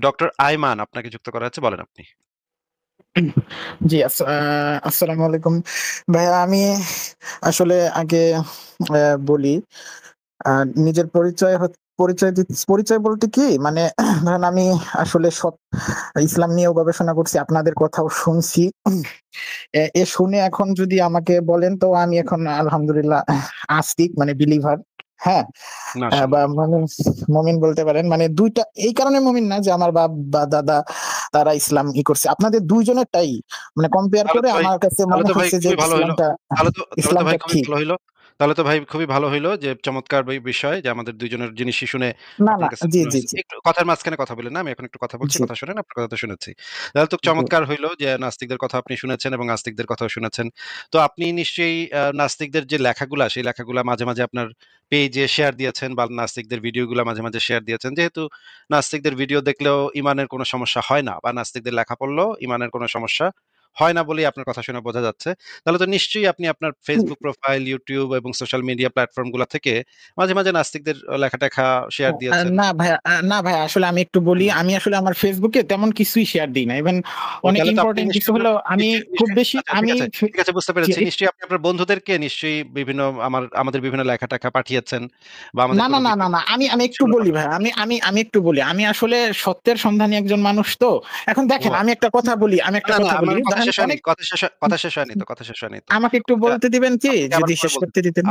Doctor Ayman আপনাকে যুক্ত করা হচ্ছে। বলেন আপনি। জি, আসসালামু আলাইকুম। ভাইয়া আমি আসলে আগে বলি আ নিজের পরিচয় বলতে কি মানে ধরেন আমি আসলে ইসলাম নিয়েও গবেষণা করছি, আপনাদের কথাও শুনছি। শুনে এখন যদি আমাকে বলেন তো আমি এখন আলহামদুলিল্লাহ আস্তিক মানে বিলিভার। হ্যাঁ? বা মাশাআল্লাহ। মুমিন বলতে পারেন। মানে ২ টা এই কারণে মুমিন না যে আমার বাপ বা দাদা তারা ইসলাম করছে। আপনাদের ২ জনেরটাই মানে কম্পেয়ার তাহলে করে তো ভাই আমার কাছে তাহলে মনে তো ভাই হইছে যে খুবই ভালো হইলো। তাহলে তো ভাই ইসলামটা খুবই ঠিক। ভালো হইলো। তাহলে তো ভাই খুবই ভালো হইলো যে চমৎকার বিষয় যে আমাদের ২ জনের জিনিসই শুনে না, আপনার না। কাছে জি, মনে জি, হইছে। জি, একটু কথার মাঝখানে কথা বলেন না। আমি এখন একটু কথা বলছি, জি, কথা শুনেন। আপনার কথা তো শুনেছি। তাহলে তো জি। চমৎকার হইলো যে নাস্তিকদের কথা আপনি শুনেছেন এবং আস্তিকদের কথাও শুনেছেন। তো আপনি নিশ্চয়ই নাস্তিকদের যে লেখাগুলা সেই লেখাগুলা মাঝে, মাঝে আপনার পেইজে শেয়ার দিয়েছেন বা নাস্তিকদের ভিডিওগুলা মাঝে, মাঝে শেয়ার দিয়েছেন। যেহেতু নাস্তিকদের ভিডিও দেখলেও ইমানের কোনো সমস্যা হয় না বা নাস্তিকদের লেখা পড়লেও ইমানের কোনো সমস্যা হয় না বলেই আপনার কথা শুনে বোঝা যাচ্ছে। তাহলে তো নিশ্চয়ই আপনি আপনার Facebook প্রোফাইল, YouTube এবং সোশ্যাল মিডিয়া প্ল্যাটফর্ম গুলা থেকে মাঝে, মাঝে নাস্তিকদের লেখা-টেখা শেয়ার দিয়েছেন। না ভাইয়া আসলে আমি একটু বলি। হুম। আমি আসলে আমার Facebook এ তেমন কিছুই শেয়ার দেই না। ইভেন ও অনেক তাহলে তো আপনি ইম্পোর্টেন্ট কিছু নিশ্চয়ই আপনার হলেও আমি খুব নিশ্চয়ই বেশি আচ্ছা ঠিক আমি আছে, ঠিক আছে বুঝতে জি, পেরেছি। নিশ্চয়ই আপনি আপনার বন্ধুদেরকে নিশ্চয়ই বিভিন্ন আমাদের বিভিন্ন লেখা-টেখা পাঠিয়েছেন বা আমাদের না, না, কোনো না, না, ভিডিও না। আমি একটু সেগুলো বলি পাঠান। ভাই। আমি একটু বলি। আমি আসলে সত্যের সন্ধানী একজন মানুষ তো। এখন ও দেখেন আমি একটা কথা বলি না, না আমার কথা ধরেন শেষ হয়নি। অনেক কথা শেষ হয়নি তো, কথা শেষ হয়নি তো। আমাকে একটু কথাটা বলতে দিবেন কি? আপনাকে আবার যদি পরে শেষ বলতে করতে দিতেন।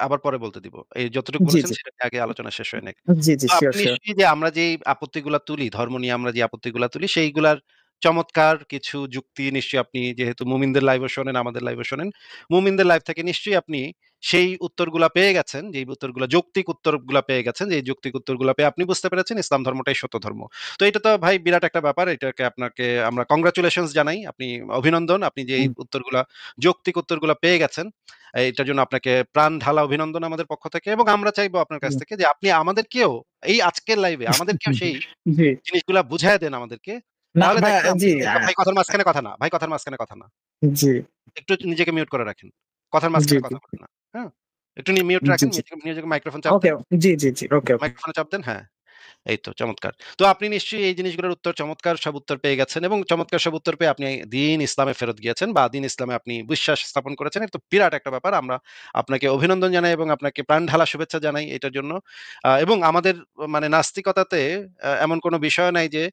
আবার পরে বলতে দিব। এই যতটুকু জি, বলেছেন জি। সেটা নিয়ে আগে আলোচনা শেষ হয় নাই। জি, জি। তো আপনি সিওর, সিওর। নিশ্চয়ই যে আমরা যেই আপত্তিগুলা তুলি, ধর্ম নিয়ে আমরা যে আপত্তিগুলা তুলি সেইগুলার চমৎকার কিছু যুক্তি নিশ্চয়ই আপনি যেহেতু মুমিনদের লাইভও শোনেন, আমাদের লাইভও শোনেন। মুমিনদের লাইভ থেকে নিশ্চয়ই আপনি সেই উত্তরগুলা পেয়ে গেছেন, যেই উত্তরগুলা যৌক্তিক উত্তরগুলা পেয়ে গেছেন, যেই যৌক্তিক উত্তরগুলা পেয়ে আপনি বুঝতে পেরেছেন ইসলাম ধর্মটাই সত্য ধর্ম। তো এটা তো ভাই বিরাট একটা ব্যাপার। এটাকে আপনাকে আমরা কংগ্রাচুলেশনস জানাই। আপনি অভিনন্দন। আপনি যে এই হুম, উত্তরগুলা যৌক্তিক উত্তরগুলা পেয়ে গেছেন। এটার জন্য আপনাকে প্রাণ ঢালা অভিনন্দন আমাদের পক্ষ থেকে এবং আমরা চাইবো আপনার কাছ হুম। থেকে যে আপনি আমাদেরকেও এই আজকের লাইভে আমাদেরকেও সেই জি। জিনিসগুলা বুঝাইয়া দেন আমাদেরকে। না তাহলে ভাই দেখবেন জি, ভাই কথার মাঝখানে কথা না। ভাই কথার মাঝখানে কথা না। জি, একটু নিজেকে মিউট করে রাখেন। কথার জি, মাঝখানে জি, কথা বলবেন না। হ্যাঁ? একটু মিউট জি, রাখেন। জি। নিজেকে মাইক্রোফোন চাপ ওকে। দেন। জি, জি, জি। ওকে, ওকে। মাইক্রোফোনে চাপ দেন। হ্যাঁ। এই তো চমৎকার। তো আপনি নিশ্চয়ই এই জিনিসগুলোর উত্তর চমৎকার সব উত্তর পেয়ে গেছেন এবং চমৎকার সব উত্তর পেয়ে আপনি দ্বীন ইসলামে ফেরত গিয়েছেন বা দ্বীন ইসলামে আপনি বিশ্বাস স্থাপন করেছেন। এটা তো বিরাট একটা ব্যাপার। আমরা আপনাকে অভিনন্দন জানাই এবং আপনাকে প্রাণ ঢালা শুভেচ্ছা জানাই এটার জন্য। এবং আমাদের মানে নাস্তিকতাতে এমন কোনো বিষয় নাই যে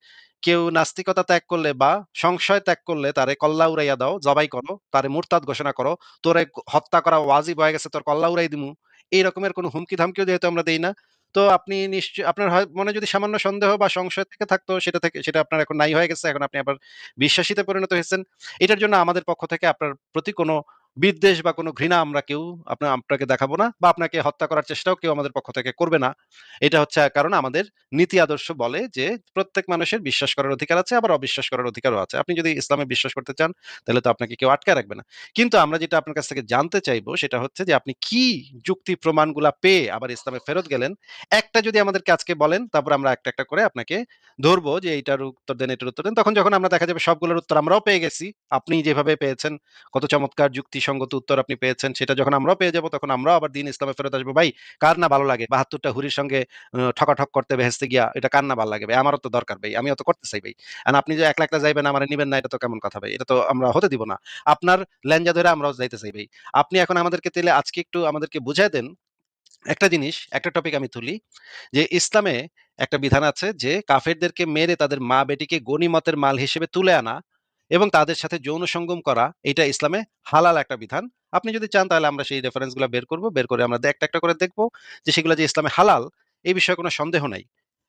কেউ নাস্তিকতা ত্যাগ করলে বা সংশয় ত্যাগ করলে তারে কল্লা উড়াইয়া দাও, জবাই করো, তারে মুরতাদ ঘোষণা করো। তোরে হত্যা করা ওয়াজিব হয়ে গেছে, তোর কল্লা উড়াই দিমু। এই রকমের কোনো হুমকি-ধামকিও যেহেতু আমরা দেই না। তো আপনি আপনার মনে যদি সামান্য সন্দেহ বা সংশয় থেকে থাকতো সেটা আপনার এখন নাই হয়ে গেছে। এখন আপনি আবার বিশ্বাসীতে পরিণত হয়েছেন। এটার জন্য আমাদের পক্ষ থেকে আপনার প্রতি কোনো বিদ্বেষ বা কোনো ঘৃণা আমরা কেউ আপনাকে দেখাবো না বা আপনাকে হত্যা করার চেষ্টাও কেউ আমাদের পক্ষ থেকে করবে না। এটা হচ্ছে কারণ আমাদের নীতি আদর্শ বলে যে প্রত্যেক মানুষের বিশ্বাস করার অধিকার আছে আবার অবিশ্বাস করার অধিকারও আছে। আপনি যদি ইসলামে বিশ্বাস করতে চান তাহলে তো আপনাকে কেউ আটকায় রাখবে না। কিন্তু আমরা যেটা আপনার কাছ থেকে জানতে চাইবো সেটা হচ্ছে যে আপনি কি যুক্তি প্রমাণগুলা পেয়ে আবার ইসলামে ফেরত গেলেন একটা যদি আমাদেরকে আজকে বলেন, তারপর আমরা একটা, একটা করে আপনাকে ধরবো যে এইটার উত্তর দেন, এটার উত্তর দেন। তখন যখন আমরা দেখা যাবে সবগুলোর উত্তর আমরাও পেয়ে গেছি, আপনি যেভাবে পেয়েছেন, কত চমৎকার যুক্তিসঙ্গত উত্তর আপনি পেয়েছেন, সেটা যখন আমরাও পেয়ে যাবো, তখন আমরাও আবার দ্বীন ইসলামে ফেরত আসবো। ভাই, কার না ভালো লাগে? ৭২ টা হুরির সঙ্গে ঠকাঠক করতে বেহেশতে গিয়া, এটা কার না ভাল লাগে ভাই? আমারও তো দরকার ভাই। আমিও তো করতে চাই ভাই। আপনি যে একলা, একলা যাইবেন, আমারে নিবেন না, এটা তো কেমন কথা ভাই? এটা তো আমরা হতে দিব না। আপনার ল্যাঞ্জা ধইরা আমরাও যাইতে চাই ভাই। আপনি এখন আমাদেরকে তাইলে আজকে একটু আমাদেরকে বুঝায় দেন একটা জিনিস, একটা টপিক আমি তুলি যে ইসলামে একটা বিধান আছে যে কাফেরদেরকে মেরে তাদের মা-বেটিকে গনিমতের মাল হিসেবে তুলে আনা এবং তাদের সাথে যৌন সঙ্গম করা এটা ইসলামে হালাল একটা বিধান। আপনি যদি চান তাহলে আমরা সেই রেফারেন্স গুলা বের করব। বের করে আমরা একটা, একটা করে দেখব যে সেগুলা যে ইসলামে হালাল এই বিষয়ে কোনো সন্দেহ নাই।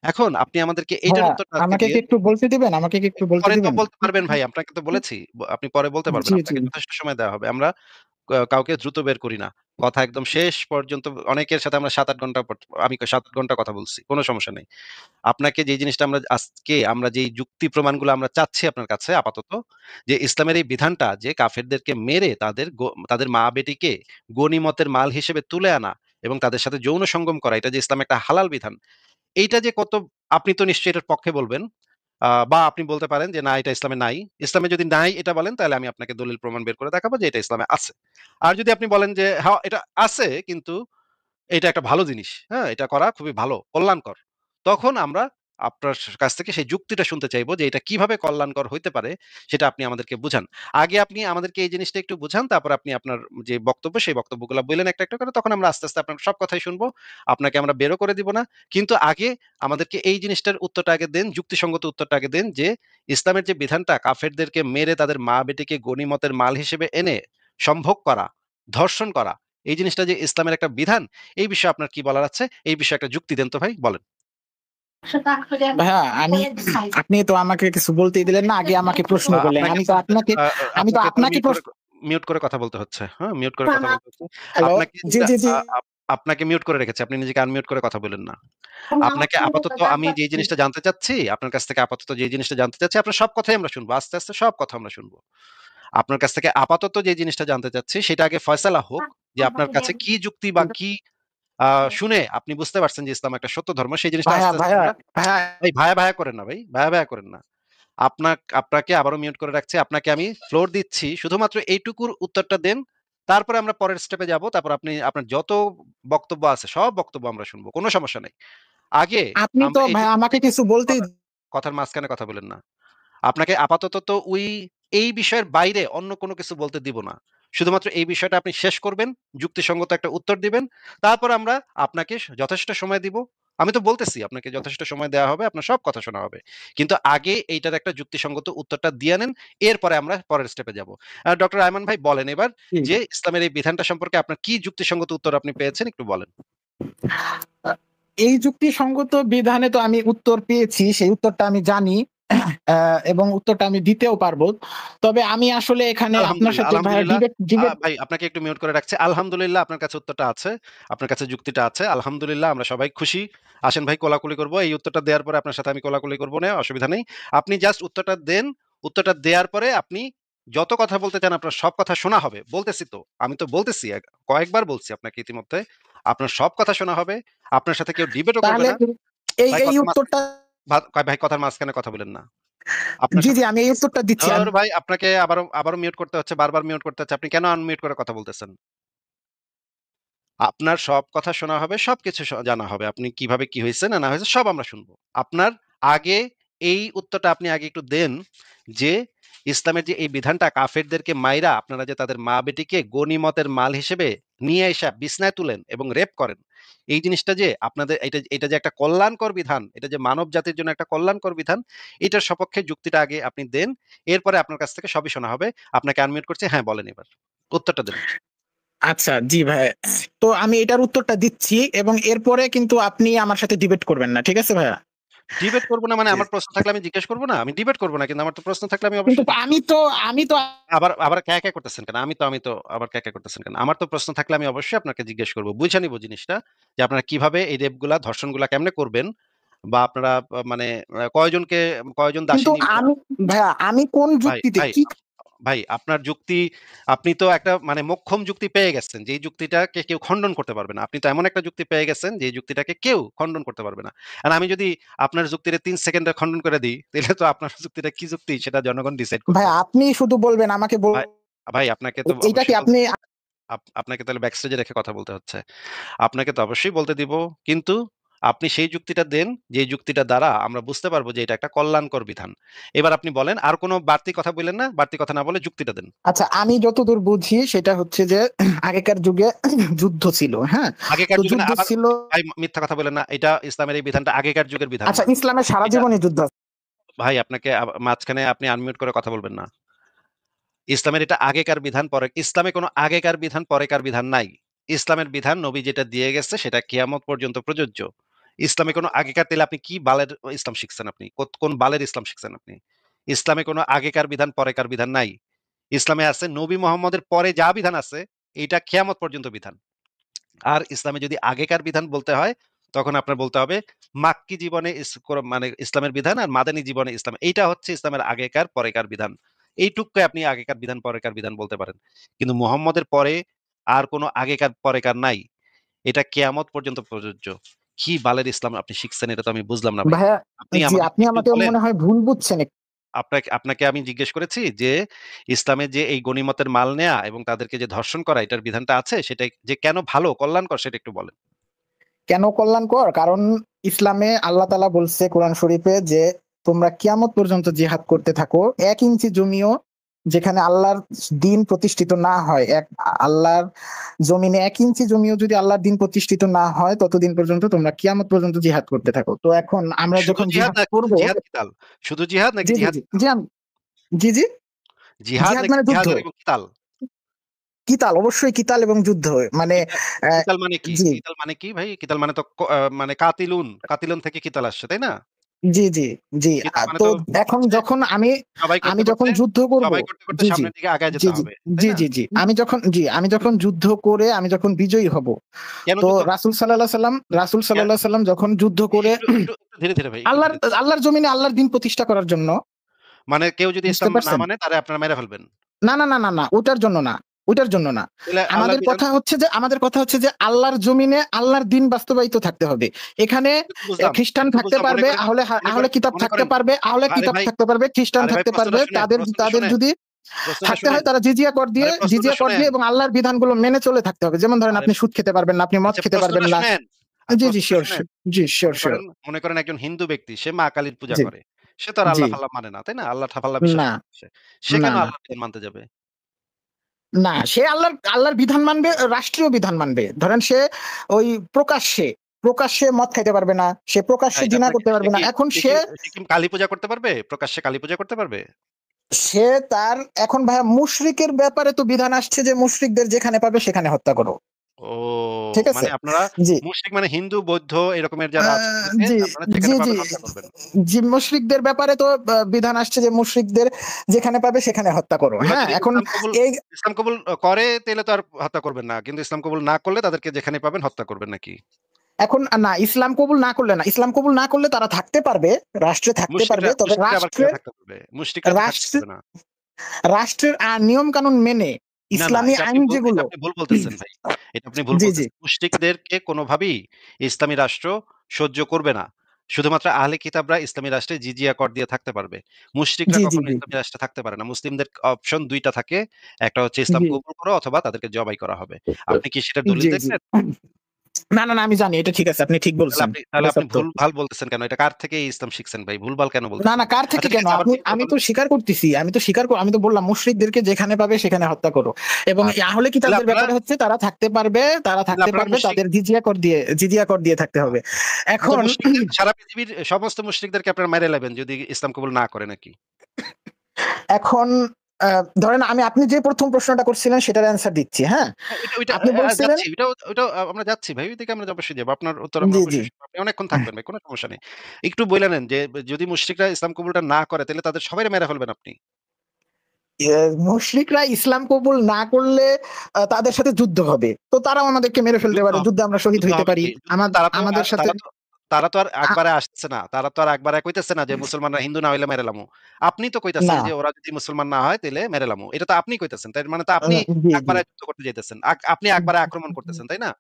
এখন আপনি আমাদেরকে এইটার ভাইয়া উত্তরটা আজকে আমাকে কি দিয়েন। একটু বলতে দিবেন? আমাকে কি একটু বলতে পরে তো দিবেন? বলতে পারবেন ভাই। আপনাকে তো বলেছি। আপনি পরে বলতে পারবেন। জি, জি। আপনাকে যথেষ্ট সময় দেওয়া হবে। আমরা কাউকে দ্রুত বের করি না। কথা একদম শেষ পর্যন্ত অনেকের সাথে আমরা ৭-৮ ঘন্টা আমি ৭-৮ ঘন্টা কথা বলছি। কোন সমস্যা নেই। আপনাকে যেই জিনিসটা আমরা যেই যুক্তি প্রমাণগুলো আমরা চাচ্ছি আপনার কাছে আপাতত যে ইসলামের এই বিধানটা যে কাফেরদেরকে মেরে তাদের মা-বেটিকে গনিমতের মাল হিসেবে তুলে আনা এবং তাদের সাথে যৌন সঙ্গম করা এটা যে ইসলামের একটা হালাল বিধান। এইটা যে কত আপনি তো নিশ্চয়ই এটার পক্ষে বলবেন। বা আপনি বলতে পারেন যে, "না, এটা ইসলামে নাই।" ইসলামে যদি নাই এটা বলেন, তাহলে আমি আপনাকে দলিল প্রমাণ বের করে দেখাবো যে এটা ইসলামে আছে। আর যদি আপনি বলেন যে, "হ্যাঁ, এটা আছে কিন্তু এটা একটা ভালো জিনিস। হ্যাঁ? এটা করা খুবই ভালো, কল্যাণকর।" তখন আমরা আপনার কাছ থেকে সেই যুক্তিটা শুনতে চাইবো যে এটা কিভাবে কল্যাণকর হইতে পারে সেটা আপনি আমাদেরকে বুঝান। আগে আপনি আমাদেরকে এই জিনিসটা একটু বুঝান, তারপর আপনি আপনার যে বক্তব্য সেই বক্তব্যগুলা বললেন একটা, একটা করে। তখন আমরা আস্তে, আস্তে আপনার সব কথাই শুনবো। আপনাকে আমরা বেরও করে দিব না। কিন্তু আগে আমাদেরকে এই জিনিসটার উত্তরটা আগে দেন, যুক্তিসঙ্গত উত্তরটা আগে দেন যে ইসলামের যে বিধানটা কাফেরদেরকে মেরে তাদের মা-বেটিকে গনিমতের মাল হিসেবে এনে সম্ভোগ করা, ধর্ষণ করা, এই জিনিসটা যে ইসলামের একটা বিধান, এই বিষয়ে আপনার কি বলার আছে? এই বিষয়ে একটা যুক্তি দেন তো ভাই, বলেন। ভাইয়া আপনি তো আমাকে কিছু বলতেই দিলেন না, আগে আমাকে প্রশ্ন করলেন। আপনাকে আমি তো আপনাকে আ আমি তো আপনাকে তাহলে আপনাকে প্রশ্ন মিউট করে কথা বলতে হচ্ছে। হ্যাঁ? মিউট করে কথা বলতে হচ্ছে। হ্যালো, আপনাকে জি, জি, জি। আ আপ আপনাকে মিউট করে রেখেছি। আপনি নিজেকে আনমিউট করে কথা বলেন না। আপনাকে আপাতত আমি যেই জিনিসটা জানতে চাচ্ছি, আপনার কাছ থেকে আপাতত যে জিনিসটা জানতে চাচ্ছি, আপনার সব কথাই আমরা শুনবো। আস্তে, আস্তে সব কথা আমরা শুনবো। আপনার কাছ থেকে আপাতত যে জিনিসটা জানতে চাচ্ছি, সেটা আগে ফয়সালা হোক যে আপনার কাছে কি যুক্তি বা কি আ শুনে আপনি বুঝতে পারছেন যে ইসলাম একটা সত্য ধর্ম, সেই জিনিসটা ভাইয়া, আস্তে, আস্তে ভাইয়া, আমরা ভাইয়া, ভাই ভায়া, ভায়া করেন না ভাই। ভায়া, ভায়া করেন না। আপনাকে আবারও মিউট করে রাখছি। আপনাকে আমি ফ্লোর দিচ্ছি। শুধুমাত্র এইটুকুর উত্তরটা দেন। তারপরে আমরা পরের স্টেপে যাবো। তারপর আপনি আপনার যত বক্তব্য আছে সব বক্তব্য আমরা শুনবো। কোন সমস্যা নাই। আগে আপনি তো আমরা এই যে ভাইয়া আমাকে কিছু বলতেই কথা কথার মাঝখানে কথা বলেন না। আপনাকে আপাতত তো এই বিষয়ের বাইরে অন্য কোনো কিছু বলতে দিব না। শুধুমাত্র এই বিষয়টা আপনি শেষ করবেন, যুক্তিসঙ্গত একটা উত্তর দিবেন। তারপর আমরা আপনাকে যথেষ্ট সময় দিব। আমি তো বলতেছি আপনাকে যথেষ্ট সময় দেওয়া হবে, আপনার সব কথা শোনা হবে। কিন্তু আগে এইটার একটা যুক্তিসঙ্গত উত্তরটা দিয়ে নেন। এরপরে আমরা পরের স্টেপে যাব। ডক্টর আয়মান ভাই বলেন এবার যে ইসলামের এই বিধানটা সম্পর্কে আপনার কি যুক্তিসঙ্গত উত্তর আপনি পেয়েছেন একটু বলেন। এই যুক্তিসঙ্গত বিধানে তো আমি উত্তর পেয়েছি, সেই উত্তরটা আমি জানি। এবং উত্তরটা আমি দিতেও পারবো। তবে আমি আসলে এখানে আপনার আলহামদুলিল্লাহ, সাথে ভাইয়া আলহামদুলিল্লাহ। ডিবেট ডিবেট ভাই আপনাকে একটু মিউট করে রাখছি। আলহামদুলিল্লাহ আপনার কাছে উত্তরটা আছে। আপনার কাছে যুক্তিটা আছে। আলহামদুলিল্লাহ আমরা সবাই খুশি। আসেন ভাই কোলাকুলি করব। এই উত্তরটা দেওয়ার পরে আপনার সাথে আমি কোলাকুলি করব না, অসুবিধা নেই। আপনি জাস্ট উত্তরটা দেন। উত্তরটা দেওয়ার পরে আপনি যত কথা বলতে চান আপনার সব কথা শোনা হবে। বলতেছি তো। আমি তো বলতেছি কয়েকবার বলছি আপনাকে ইতিমধ্যে। আপনার সব কথা শোনা হবে। আপনার সাথে কেউ ডিবেটও করবে তাহলে না। এই ভাই এই কথার উত্তরটা ভাই কথার মাঝখানে কথা বলেন না। আপনার জি, সাথে জি, আমি এই উত্তরটা দিচ্ছি। ধুর ভাই আপনাকে আবারও মিউট করতে হচ্ছে। বারবার মিউট করতে হচ্ছে। আপনি কেন আনমিউট করে কথা বলতেছেন? আপনার সব কথা শোনা হবে, সবকিছু জানা হবে। আপনি কিভাবে কি হইছে না হইছে সব আমরা শুনবো। আপনার আগে এই উত্তরটা আপনি আগে একটু দেন যে, ইসলামের যে এই বিধানটা কাফেরদেরকে মাইরা আপনারা যে তাদের মা-বেটিকে গনিমতের মাল হিসেবে নিয়ে আইসা বিছনায় তুলেন এবং রেপ করেন। এই জিনিসটা যে আপনাদের এটা যে একটা কল্যাণকর বিধান, এটা যে মানব জাতির জন্য একটা কল্যাণকর বিধান, এটার সপক্ষে যুক্তিটা আগে আপনি দেন। এরপরে আপনার কাছ থেকে সবই শোনা হবে। আপনাকে আনমিউট করছি। হ্যাঁ, বলেন এবার। উত্তরটা দেন। আচ্ছা, জি ভাই। তো আমি এটার উত্তরটা দিচ্ছি এবং এরপরে কিন্তু আপনি আমার সাথে ডিবেট করবেন না। ঠিক আছে ভাইয়া? ডিবেট করব না মানে আমার প্রশ্ন থাকলে আমি জিজ্ঞেস করব না? আমি ডিবেট করব না। কিন্তু আমার তো প্রশ্ন থাকলে আমি কিন্তু অবশ্যই জিজ্ঞেস আমি তো আবার ক্যা, ক্যা করতেছেন কেন? আমি তো আবার ক্যা, ক্যা করতেছেন কেন? আমার তো প্রশ্ন থাকলে আমি অবশ্যই আপনাকে জিজ্ঞেস করব। বুঝে নিব জিনিসটা যে আপনারা কিভাবে এই রেপগুলা, ধর্ষণগুলা কেমনে করবেন? বা আপনারা মানে কয়জন দাসী কিন্তু নিবেন? আমি ভাইয়া আমি কোন ভাই, যুক্তিতে ভাই, কি ভাই আপনার যুক্তি আপনি তো একটা মানে মোক্ষম যুক্তি পেয়ে গেছেন। যেই যুক্তিটাকে কেউ খণ্ডন করতে পারবে না। আপনি তো এমন একটা যুক্তি পেয়ে গেছেন যে যুক্তিটাকে কেউ খণ্ডন করতে পারবে না। আর আমি যদি আপনার যুক্তিরে ৩ সেকেন্ডে খণ্ডন করে দেই, তাইলে তো আপনার যুক্তিটা কি যুক্তি সেটা জনগণ ডিসাইড করবে। ভাইয়া আপনি শুধু বলবেন আমাকে ভাই ভাই আপনাকে তো এইটা কি অবশ্যই আপনি আপনাকে তাহলে ব্যাক স্টেজে রেখে কথা বলতে হচ্ছে। আপনাকে তো অবশ্যই বলতে দিব। কিন্তু আপনি সেই যুক্তিটা দেন, যে যুক্তিটা দ্বারা আমরা বুঝতে পারবো যে এটা একটা কল্যাণকর বিধান। এবার আপনি বলেন, আর কোন বাড়তি কথা বললেন না। বাড়তি কথা না বলে যুক্তিটা দেন। আচ্ছা, আমি যতদূর বুঝি সেটা হচ্ছে যে আগেকার যুগে যুদ্ধ ছিল, হ্যাঁ? আগেকার তো যুগে না যুদ্ধ আবার ছিল। ভাই মিথ্যা কথা বললেন না। এটা ইসলামের এই বিধানটা আগেকার যুগের বিধান আচ্ছা, না। ইসলামের সারা এটা জীবনই যুদ্ধ আছে। ভাই আপনাকে মাঝখানে আপনি আনমিউট করে কথা বলবেন না। ইসলামের এটা আগেকার বিধান পরে ইসলামে কোনো আগেকার বিধান পরেকার বিধান নাই। ইসলামের বিধান নবী যেটা দিয়ে গেছে সেটা কিয়ামত পর্যন্ত প্রযোজ্য। ইসলামে কোনো আগেকার তাইলে আপনি কি বালের ইসলাম শিখছেন আপনি? কোন বালের ইসলাম শিখছেন আপনি? ইসলামে কোনো আগেকার বিধান পরেকার বিধান নাই। ইসলামে আছে নবী মোহাম্মদের পরে যা বিধান আছে এইটা কিয়ামত পর্যন্ত বিধান। আর ইসলামে যদি আগেকার বিধান বলতে হয় তখন আপনার বলতে হবে মাক্কি জীবনে মানে ইসলামের বিধান আর মাদানী জীবনে ইসলাম। এইটা হচ্ছে ইসলামের আগেকার পরেকার বিধান। এইটুকুকে আপনি আগেকার বিধান পরেকার বিধান বলতে পারেন। কিন্তু মুহাম্মদের পরে আর কোনো আগেকার পরেকার নাই। এটা কিয়ামত পর্যন্ত প্রযোজ্য। কি বালের ইসলাম আপনি শিখছেন এটা তো আমি বুঝলাম না ভাই। ভাইয়া, আপনি জি, আমাকে আপনি একটু আমাকে বলেন। মনে হয় ভুল বুঝছেন। আপনাকে আমি জিজ্ঞেস করেছি যে ইসলামে যে এই গনিমতের মাল নেয়া এবং তাদেরকে যে ধর্ষণ করা এটার বিধানটা আছে সেটা যে কেন ভালো কল্যাণকর সেটা একটু বলেন। কেন কল্যাণকর? কারণ ইসলামে আল্লাহ তাআলা বলছে কোরআন শরীফে যে তোমরা কিয়ামত পর্যন্ত জিহাদ করতে থাকো। ১ ইঞ্চি জমিও যেখানে আল্লাহর দিন প্রতিষ্ঠিত না হয়, আল্লাহর জমিনে ১ ইঞ্চি জমিও যদি আল্লাহর দিন প্রতিষ্ঠিত না হয় ততদিন পর্যন্ত তোমরা কিয়ামত পর্যন্ত জিহাদ করতে থাকো। তো এখন আমরা শুধু যখন জিহাদ জিহাদ না করব, জিহাদ কিতাল? শুধু জিহাদ নাকি জি, জি, জিহাদ জি, কিতাল? জি, জি, জি, জিহাদ জিহাদ নাকি মানে যুদ্ধ। জিহাদ এবং কিতাল? কিতাল, অবশ্যই কিতাল এবং যুদ্ধ। মানে কিতা অ্যা কিতাল মানে কি? জি। কিতাল মানে কি ভাই? কিতাল মানে তো মানে কাতিলুন, কাতিলুন থেকে কিতাল আসছে, তাই না? জি, জি, জি। কিতাল মানে তো তো এখন হচ্ছে যখন জবাই আমি করতে, যখন করতে যুদ্ধ করব, জবাই করতে, করতে জি, জি, সামনের দিকে আগায় যেতে জি, জি, হবে, তাই জি, না? জি, জি। আমি যখন যুদ্ধ করে আমি যখন বিজয়ী হব, কেন তো যুদ্ধ রাসূল কে সাল্লাল্লাহু আলাইহি সাল্লাম যখন যুদ্ধ করে একটু ধীরে, ধীরে ভাই, একটু ধীরে, ধীরে। আল্লাহর জমিনে আল্লাহর দিন প্রতিষ্ঠা করার জন্য, মানে কেউ যদি বুঝতে ইসলাম না পারছেন? মানে তারে আপনারা মেরে ফেলবেন। না, না, না, না, না, ওটার জন্য না, ওটার জন্য না। তাহলে আল্লাহর বিধান আমাদের কথা হচ্ছে যে আল্লাহর জমিনে আল্লাহর দিন বাস্তবায়িত থাকতে হবে। এখানে এটা তো বুঝলাম, খ্রিস্টান এটা তো থাকতে বুঝলাম। পারবে, মনে আহলে করেন কিতাব মনে থাকতে করেন পারবে, আরে ভাই, খ্রিস্টান আরে ভাই থাকতে প্রশ্নটা পারবে। শুনেন, প্রশ্নটা তাদের শুনেন, যদি প্রশ্নটা থাকতে শুনেন। হয় তারা আরে প্রশ্নটা শুনেন। এবং আল্লাহর বিধানগুলো মেনে চলে থাকতে হবে। যেমন ধরেন আরে আপনি সুদ খেতে পারবেন না, আপনি মদ আচ্ছা খেতে পারবেন প্রশ্নটা না। শুনেন। জি, জি, প্রশ্নটা সিউর, শুনেন। জি, সিউর, সিউর। মনে করেন একজন হিন্দু ব্যক্তি সে মা কালীর পূজা জি, করে। সে তো আর জি। আল্লাহ-ফাল্লাহ মানে না, তাই না? আল্লাহ-টাল্লাহ বিশ্বাস না, করে না সে। সে না, কেন না। আল্লাহর বিধান মানতে যাবে? না, সে আল্লাহর বিধান মানবে, রাষ্ট্রীয় বিধান মানবে। ধরেন সে ওই প্রকাশ্যে, প্রকাশ্যে মদ খাইতে পারবে না। সে প্রকাশ্যে জিনা করতে সে পারবে না। কি এখন সে সে কি সে কি কালী পূজা করতে পারবে? প্রকাশ্যে কালী পূজা করতে পারবে? সে তার এখন ভাইয়া মুশরিকের ব্যাপারে তো বিধান আসছে যে মুশরিকদের যেখানে পাবে সেখানে হত্যা করো। ও ঠিক আছে? মানে আপনারা জি। মুশরিক মানে হিন্দু, বৌদ্ধ এরকমের আ যারা আছে তাদেরকে জি, আপনারা জি, যেখানে জি। পাবেন হত্যা করবেন। জি, মুশরিকদের ব্যাপারে তো বিধান আসছে যে মুশরিকদের যেখানে পাবে সেখানে হত্যা করো। ওরা হ্যাঁ? যদি এখন এই ইসলাম কবুল করে তাইলে তো আর হত্যা করবেন না। কিন্তু ইসলাম কবুল না করলে তাদেরকে যেখানে পাবেন হত্যা করবেন নাকি? এখন না, ইসলাম কবুল না করলে না। ইসলাম কবুল না করলে তারা থাকতে পারবে, রাষ্ট্রে থাকতে পারবে। তবে মুশরিকরা আবার কেন থাকতে পারবে? মুশরিকরা তো থাকতে রাষ্ট্রে পারবে না। রাষ্ট্রের নিয়ম কানুন মেনে না, না, ইসলামী আইন এটা যেগুলো, আপনি ভুল বলতেছেন ভাই। এটা আপনি ভুল জি, জি, বলতেছেন। মুশরিকদেরকে কোনভাবেই ইসলামী রাষ্ট্র সহ্য করবে না। শুধুমাত্র আহলে কিতাবরা ইসলামী রাষ্ট্রে জিজিয়া কর দিয়ে থাকতে পারবে। মুশরিকরা জি, জি, কখনো জি, ইসলামী রাষ্ট্রে থাকতে পারে না। মুসলিমদের অপশন ২ টা থাকে। একটা হচ্ছে ইসলাম জি, কবুল করো অথবা তাদেরকে জবাই করা হবে। আপনি কি সেটার দলিল জি, জি। দেখবেন? না, না, না, আমি জানি এটা ঠিক আছে। আপনি ঠিক বলছেন। তাহলে এটা আপনি সত্য। ভুলভাল বলতেছেন কেন? এটা কার থেকে এই ইসলাম শিখছেন ভাই? ভুলভাল কেন না, বলতেছেন? না, কার থেকে আচ্ছা ঠিক কেন? আছে আবার ঠিক করে আমি বলেন। তো স্বীকার করতেছি। আমি তো বললাম মুশরিকদেরকে যেখানে পাবে সেখানে হত্যা করো। এবং এই আচ্ছা। আহলে তাহলে কিতাবদের আপনারা ব্যাপারে হচ্ছে তারা তাহলে থাকতে আপনারা পারবে মুশরিক তাদের জিজিয়া কর দিয়ে থাকতে হবে। আচ্ছা এখন মুশরিকদের সারা পৃথিবীর সমস্ত মুশরিকদেরকে আপনারা মাইরা লাইবেন যদি ইসলাম কবুল না করে নাকি? এখন আ ধরেন আপনি যে ১ম প্রশ্নটা করছিলেন সেটার অ্যান্সার দিচ্ছি, হ্যাঁ? হ্যাঁ, ওইটা আপনি বলছিলেন, যাচ্ছি। ওইটাও আমরা যাচ্ছি ভাই। ওইদিকে আমরা অবশ্যই যাবো। আপনার উত্তর আমরা জি, জি। অবশ্যই শুনবো। আপনি অনেকক্ষণ থাকবেন ভাই, কোন সমস্যা নেই। একটু বইলা নেন যে যদি মুশরিকরা ইসলাম কবুলটা না করে তাহলে তাদের সবাইরে মেরে ফেলবেন আপনি। মুশরিকরা ইসলাম কবুল না করলে তাদের সাথে যুদ্ধ হবে। তো তারাও আমাদেরকে মেরে ফেলতে যুদ্ধ পারে। যুদ্ধে আমরা শহীদ যুদ্ধ হইতে হবে পারি। কি? যুদ্ধ তো আমাদের সাথে তারা তো আর আ একবারে আসতেছে না। তারা তো আর একবারে কইতেছে না যে মুসলমানরা হিন্দু না হইলে মেরে লামু। আপনি তো কইতাছেন না। যে ওরা যদি মুসলমান না হয় তাইলে মেরে লামু। এটা তো আপনি কইতেছেন। তাই মানে তো আ আপনি জি, জি। একবারে যুদ্ধ করতে যাইতেছেন। আপনি একবারে আক্রমণ করতেছেন, তাই না?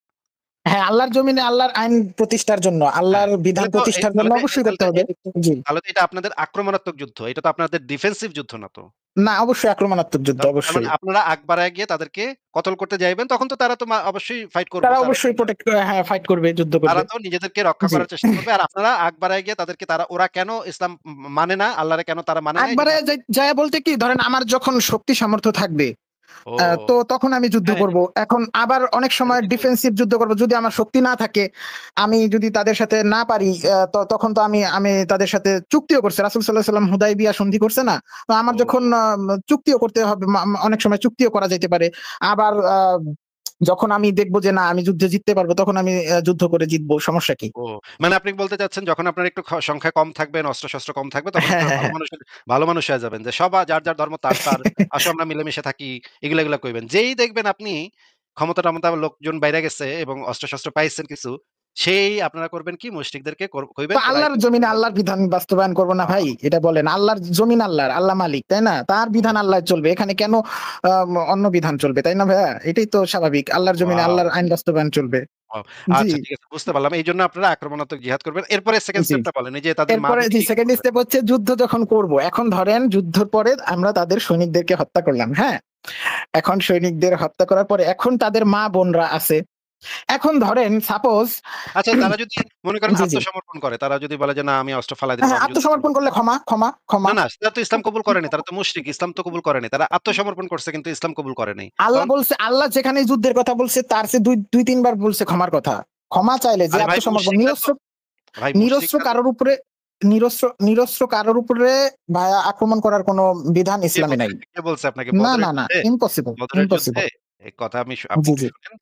হ্যাঁ, আল্লাহর জমিনে আল্লাহর আইন প্রতিষ্ঠার জন্য, হ্যাঁ। আল্লাহর বিধান তাহলে তো প্রতিষ্ঠার জন্য তাহলে তো অবশ্যই করতে হবে। জি। তাহলে তো এটা আপনাদের আক্রমণাত্মক যুদ্ধ। এটা তো আপনাদের ডিফেন্সিভ যুদ্ধ না তো। না, অবশ্যই আক্রমণাত্মক যুদ্ধ, তার মানে অবশ্যই। আপনারা আগ বাড়ায় গিয়ে তাদেরকে কতল করতে যাইবেন তখন তো তারা তো অবশ্যই ফাইট করবে। তারা অবশ্যই হ্যাঁ, ফাইট করবে, যুদ্ধ তারা করবে। তো নিজেদেরকে রক্ষা জি। করার চেষ্টা করবে। আর আপনারা আগ বাড়ায় গিয়ে তাদেরকে ওরা কেন ইসলাম মানে না, আল্লাহরে কেন তারা মানে না এই একবারে জন্য আপনি যায়া বলতে কি, ধরেন আমার যখন শক্তি সামর্থ্য থাকবে, তো ও তখন আমি যুদ্ধ হ্যাঁ, করব। এখন আবার অনেক এটা সময় ঠিক বলছেন। ডিফেন্সিভ যুদ্ধ করব। যদি আমার শক্তি না থাকে, আমি যদি তাদের সাথে না পারি, তখন তো আমি তাদের সাথে চুক্তিও করছি। রাসূল সাল্লাল্লাহু আলাইহি ওয়াসাল্লাম হুদায়বিয়া সন্ধি করছে না? তো আমার যখন ও চুক্তিও করতে হবে, অনেক সময় চুক্তিও করা যাইতে পারে। আবার যখন আমি দেখব যে না আমি যুদ্ধে জিততে পারবো, তখন আমি যুদ্ধ করে জিতবো। সমস্যা কি? ও মানে আপনি বলতে চাচ্ছেন যখন আপনার একটু সংখ্যায় কম থাকবেন, অস্ত্র-শস্ত্র কম থাকবে তখন হ্যাঁ, আপনারা হ্যাঁ, হ্যাঁ। ভালো মানুষ হয়ে যাবেন। যে যার ধর্ম তার। আসো আমরা মিলেমিশে থাকি। এগুলা কইবেন। যেই দেখবেন আপনি ক্ষমতা-টমতা লোকজন বাইরে গেছে এবং অস্ত্র-শস্ত্র পাইছেন কিছু, সেই আপনারা করবেন কি মুশরিকদেরকে তো কইবেন তোরা আল্লাহর এখান থেকে জমিনে আল্লাহর বিধান বাস্তবায়ন করব না আ ভাই? এটা বলেন। আল্লাহর জমিন আল্লাহর, আল্লাহ মালিক, তাই না? তার ও বিধান আল্লাহ চলবে। এখানে কেন অন্য বিধান চলবে, তাই না ভাইয়া? এটাই তো স্বাভাবিক। আল্লাহর জমিনে ওয়াও! আল্লাহর আইন বাস্তবায়ন চলবে। ও জি, আচ্ছা ঠিক আছে বুঝতে পারলাম। এইজন্য আপনারা আক্রমণাত্মক জিহাদ করবেন। এরপরে 2nd জি। স্টেপটা বলেন। এই যে তাদের এরপরে জি, মা-বোনকে কি 2nd করবেন? স্টেপ হচ্ছে যুদ্ধ যখন করব। এখন ধরেন যুদ্ধর পরে আমরা তাদের সৈনিকদেরকে হত্যা করলাম, হ্যাঁ? এখন সৈনিকদের হত্যা করার পরে এখন তাদের মা-বোনরা আছে। এখন ধরেন সাপোজ আচ্ছা তারা যদি মনে করেন জি, জি। আত্মসমর্পণ করে, তারা যদি বলে যে, "না আমি অস্ত্র ফালায় দিলাম, হ্যাঁ, আমি যুদ্ধ করব।" আত্মসমর্পণ করলে ক্ষমা, ক্ষমা, না, ক্ষমা। না, তারা তো ইসলাম কবুল করেনি। তারা তো মুশরিক। ইসলাম তো কবুল করে নাই। তারা আত্মসমর্পণ করছে কিন্তু ইসলাম কবুল করে নাই। আল্লাহ তখন বলছে, আল্লাহ যেখানে যুদ্ধের কথা বলছে তার চেয়ে ২-৩ বার বলছে ক্ষমার কথা। ক্ষমা চাইলে যে আরে ভাই আত্মসমর্পণ মুশরিকরা তো নিরস্ত্র ভাই নিরস্ত্র মুশরিকরা তো কারোর উপরে নিরস্ত্র কারোর উপরে ভায়া আক্রমণ করার কোন বিধান কে ইসলামে বলছে নাই। কে বলছে আপনাকে না, বদরের না, না, যুদ্ধে? ইম্পসিবল, বদরের যুদ্ধে ইম্পসিবল। এই কথা আমি জি, আপনি জি, শুনেন।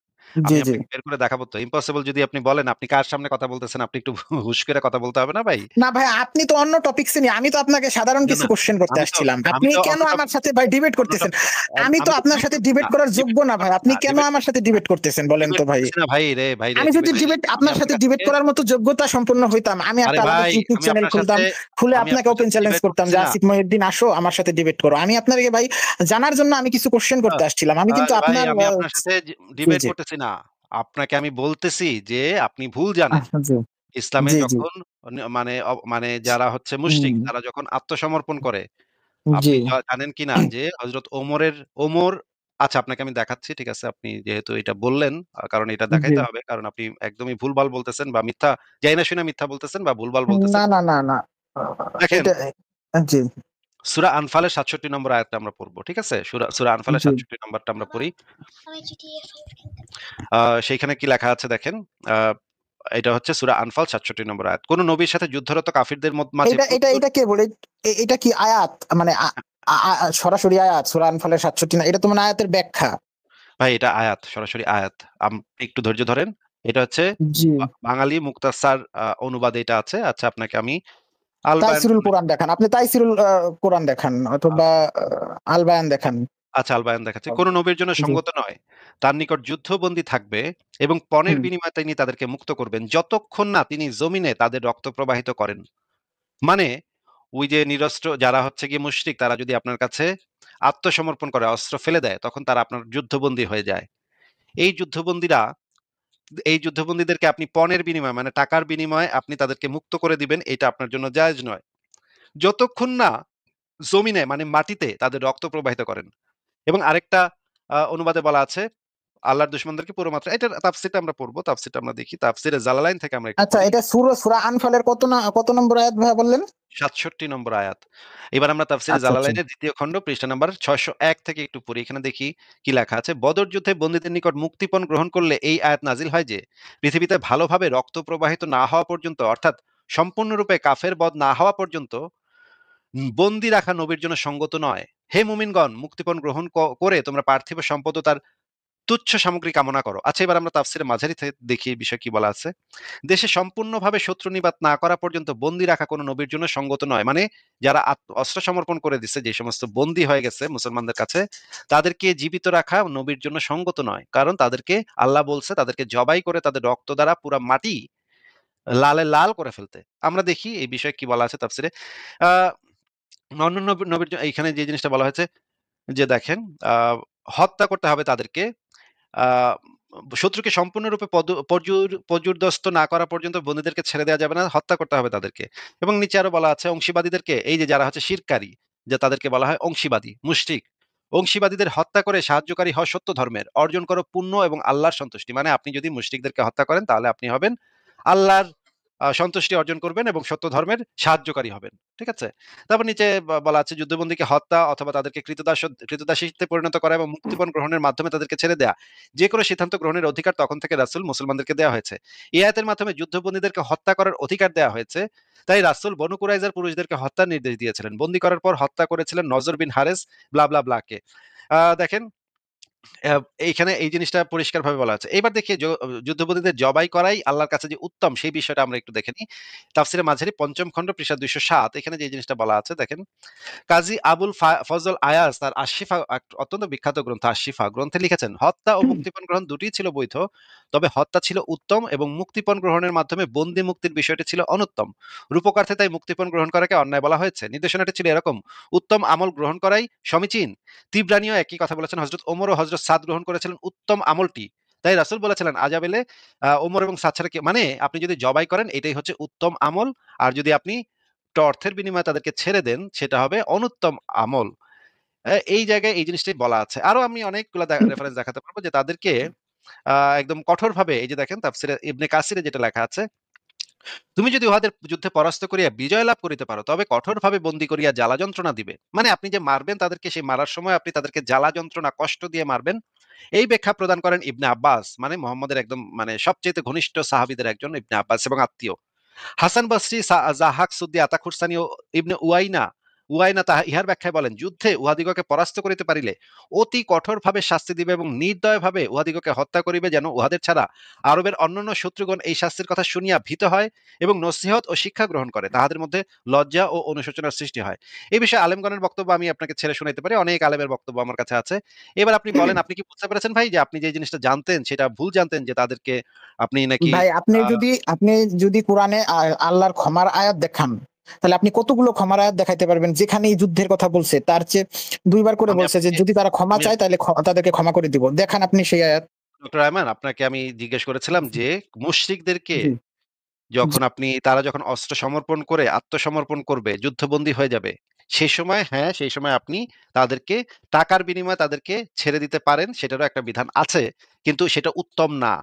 জি, আমি জি। আপনাকে বের করে দেখাবো তো। ইম্পসিবল যদি আপনি বলেন, আপনি কার সামনে কথা বলতেছেন? আপনি একটু হুশ করে কথা বলতে হবে না ভাই? না ভাই, আপনি তো অন্য টপিকস নিয়ে, আমি তো আপনাকে সাধারণ না, কিছু না। কোয়েশ্চেন করতে আমি তো আসছিলাম। আমি আপনি তো কেন অন্য আমার টপিক সাথে ভাই ডিবেট অন্য করতেছেন? টপিক আমি তো আমি তো আপনার ডিবেট সাথে করতেছি ডিবেট না। করার যোগ্য ডিবেট না করার ভাই। কথা আপনি না। কেন আমার সাথে ডিবেট করতেছেন বলেন ডিবেট তো ভাই? করতেছি না ভাইরে, ভাইরে আমি যদি ডিবেট আমি আপনার আপনার সাথে কাছ ডিবেট থেকে করার মতো যোগ্যতা সম্পন্ন হইতাম, আমি আরে একটা আলাদা ভাই ইউটিউব আমি চ্যানেল আপনার সাথে খুলতাম। খুলে আমি আপনাকে আপনার ওপেন সাথে চ্যালেঞ্জ ডিবেট করতাম করতেছি যে, না। "আসিফ মহিউদ্দিন আসো আমার সাথে ডিবেট করো।" আমি আপনাকে ভাই জানার জন্য আমি কিছু কোয়েশ্চেন আ করতে আসছিলাম। আমি কিন্তু আরে ভাই আপনার আমি আপনার সাথে জি, ডিবেট জি। করতেছি না। আপনাকে আমি বলতেছি যে আপনি ভুল জানেন। জি, ইসলামে জি, জি। যখন মানে মানে যারা হচ্ছে মুশরিক হুম, তারা যখন আত্মসমর্পণ করে, জি, আপনি জানেন কিনা যে হযরত ওমর আচ্ছা আপনাকে আমি দেখাচ্ছি। ঠিক আছে? আপনি যেহেতু এটা বললেন কারণ এটা জি। দেখাইতে হবে। কারণ আপনি একদমই ভুলভাল বলতেছেন বা মিথ্যা জানি না শুনে মিথ্যা বলতেছেন বা ভুলভাল বলতেছেন। না, না, না, না। দেখেন এটা জি, সূরা আনফালের ৬৭ নম্বর আয়াতটা আমরা পড়ব। ঠিক আছে? সূরা আনফালের জি। ৬৭ নম্বরটা আমরা পড়ি। আ সেইখানে কি লেখা আছে দেখেন। আ এটা হচ্ছে সূরা আনফাল ৬৭ নম্বর আয়াত। কোন নবীর সাথে যুদ্ধরত কাফিরদের মাঝে এটা এটা প্রচুর এটা কে বলে? এটা কি আয়াত? মানে আ আ আ সরাসরি আয়াত সূরা আনফালের ৬৭ না। এটা তো মানে আয়াতের ব্যাখ্যা। ভাই এটা আয়াত, সরাসরি আয়াত। একটু ধৈর্য ধরেন। এটা হচ্ছে জি। বাঙালি মুক্তাসার অনুবাদে এটা আছে। আচ্ছা আপনাকে আমি আল বায়ান তাইসিরুল কোরআন দেখান। আপনি তাইসিরুল কোরআন দেখান অথবা আল বায়ান দেখান। আচ্ছা আল বায়ান দেখাচ্ছি। কোন নবীর জন্য জি। সঙ্গত নয়। তার নিকট যুদ্ধবন্দী থাকবে এবং পণের হুম। বিনিময়ে তিনি তাদেরকে মুক্ত করবেন। যতক্ষণ না তিনি জমিনে তাদের রক্ত প্রবাহিত করেন। মানে ওই যে নিরস্ত্র যারা হচ্ছে গিয়ে মুশরিক তারা যদি আপনার কাছে আত্মসমর্পণ করে, অস্ত্র ফেলে দেয়, তখন তারা আপনার যুদ্ধবন্দী হয়ে যায়। এই যুদ্ধবন্দীরা এই যুদ্ধবন্দীদেরকে আপনি পণের বিনিময়ে মানে টাকার বিনিময়ে আপনি তাদেরকে মুক্ত করে দিবেন, এটা আপনার জন্য জায়েজ নয়। যতক্ষণ না জমিনে মানে মাটিতে তাদের রক্ত প্রবাহিত করেন। এবং আরেকটা অনুবাদে বলা আছে, আল্লাহর দুশমনদেরকে পুরো মাত্রা এটার তাফসীরটা আমরা পড়ব। তাফসীরটা আমরা দেখি। তাফসীরে জালালাইন থেকে আমরা একটু আচ্ছা, পড়ি। এটা সূরা আনফালের কত নম্বর আয়াত ভাইয়া বললেন? ৬৭ নম্বর আয়াত। এবার আমরা তাফসীরে আচ্ছা, আচ্ছা। জালালাইনের ২য় খণ্ড পৃষ্ঠা নাম্বার ৬০১ থেকে একটু পড়ি। এখানে দেখি কি লেখা আছে। বদর যুদ্ধে বন্দীদের নিকট মুক্তিপণ গ্রহণ করলে এই আয়াত নাজিল হয় যে, পৃথিবীতে ভালোভাবে রক্ত প্রবাহিত না হওয়া পর্যন্ত অর্থাৎ সম্পূর্ণরূপে কাফের বধ না হওয়া পর্যন্ত বন্দী রাখা নবীর জন্য সঙ্গত নয়। হে মুমিনগণ মুক্তিপণ গ্রহণ করে তোমরা পার্থিব সম্পদ ও তার তুচ্ছ সামগ্রী কামনা করো। আচ্ছা এবার আমরা তাফসীরে মাঝারি থেকে দেখি এই বিষয়ে কি বলা আছে। দেশে সম্পূর্ণভাবে শত্রু নিবাত না করা পর্যন্ত বন্দী রাখা কোনো নবীর জন্য সঙ্গত নয়। মানে যারা অস্ত্র সমর্পণ করে দিচ্ছে, যে সমস্ত বন্দী হয়ে গেছে মুসলমানদের কাছে, তাদেরকে জীবিত রাখা নবীর জন্য সঙ্গত নয়। কারণ তাদেরকে আল্লাহ বলছে তাদেরকে জবাই করে তাদের রক্ত দ্বারা পুরা মাটি লালে লাল করে ফেলতে। আমরা দেখি এই বিষয়ে কি বলা আছে তাফসীরে। আ অন্যান্য নবীর এইখানে যে জিনিসটা বলা হয়েছে যে দেখেন, আ হত্যা করতে হবে তাদেরকে। আ শত্রুকে সম্পূর্ণরূপে পর্যুদস্ত না করা পর্যন্ত বন্দীদেরকে ছেড়ে দেওয়া যাবে না, হত্যা করতে হবে তাদেরকে। এবং নিচে আরো বলা আছে অংশীবাদীদেরকে, এই যে যারা হচ্ছে শিরকারী, যে তাদেরকে বলা হয় অংশীবাদী, মুশরিক। অংশীবাদীদের হত্যা করে সাহায্যকারী হও সত্য ধর্মের, অর্জন করো পুণ্য এবং আল্লাহর সন্তুষ্টি। মানে আপনি যদি মুশরিকদেরকে হত্যা করেন তাহলে আপনি হবেন আল্লাহর সন্তুষ্টি অর্জন করবেন এবং সত্য ধর্মের সাহায্যকারী হবেন। ঠিক আছে? তারপর নিচে বলা আছে যুদ্ধবন্দীকে হত্যা অথবা তাদেরকে ক্রীতদাসীতে পরিণত করা এবং মুক্তিপণ গ্রহণের মাধ্যমে তাদেরকে ছেড়ে দেয়া। যেকোনো সিদ্ধান্ত গ্রহণের অধিকার তখন থেকে রাসূল মুসলমানদেরকে দেওয়া হয়েছে। এই আয়াতের মাধ্যমে যুদ্ধবন্দীদেরকে হত্যা করার অধিকার দেওয়া হয়েছে। তাই রাসূল বনু কুরাইজার পুরুষদেরকে হত্যার নির্দেশ দিয়েছিলেন। বন্দী করার পর হত্যা করেছিলেন নজর বিন হারেস ব্লা, ব্লা, ব্লা কে। দেখেন অ্যা এইখানে এই জিনিসটা পরিষ্কারভাবে বলা আছে। এবার দেখি যুদ্ধবন্দীদের জবাই করাই আল্লাহর কাছে যে উত্তম সেই বিষয়টা আমরা একটু দেখে নিই। তাফসীরে মাঝারি ৫ম খণ্ড পৃষ্ঠা ২০৭ এখানে যে জিনিসটা বলা আছে দেখেন। কাজী আবুল ফজল আয়াজ তার আশিফা অত্যন্ত বিখ্যাত গ্রন্থ আশিফা গ্রন্থে লিখেছেন, হত্যা ও মুক্তিপণ গ্রহণ দুটিই ছিল বৈধ। তবে হত্যা ছিল উত্তম এবং মুক্তিপণ গ্রহণের মাধ্যমে বন্দী মুক্তির বিষয়টি ছিল অনুত্তম। রূপকার্থে তাই মুক্তিপণ গ্রহণ করাকে অন্যায় বলা হয়েছে। নির্দেশনাটি ছিল এরকম, উত্তম আমল গ্রহণ করাই সমীচীন। তিবরানীও একই কথা বলেছেন। হযরত ওমর ও হযরত সাদ গ্রহণ করেছিলেন উত্তম আমলটি। তাই রাসূল বলেছিলেন আজাবেলে ওমর এবং সাদ ছাড়া মানে আপনি যদি জবাই করেন এটাই হচ্ছে উত্তম আমল। আর যদি আপনি অর্থের বিনিময়ে তাদেরকে ছেড়ে দেন সেটা হবে অনুত্তম আমল। এই জায়গায় এই জিনিসটাই বলা আছে। আরো আমি অনেকগুলা রেফারেন্স দেখাতে পারবো যে তাদেরকে আ একদম কঠোরভাবে এই যে দেখেন তাফসিরে ইবনে কাসিরে যেটা লেখা আছে, তুমি যদি উহাদের যুদ্ধে পরাস্ত করিয়া বিজয় লাভ করিতে পারো, তবে কঠোরভাবে বন্দী করিয়া জ্বালা যন্ত্রণা দিবে। মানে আপনি যে মারবেন তাদেরকে, সেই মারার সময় আপনি তাদেরকে জ্বালা যন্ত্রণা কষ্ট দিয়ে মারবেন। এই ব্যাখ্যা প্রদান করেন ইবনে আব্বাস, মানে মুহাম্মদের একদম মানে সবচেয়ে ঘনিষ্ঠ সাহাবীদের একজন ইবনে আব্বাস এবং আত্মীয়। হাসান বসরি, জাহাক সুদ্দি, আতাখুরসানি ও ইবনে উয়াইনা তাহা ইহার ব্যাখ্যায় বলেন, যুদ্ধে উহাদিগকে পরাস্ত করিতে পারিলে অতি কঠোরভাবে শাস্তি দিবে এবং নির্দয়ভাবে উহাদিগকে হত্যা করিবে, যেন উহাদের ছাড়া আরবের অন্যান্য শত্রুগণ এই শাস্তির কথা শুনিয়া ভীত হয় এবং নসিহত ও শিক্ষা গ্রহণ করে, তাহাদের মধ্যে লজ্জা ও অনুশোচনার সৃষ্টি হয়। এই বিষয়ে আলেমগণের বক্তব্য আমি আপনাকে ছেড়ে শোনাইতে পারি, অনেক আলেমের বক্তব্য আমার কাছে আছে। এবার আপনি বলেন, আপনি কি বুঝতে পেরেছেন ভাই যে আপনি যে জিনিসটা জানতেন সেটা ভুল জানতেন, যে তাদেরকে আপনি নাকি ভাই আহ আপনি যদি কোরআনে আল্লাহর ক্ষমার আয়াত দেখান, তাহলে আপনি কতগুলো ক্ষমার আয়াত দেখাইতে পারবেন যেখানে এই যুদ্ধের কথা বলছে, তার চেয়ে দুইবার করে আমি বলছে যে আপনাকে যদি তারা ক্ষমা আমি চায় তাহলে তাদেরকে ক্ষমা করে দিব। দেখান আপনি সেই আয়াত। ডক্টর আয়মান, আপনাকে আমি জিজ্ঞেস করেছিলাম যে মুশরিকদেরকে জি জি। যখন তারা যখন অস্ত্র সমর্পণ করে আত্মসমর্পণ করবে, যুদ্ধবন্দী হয়ে যাবে, সেই সময়, হ্যাঁ, সেই সময় আপনি তাদেরকে টাকার বিনিময়ে তাদেরকে ছেড়ে দিতে পারেন। সেটারও একটা বিধান আছে। কিন্তু সেটা উত্তম না।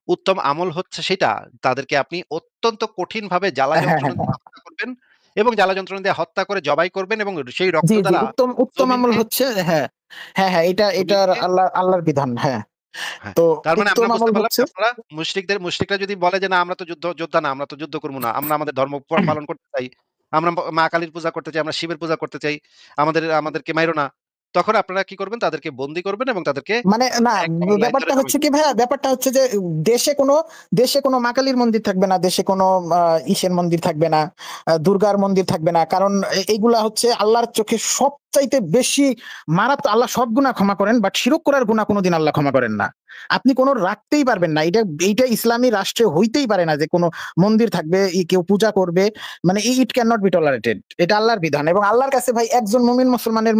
উত্তম আমল হচ্ছে সেটা, তাদেরকে আপনি অত্যন্ত কঠিনভাবে জ্বালা হ্যাঁ যন্ত্রণা হ্যাঁ দিয়ে হত্যা করবেন এবং জ্বালা যন্ত্রণা দিয়ে হত্যা করে জবাই করবেন এবং সেই জি রক্ত জি, দ্বারা উত্তম উত্তম আমল জমিনকে হচ্ছে, হ্যাঁ হ্যাঁ হ্যাঁ, এটার জমিনকে আল্লাহর বিধান, হ্যাঁ। হ্যাঁ, তো তার মানে উত্তম আমরা বুঝতে আমল পারলাম হচ্ছে, যে আপনারা মুশরিকরা যদি বলে যে, "না, আমরা তো যোদ্ধা না, আমরা তো যুদ্ধ করব না। আমরা আমাদের ধর্ম পালন করতে চাই। আমরা মা কালীর পূজা করতে চাই, আমরা শিবের পূজা করতে চাই। আমাদেরকে মাইরো না।" তখন আপনারা কি করবেন? তাদেরকে বন্দী করবেন এবং তাদেরকে মানে না, একদম লাইন ধরে ব্যাপারটা জবাই হচ্ছে কি করবেন। ভাইয়া, ব্যাপারটা হচ্ছে যে দেশে কোনো দেশে কোনো মা কালীর মন্দির থাকবে না, দেশে কোনো ইসের মন্দির থাকবে না, দুর্গার মন্দির থাকবে না, কারণ এইগুলা হচ্ছে আল্লাহর চোখে সবচাইতে বেশি মারাত্মক। আল্লাহ সব গুনাহ ক্ষমা করেন, বাট শিরক করার গুনাহ কোনোদিন আল্লাহ ক্ষমা করেন না। আপনি কোনো রাখতেই পারবেন না, এইটা ইসলামী রাষ্ট্রে হইতেই পারে না যে কোনো মন্দির থাকবে, কেউ পূজা করবে, মানে it can not be tolerated. এটা আল্লাহর বিধান, এবং আল্লাহর কাছে ভাই একজন মুমিন মুসলমানের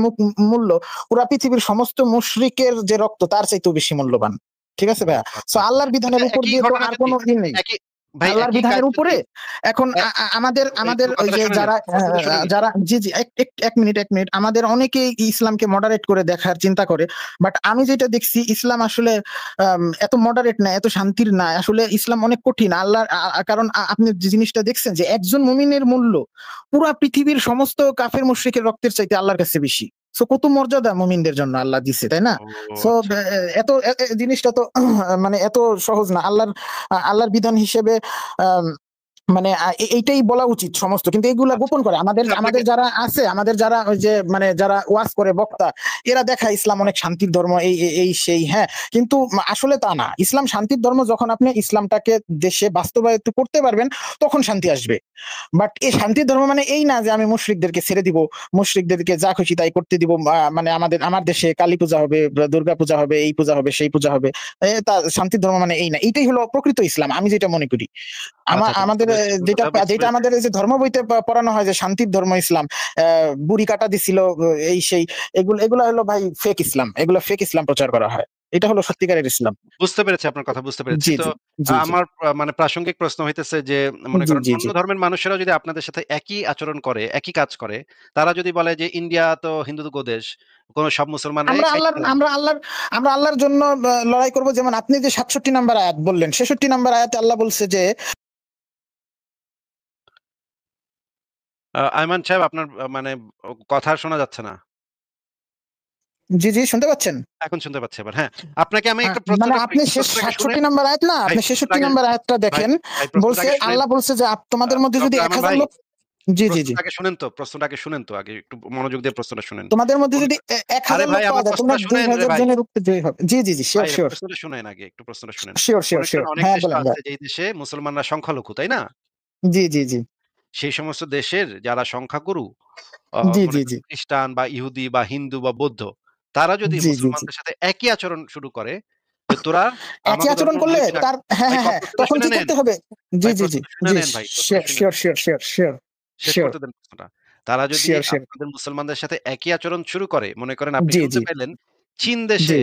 মূল্য পুরা পৃথিবীর সমস্ত মুশরিকের যে রক্ত তার চাইতেও বেশি মূল্যবান। ঠিক আছে ও ভাইয়া? সো আচ্ছা। আল্লাহর বিধানের আচ্ছা, উপর একই দিয়ে তো ঘটনা আর যদি কোনো ই নেই। একই ভাই আল্লাহর একই কাজ বিধানের যদি উপরে এখন এ আমাদের ওই কথাটা যে শুনে নেন, যারা কথাটা শুনে নিন। যারা জি জি, এক মিনিট, আমাদের অনেকেই ইসলামকে মডারেট করে দেখার চিন্তা করে, বাট আমি যেটা দেখছি ইসলাম আসলে এত মডারেট না, এত শান্তির না, আসলে ইসলাম অনেক কঠিন। আল্লাহ কারণ আপনি যে জিনিসটা দেখছেন যে একজন মুমিনের মূল্য পুরা পৃথিবীর সমস্ত কাফের মুশরিকের রক্তের চাইতে আল্লাহর কাছে বেশি। সো কত মর্যাদা মুমিনদের জন্য আল্লাহ দিচ্ছে, তাই না? ও সো আচ্ছা। জিনিসটা তো মানে এত সহজ না। আল্লাহর বিধান হিসেবে আম মানে এইটাই বলা উচিত সমস্ত, কিন্তু এইগুলা আচ্ছা। গোপন করে আমাদের আচ্ছা, আপনাকে আমাদের যারা আছে, আমাদের যারা ওই যে মানে যারা ওয়াজ করে বক্তা, এরা দেখায় ইসলাম অনেক শান্তির ধর্ম, এই সেই, হ্যাঁ। কিন্তু আসলে তা না। ইসলাম শান্তির ধর্ম যখন আপনি ইসলামটাকে দেশে বাস্তবায়িত করতে পারবেন, তখন শান্তি আসবে। বাট এই শান্তির ধর্ম মানে এই না যে আমি মুশরিকদেরকে ছেড়ে দিব, মুশরিকদেরকে যা খুশি তাই করতে দিব। মানে আমার দেশে কালী পূজা হবে, দুর্গা পূজা হবে, এই পূজা হবে, সেই পূজা হবে। তা শান্তির ধর্ম মানে এই না। এইটাই হলো প্রকৃত ইসলাম, আমি যেটা মনে করি। আচ্ছা, আচ্ছা, বুঝতে আমাদের পেরেছি আপনার যেটা কথা, বুঝতে যেটা পেরেছি। আমাদের এই যে ধর্ম বইতে পড়ানো হয় যে শান্তির ধর্ম ইসলাম, বুড়ি কাটা দিছিল, এই সেই, এগুলা হলো ভাই ফেক ইসলাম, এগুলো ফেক ইসলাম প্রচার করা হয়। এটা হলো সত্যিকারের ইসলাম। বুঝতে পেরেছি আপনার কথা, বুঝতে পেরেছি। জি তো জি জি জি আমার মানে প্রাসঙ্গিক প্রশ্ন হইতেছে যে, মনে জি করেন জি অন্য জি। ধর্মের মানুষেরাও যদি আপনাদের সাথে একই আচরণ করে, একই কাজ করে, তারা যদি বলে যে ইন্ডিয়া তো হিন্দুত্ব দেশ, কোন সব মুসলমানরাই আমরা খাইতে আল্লাহর পারে না। আমরা আল্লাহর আমরা আল্লাহর জন্য লড়াই করব। যেমন আপনি যে ৬৭ নাম্বার আয়াত বললেন, ৬৬ নাম্বার আয়াতে আল্লাহ বলছে যে, আয়মান সাহেব, আপনার মানে কথা শোনা যাচ্ছে না। জি জি, শুনতে পাচ্ছেন? এখন শুনতে পাচ্ছি আবার। হ্যাঁ, আপনাকে আমি একটু মানে প্রশ্নটা করি। আপনি একটু শেষ প্রশ্নটাকে শুনেন। ৬৭ নাম্বার আয়াত না, ভাই আপনি প্রশ্নটা ৬৬ আগে নাম্বার আয়াতটা ভাই, দেখেন। ভাই বলছে, প্রশ্নটা আগে শুনেন। আল্লাহ বলছে যে তোমাদের মধ্যে যদি ডক্টর আমান ১,০০০ ভাই, লোক, জি জি জি, প্রশ্নটাকে শুনেন তো, প্রশ্নটাকে শুনেন তো আগে। একটু মনোযোগ দিয়ে প্রশ্নটা শুনেন। তোমাদের মধ্যে মনে যদি করেন, এক আরে হাজার ভাই লোক পাওয়া আমার যায়, তোমরা প্রশ্নটা দুই শুনেন রে হাজার ভাই। জনের উপরে জয়ী হবে। জি জি জি, শিওর ভাই শিওর প্রশ্নটা শুনেন আগে, একটু প্রশ্নটা শুনেন। শিওর শিওর মনে করেন শিওর, অনেক হ্যাঁ দেশ তো বলেন ভাই। আছে যেই দেশে মুসলমানরা সংখ্যালঘু, তাই না? জি জি জি সেই সমস্ত দেশের যারা সংখ্যাগুরু, জি মনে জি করেন জি খ্রিস্টান বা ইহুদি বা হিন্দু বা বৌদ্ধ, তারা যদি জি জি জি, মুসলমানদের সাথে একই আচরণ শুরু করে যে, "তোরা একই আমাদের ধর্ম আচরণ করলে মানবি না।" তার, হ্যাঁ ভাই হ্যাঁ হ্যাঁ, প্রশ্নটা তখন শুনে কি নেন। করতে হবে? জি ভাই জি জি প্রশ্নটা শুনে জি, নেন ভাই, প্রশ্নটা শুনে শিওর নেন। শিওর শিওর শিওর শেষ শিওর করতে দেন প্রশ্নটা। তারা যদি শিওর শিওর, আপনাদের মুসলমানদের সাথে একই আচরণ শুরু করে, মনে করেন আপনি জি শুনতে জি পাইলেন চীন জি দেশে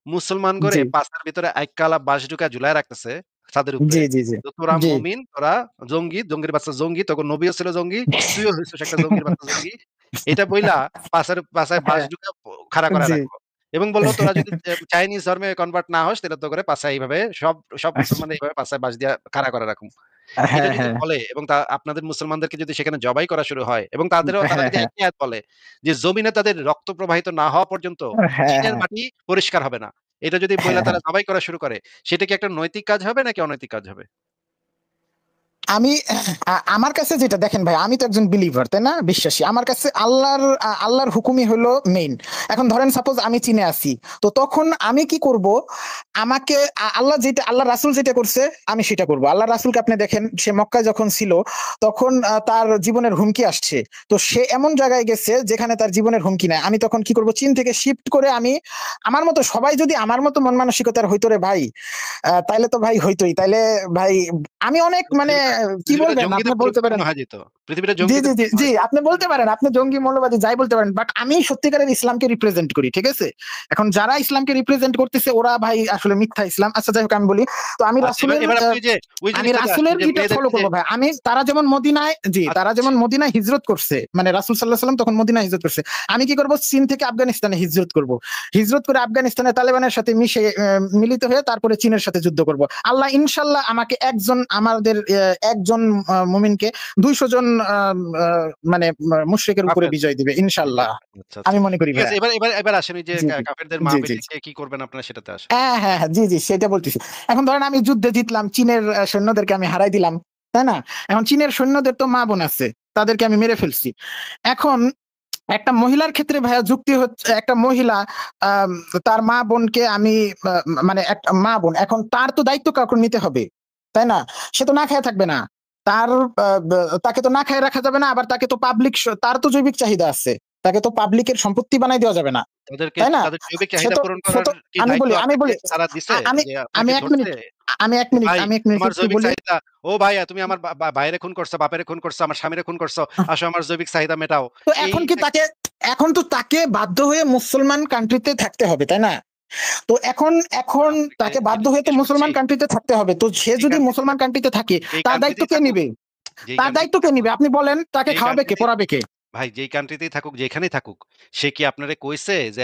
মুসলমান করে জি পাছার ভিতরে আইক্কালা বাঁশ ঢুকায় ঝুলায় রাখতেছে ছাদের উপরে। জি জি জি তো তোরা জি। মুমিন, তোরা জঙ্গি, জঙ্গির বাচ্চা জঙ্গি, তখন নবীও ছিল জঙ্গি, তুইও হইছিস একটা জঙ্গির বাচ্চা জঙ্গি। এটা বইলা পাছায় বাঁশ হ্যাঁ, ঢুকায় খাড়া করায় জি রাখলো। এবং বলল, "তোরা যদি চাইনিজ ধর্মে কনভার্ট না হস তাহলে তো করে পাছায় এইভাবে সব সব মুসলমান এইভাবে পাছায় বাঁশ দিয়া খাড়া করে রাখুম।" এটা হ্যাঁ, যদি হ্যাঁ, বলে এবং আপনাদের মুসলমানদেরকে যদি সেখানে জবাই করা শুরু হয় এবং তারা হ্যাঁ, যদি হ্যাঁ, একই আয়াত বলে যে, "জমিনে তাদের রক্ত প্রবাহিত না হওয়া পর্যন্ত হ্যাঁ, চীনের হ্যাঁ, মাটি পরিষ্কার হবে না।" এটা যদি বইলা হ্যাঁ, হ্যাঁ। তারা জবাই করা শুরু করে, সেটা কি একটা নৈতিক কাজ হবে নাকি অনৈতিক কাজ হবে? আমি আমার কাছে যেটা দেখেন ভাই, আমি তো একজন বিলিভার, তাই না, বিশ্বাসী। আমার কাছে আল্লাহর হুকুমই হলো মেইন। এখন ধরেন সাপোজ আমি চীনে আছি, তো তখন আমি কি করব? আমাকে আল্লাহ রাসূল যেটা করছে আমি সেটা করব। আল্লাহ রাসূলকে আপনি দেখেন, সে মক্কায় যখন ছিল তখন তার জীবনের হুমকি আসছে। তো সে এমন জায়গায় গেছে যেখানে তার জীবনের হুমকি নাই। আমি তখন কি করব? চীন থেকে শিফট করে আমি আমার মতো সবাই যদি আমার মতো মন মানসিকতার হইতো রে ভাই, তাইলে তো ভাই হইতোই। তাইলে ভাই আমি অনেক মানে পৃথিবীটা কি পৃথিবীটা বলবেন আপনি জঙ্গিদের বলতে পারেন। পরিপূর্ণ হয়ে যেত। পৃথিবীটা জি, জি, জঙ্গিদের জি, পূর্ণ জি, হয়ে যেত। আপনি বলতে পারেন, আপনি জঙ্গি মৌলবাদী যাই বলতে পারেন। বাট আমি সত্যিকারের ইসলামকে রিপ্রেজেন্ট করি। ঠিক আছে? এখন যারা ইসলামকে রিপ্রেজেন্ট করতেছে ওরা ভাই আসলে মিথ্যা ইসলাম। আচ্ছা যাই হোক আমি বলি। তো আমি আচ্ছা, রাসূলের এবার আপনি ওই আমি জিনিসটাতে আসেন রাসূলের যে ইটা ফলো মেয়েদেরকে যে করব ভাই। আমি তারা যেমন মদিনায়, জি, আচ্ছা, তারা যেমন মদিনায় হিজরত করছে। মানে রাসূল সাল্লাল্লাহু আলাইহি ওয়াসাল্লাম তখন মদিনায় হিজরত করছে। আমি কি করব? চীন থেকে আফগানিস্তানে হিজরত করব। হিজরত করে আফগানিস্তানে তালেবানের সাথে মিশে মিলিত হয়ে তারপরে চীনের সাথে যুদ্ধ করব। আল্লাহ ইনশাআল্লাহ আমাকে আমাদের একজন মুমিনকে ২০০ জন মানে মুশরিকের উপরে কাফের বিজয় দিবে ইনশাআল্লাহ। আচ্ছা, আচ্ছা। আমি মনে করি ঠিক আছে, ভাইয়া। এবার আসেন ওই যে জি, জি। কাফেরদের জি, জি। মা-বেটিকে কি করবেন আপনারা সেটাতে আসেন। হ্যাঁ, হ্যাঁ, হ্যাঁ। জি, জি, সেটা বলতেছি। এখন ধরেন আমি যুদ্ধে জিতলাম, চীনের সৈন্যদেরকে আমি হারাই দিলাম। তাই না? এখন চীনের সৈন্যদের তো মা-বোন আছে। তাদেরকে আমি মেরে ফেলছি। এখন একটা মহিলার ক্ষেত্রে ভাইয়া যুক্তি হচ্ছে, একটা মহিলা আম তার মা-বোনকে আমি আ মানে একটা মা-বোন, এখন তার তো দায়িত্ব কাউকে নিতে হবে। তাই না? সে তো না খেয়ে থাকবে না। তার আ বা তাকে তো না খাইয়ে রাখা যাবে না। আবার তাকে তো তার তো জৈবিক চাহিদা আছে। তাকে তো পাবলিকের সম্পত্তি বানাই দেওয়া যাবে না। তাই না? তাদের জৈবিক সে চাহিদা তো পূরণ সে করার তো কি আমি দায়িত্ব বলি, আমি আপনাকে বলি তারা দিছে? আমি যে আমি আপনাকে ১ মিনিট ধরছে? আমি ১ মিনিট ভাই, আমি ১ মিনিট তোমার একটু জৈবিক বলি। চাহিদা, ও ভাইয়া তুমি আমার ভাইরে খুন করছো, বাপেরে খুন করছো, আমার স্বামীরে খুন করছো। আসো আমার জৈবিক চাহিদা মেটাও। তো এইটা এখন তো তাকে বাধ্য হয়ে মুসলমান কান্ট্রিতে থাকতে হবে, তাই না? তো এখন এখন আপনাকে তাকে বাধ্য যেটা হয়ে তো জিজ্ঞেস করছি, মুসলমান কান্ট্রিতে থাকতে হবে। তো সে যেই যদি কান্ট্রিতে মুসলমান থাকুক, কান্ট্রিতে থাকে, যেই তার দায়িত্ব কান্ট্রিতেই কে থাকুক, নিবে? যেই তার দায়িত্ব কান্ট্রিতেই কে থাকুক, নিবে? আপনি বলেন, তাকে যেই খাওয়াবে কে? কান্ট্রিতেই পড়াবে কে? ভাই যেই কান্ট্রিতেই থাকুক, যেখানেই থাকুক, সে কি আপনারে কইছে যে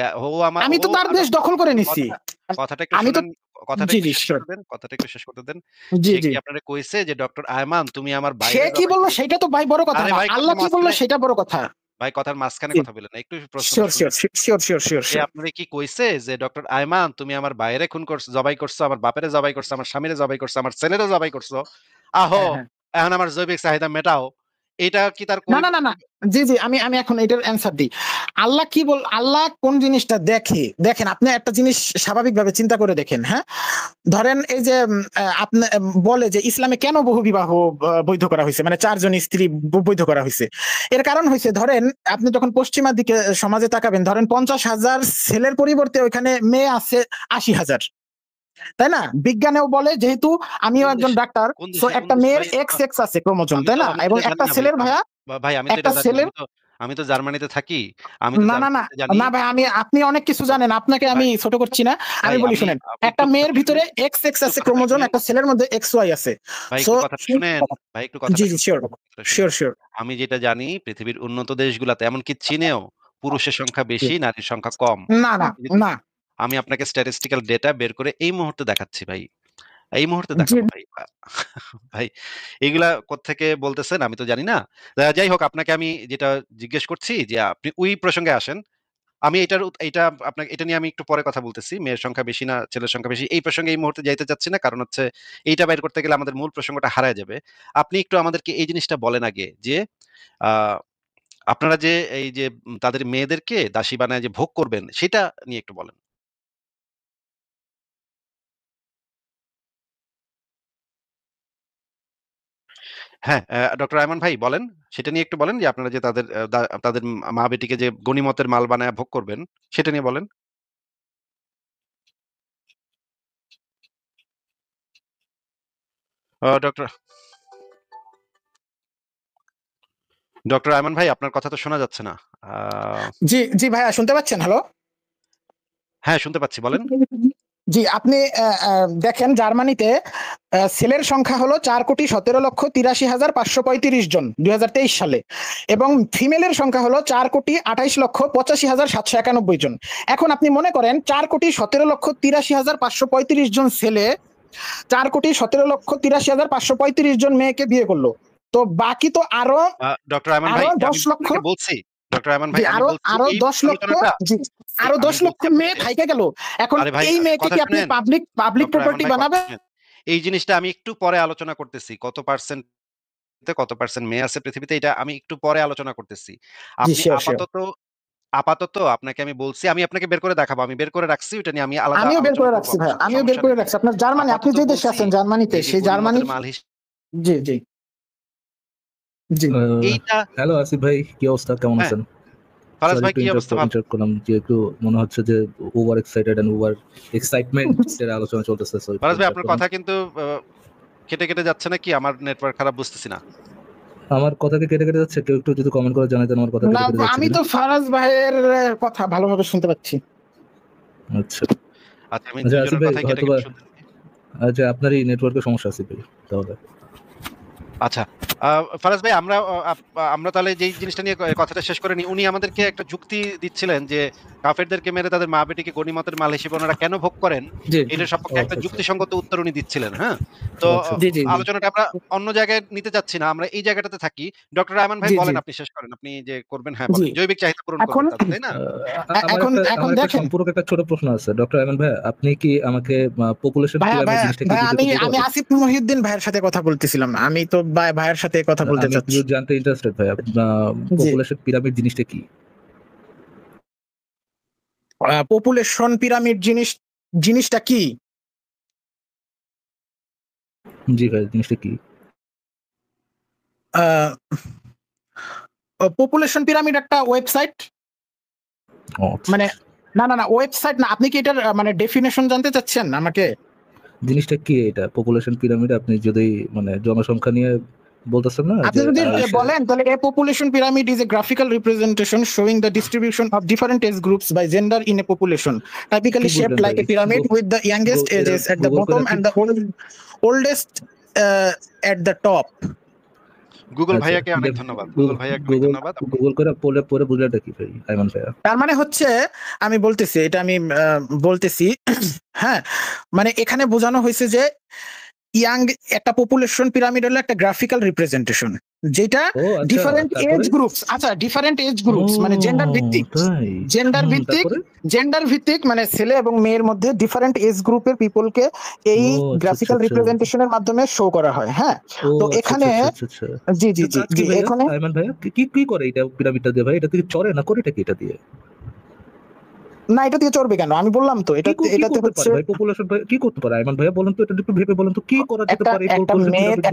আমি তো তার দেশ দখল করে নিছি। কথাটা কথাটা একটু আমি তো শুনেন, কথাটা জি, একটু জি, শেষ সিউর। করতে দেন, কথাটা একটু শেষ করতে দেন। জি, সে জি। কি আপনারে কইছে যে, "ডক্টর আয়মান তুমি আমার সে বাইরে কি জবাই বলল করছো?" সেটা তো ভাই বড় কথা আরে না। ভাই আল্লাহ কথার কি বলল মাঝখানে, সেটা বড় কথা। ভাই কথার মাঝখানে জি। কথা বললেন না। একটু প্রশ্নটা সিউর, সিউর, শুনেন। সিউর, সিউর, সিউর, সে সিউর। আপনারে কি কইছে যে, "ডক্টর আয়মান তুমি আমার বাইরে খুন করছো, জবাই করছো, আমার বাপেরে জবাই করছো, আমার স্বামীরে জবাই করছো, আমার ছেলেরে জবাই করছো। আহো, হ্যাঁ, হ্যাঁ। এখন আমার জৈবিক চাহিদা মেটাও।" এটা কি তার না, না, না, না। জি, জি। আমি এখন এটার অ্যান্সার দিই। আল্লাহ কোন জিনিসটা দেখে, দেখেন আপনি একটা জিনিস স্বাভাবিকভাবে চিন্তা করে দেখেন, হ্যাঁ? ধরেন এই যে আপনি বলে যে ইসলামে কেন বহুবিবাহ বৈধ করা হইছে? মানে ৪ জন স্ত্রী বৈধ করা হইছে। এর কারণ হইছে, ধরেন আপনি যখন পশ্চিমা দিকে সমাজে তাকাবেন, ধরেন ৫০,০০০ ছেলের পরিবর্তে ওইখানে মেয়ে আছে ৮০,০০০। তাই না? বিজ্ঞানেও বলে, যেহেতু আমিও কোন একজন দেশে ডাক্তার, সো কোন একটা দেশে মেয়ের ভাই? XX আছে ক্রোমোজোম, তাই না? আমি তো এবং এটা জানি একটা না ভাই। ছেলের ভাইয়া, ভাই আমি তো একটা এটা জানি না। ছেলের আমি তো জার্মানিতে থাকি। আমি তো না, না, না, জার্মানিতে জানি। না ভাই, আপনি অনেক কিছু জানেন। আপনাকে আমি ভাই, ছোট করছি না। আমি ভাই বলি আমি শুনেন। আপনি একটা মেয়ের কথাটা ভিতরে শুনেন, XX একটু আছে কথাটা ক্রোমোজোম, শুনেন। একটা ছেলের মধ্যে XY আছে। ভাই সো একটু কথাটা শুনেন, ভাই একটু জি, কথাটা জি, শুনেন, সিউর, কথাটা শুনেন। Sure, sure. আমি যেটা জানি পৃথিবীর উন্নত দেশগুলাতে এমনকি চীনেও পুরুষের সংখ্যা জি। বেশি, নারীর সংখ্যা কম। না, না, আমি যদি না। আমি আপনাকে statistical ডেটা বের করে এই মুহূর্তে দেখাচ্ছি ভাই। এই মুহূর্তে জি, দেখাবো ভাই। ভাই এগুলা কোত্থেকে বলতেছেন আমি তো জানি না। যাই হোক আপনাকে আমি যেটা জিজ্ঞেস করছি যে আপনি ওই প্রসঙ্গে আসেন। আমি এইটা আপনাকে এটা নিয়ে আমি একটু পরে কথা বলতেছি। মেয়ের সংখ্যা বেশি না ছেলের সংখ্যা বেশি। এই প্রসঙ্গে এই মুহূর্তে যাইতে চাচ্ছি না। কারণ হচ্ছে এইটা বের করতে গেলে আমাদের মূল প্রসঙ্গটা হারায় যাবে। আপনি একটু আমাদেরকে এই জিনিসটা বলেন আগে যে আ আপনারা যে এই যে তাদের মেয়েদেরকে দাসী বানায় যে ভোগ করবেন সেটা নিয়ে একটু বলেন। হ্যাঁ, ডক্টর আয়মান ভাই বলেন। সেটা নিয়ে একটু বলেন যে আপনারা যে তাদের মা-বেটিকে যে গনিমতের মাল বানায়া ভোগ করবেন, সেটা নিয়ে বলেন। ডক্টর ডক্টর আয়মান ভাই আপনার কথা তো শোনা যাচ্ছে না। আ জি, জি ভাইয়া শুনতে পাচ্ছেন? হ্যালো? হ্যাঁ, শুনতে পাচ্ছি বলেন। জি, আপনি দেখেন জার্মানিতে ছেলের সংখ্যা হলো 4,17,83,535 জন 2023 সালে এবং ফিমেলের সংখ্যা হলো 4,28,85,791 জন। এখন আপনি মনে করেন 4,17,83,535 জন ছেলে 4,17,83,535 জন মেয়েকে বিয়ে করলো, তো বাকি তো আরো ডক্টর আয়মান ভাই আরো আমি 10 লক্ষ আপনাকে বলছি, ডক্টর আয়মান জি ভাই আমি আরো বলছি আরো এই 10 লক্ষ আলোচনাটা জি আরো আমি 10 লক্ষ বলছি মেয়ে আপনাকে থাইকা গেল। এখন আরে ভাই এই মেয়েকে কথা কি আপনি শুনেন পাবলিক ডক্টর আয়মান প্রপার্টি ভাই কথা বানাবেন? শুনেন। এই জিনিসটা আমি একটু পরে আলোচনা করতেছি। কত পার্সেন্ট মেয়ে আছে পৃথিবীতে এটা আমি একটু পরে আলোচনা করতেছি। জি, আপনি শিওর, শিওর। আপাতত আপনাকে আমি বলছি, আমি আপনাকে বের করে দেখাবো। আমি বের করে রাখছি। ওটা নিয়ে আমি আলাদা আমিও বের আলোচনা করে করব রাখছি ভাই, আপনার সাথে, আমিও বের সমস্যা করে নাই। রাখছি। আপনার জার্মানি, আপনি আপাতত যে দেশে বলছি আছেন জার্মানিতে, এই যে সেই জার্মানির গনিমতের মাল জি, জি, জি। এইটা হ্যালো আসিফ ভাই, কি অবস্থা, কেমন হ্যাঁ, আছেন? ফারাজ সরি ভাই একটু কি অবস্থা? ভালো? ইন্টারাপ্ট করলাম, যে একটু মনে হচ্ছে যে over excited and over excitement এর আলোচনা চলতেছে, সো একটু ফারাজ ভাই ইন্টারাপ্ট আপনার করলাম। কথা কিন্তু কেটে যাচ্ছে নাকি? আমার নেটওয়ার্ক খারাপ বুঝতেছি না। আমার কথা কি কেটে যাচ্ছে? কেউ একটু যদি কমেন্ট করে জানাতেন আমার কথা না, কেটে যাচ্ছে আমি কিনা। তো ফারাজ ভাইয়ের কথা ভালোভাবে শুনতে পাচ্ছি। আচ্ছা আচ্ছা আমি আচ্ছা আসিফ দুইজনের ভাই, কথাই কেটে হয়তোবা শুনতে আচ্ছা আপনারই নেটওয়ার্কের সমস্যা আসিফ ভাই তাহলে। আচ্ছা। ফারাজ ভাই আমরা তাহলে যেই জিনিসটা নিয়ে কথাটা শেষ করে নিই। উনি আমাদেরকে একটা যুক্তি দিচ্ছিলেন যে কাফেরদেরকে মেরে তাদের মা-বেটিকে গনিমতের মাল হিসেবে ওনারা কেন ভোগ করেন? জি, এটার ও সপক্ষে একটা আচ্ছা আচ্ছা যুক্তিসঙ্গত উত্তর উনি দিচ্ছিলেন, হ্যাঁ? ও তো আচ্ছা জি, জি, জি, আলোচনাটা আমরা অন্য জায়গায় নিতে চাচ্ছি না। আমরা এই জায়গাটাতে থাকি। ডক্টর রায়মান ভাই জি, জি, বলেন, আপনি শেষ করেন। আপনি যে করবেন, হ্যাঁ জি। বলেন। জৈবিক চাহিদা পূরণ এখন করবেন তাদের, তাই না? এখন এখন আমার একটা দেখেন সম্পূরক একটা ছোট প্রশ্ন আছে ডক্টর আয়মান ভাই, আপনি কি আমাকে পপুলেশন ভাইয়া, পিরামিড ভাইয়া, জিনিসটা কি ভাইয়া, যদি আমি একটু বলতে আমি পারবেন? আসিফ মহিউদ্দিন ভাইয়ের সাথে কথা বলতেছিলাম। আমি তো ভাইয়ের সাথে কথা বলতে আমি একটু চাচ্ছি। জানতে ইন্টারেস্টেড ভাই, জি, পপুলেশন পিরামিড জিনিসটা কি? পপুলেশন পিরামিড জিনিসটা কি? জি ভাই, জিনিসটা কি? পপুলেশন পিরামিড একটা ওয়েবসাইট। ও আচ্ছা মানে আচ্ছা। না, না, না, ওয়েবসাইট না। আপনি কি এটার মানে ডেফিনেশন জানতে চাচ্ছেন আমাকে? জিনিসটা কি এটা পপুলেশন পিরামিড? আপনি যদি মানে জনসংখ্যা নিয়ে বলতেছেন না আপনি যে যদি বলেন তাহলে a population pyramid is a graphical representation showing the distribution of different age groups by gender in a population, কি typically shaped বুঝলেন like ভাই? a pyramid with the youngest এটা ages at the গুগল করে bottom কি? and the oldest at the top. Google আচ্ছা, ভাইয়াকে অনেক ধন্যবাদ। গুগল ভাইয়াকে অনেক গুগল ধন্যবাদ। আপনি গুগল করে পড়লে পরে বুঝলেটা কি ভাই আইমান ভাইয়া? তার মানে হচ্ছে আমি বলতেছি এটা আমি বলতেছি হ্যাঁ, মানে এখানে বোঝানো হয়েছে যে ইয়াং একটা পপুলেশন পিরামিড হলো একটা গ্রাফিক্যাল রিপ্রেজেন্টেশন যেটা ও আচ্ছা, ডিফারেন্ট এজ তারপরে? গ্রুপস, আচ্ছা ডিফারেন্ট এজ ও গ্রুপস মানে জেন্ডার ভিত্তিক, তাই? জেন্ডার ভিত্তিক, তারপরে? জেন্ডার ভিত্তিক মানে ছেলে এবং মেয়ের মধ্যে ডিফারেন্ট এজ গ্রুপের পিপলকে এই ও আচ্ছা আচ্ছা গ্রাফিক্যাল আচ্ছা। রিপ্রেজেন্টেশনের মাধ্যমে শো করা হয়। হ্যাঁ, ও তো আচ্ছা এখানে আচ্ছা আচ্ছা আচ্ছা আচ্ছা। জি, জি, তো জি, কাজ কি জি, ভাইয়া এখানে আইমান ভাইয়া? কি কি করে এটা পিরামিডটা দিয়ে ভাই? এটা থেকে চড়ে না করেটা কি এটা দিয়ে? না, এটা দিয়ে চড়বে কেন? আমি বললাম তো কি কি এটাতে করতে পারে হচ্ছে ভাই পপুলেশন ভাই? কি করতে পারে আইমান ভাইয়া? বলেন তো, এটা একটু ভেবে বলেন তো কি করা যেতে একটা পারে এই একটা পপুলেশন মেল পিরামিড দিয়ে?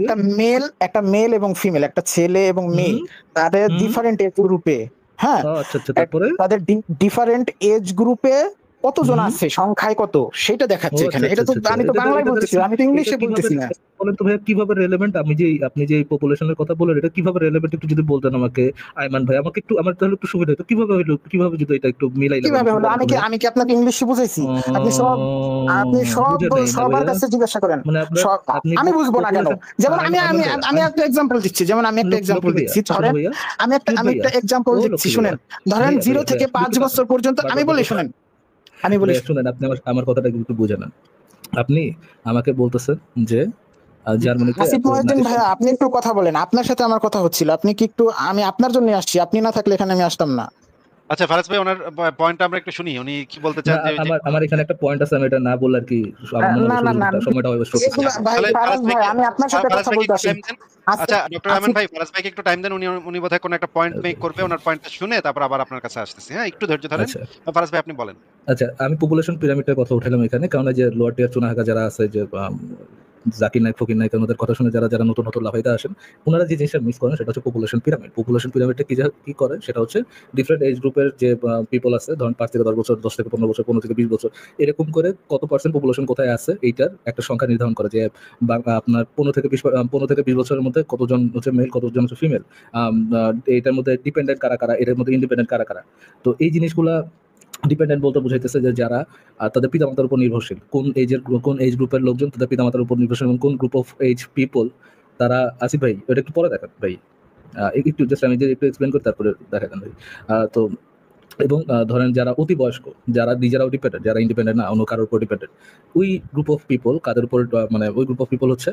একটা মেল এবং ফিমেল, একটা ছেলে এবং মেয়ে, হুম তাদের হুম। ডিফারেন্ট এজ গ্রুপে, হ্যাঁ, আচ্ছা আচ্ছা, তারপরে? তাদের ডিফারেন্ট এজ গ্রুপে কতজন হুম। আছে, সংখ্যায় কত, সেটা ও দেখাচ্ছে আচ্ছা এখানে। আচ্ছা এটা তো আচ্ছা আচ্ছা। আমি তো বাংলায় এটা বলতেছি, আমি তো এটা ইংলিশে কিভাবে বলতেছি না। বলেন তো ভাইয়া, কিভাবে রেলেভেন্ট? আপনি যে পপুলেশনের কথা বলেন, এটা কিভাবে রেলেভেন্ট একটু যদি বলতেন আমাকে আইমান ভাই, আমাকে একটু, আমার তাহলে একটু সুবিধা হতো। কিভাবে হইলো, কিভাবে যদি এটা একটু মিলাইলাম আমি, কিভাবে একটু হলো? বলেন তো ভাইয়া। আমি কি আপনাকে ইংলিশে বুঝাইছি? আপনি সব আপনি সব বুঝে নাই না সবার ভাইয়া। কাছে জিজ্ঞাসা করেন। মানে আপনার সব আপনি আমি বুঝবো না কেন? পপুলেশন যেমন আমি আইমান আমি ভাইয়া, আমি একটা এক্সাম্পল দিচ্ছি, যেমন আমি একটা এক্সাম্পল লক্ষ্মী ভাইয়া, দিচ্ছি, শোনো ধরেন ভাইয়া, কিউট আমি ভাইয়া, একটা এক্সাম্পল ও দিচ্ছি, লক্ষ্মী ভাইয়া, শুনেন। ধরেন ভাইয়া 0 ভাইয়া থেকে ভাইয়া 5 দুঃখিত, বছর পর্যন্ত আমি বলি, শুনেন, আমি বলি। ভাইয়া শুনেন, আপনি আমার কথাটা একটু বুঝে নেন। আপনি আমাকে বলতেছেন যে জার্মানিতে আসিফ এত মহিউদ্দিন নারী ভাইয়া, আপনি একটু কথা বলেন। আপনার সাথে আমার কথা হচ্ছিল, আপনি কি একটু, আমি আপনার জন্য আসছি, আপনি না থাকলে এখানে আমি আসতাম না। আচ্ছা ফারাজ ভাই ওনার পয়েন্টটা আমরা একটু শুনি। উনি কি বলতে না, চান যে ওই যে আমার এখানে একটা পয়েন্ট আছে, আমি এটা না বললে আর কি আমার মনে না, হবে না, না, সময়টা ওয়েস্ট করতেছি। এগুলা ভাই, তাহলে ফারাজ ভাই, আমি আপনার সাথে ফারাজ কথা ভাইকে বলতে একটু আসি। টাইম দেন। আসিফ আচ্ছা ডক্টর আমান আসিফ ভাই, ফারাজ ভাইকে একটু টাইম দেন। উনি বোধহয় কোনো একটা পয়েন্ট মেক করবে। ওনার পয়েন্টটা শুনে তারপর আবার আপনার কাছে আসতেছি। হ্যাঁ, একটু ধৈর্য ধরেন। আচ্ছা ফারাজ ভাই আপনি বলেন। আচ্ছা, আমি পপুলেশন পিরামিডের কথা উঠালাম এখানে, কারণ এই যে লোয়ার টিয়ার চুনাহাগা যারা আছে, যে জাকির নায়ক, ফকির নায়ক, ওদের কথা শুনে যারা যারা নতুন নতুন লাফাইতে আসেন, ওনারা যে জিনিসটা মিস করেন সেটা হচ্ছে পপুলেশন পিরামিড। পপুলেশন পিরামিডটা কি করে সেটা হচ্ছে ডিফারেন্ট এজ গ্রুপের যে পিপল আছে, ধরেন 5 থেকে 10 বছর, 10 থেকে 15 বছর, 15 থেকে 20 বছর, এরকম করে কত পার্সেন্ট পপুলেশন কোথায় আছে এইটার একটা সংখ্যা নির্ধারণ করে, যে আপনার 15 থেকে 20 বছরের মধ্যে কতজন হচ্ছে মেল, কতজন হচ্ছে ফিমেল, এটার মধ্যে ডিপেন্ডেন্ট কারা কারা, এটার মধ্যে ইন্ডিপেন্ডেন্ট কারা কারা। তো এই জিনিসগুলা ডিপেন্ডেন্ট বলতে বুঝাইতেছে যে যারা তাদের পিতামাতার উপর নির্ভরশীল, কোন এজ গ্রুপের লোকজন তাদের পিতামাতার উপর নির্ভরশীল এবং কোন গ্রুপ অফ এজ পিপল তারা। আসিফ ভাই ওটা একটু পরে দেখান ভাই, একটু জাস্ট আমি যে একটু এক্সপ্লেন করি তারপরে দেখাতেন ভাই। তো এবং ধরেন যারা অতি বয়স্ক, যারা নিজেরাও ডিপেন্ডেন্ট, যারা ইন্ডিপেন্ডেন্ট না অন্য কারোর উপর ডিপেন্ডেন্ট, ওই গ্রুপ অফ পিপল কাদের উপর মানে ওই গ্রুপ অফ পিপল হচ্ছে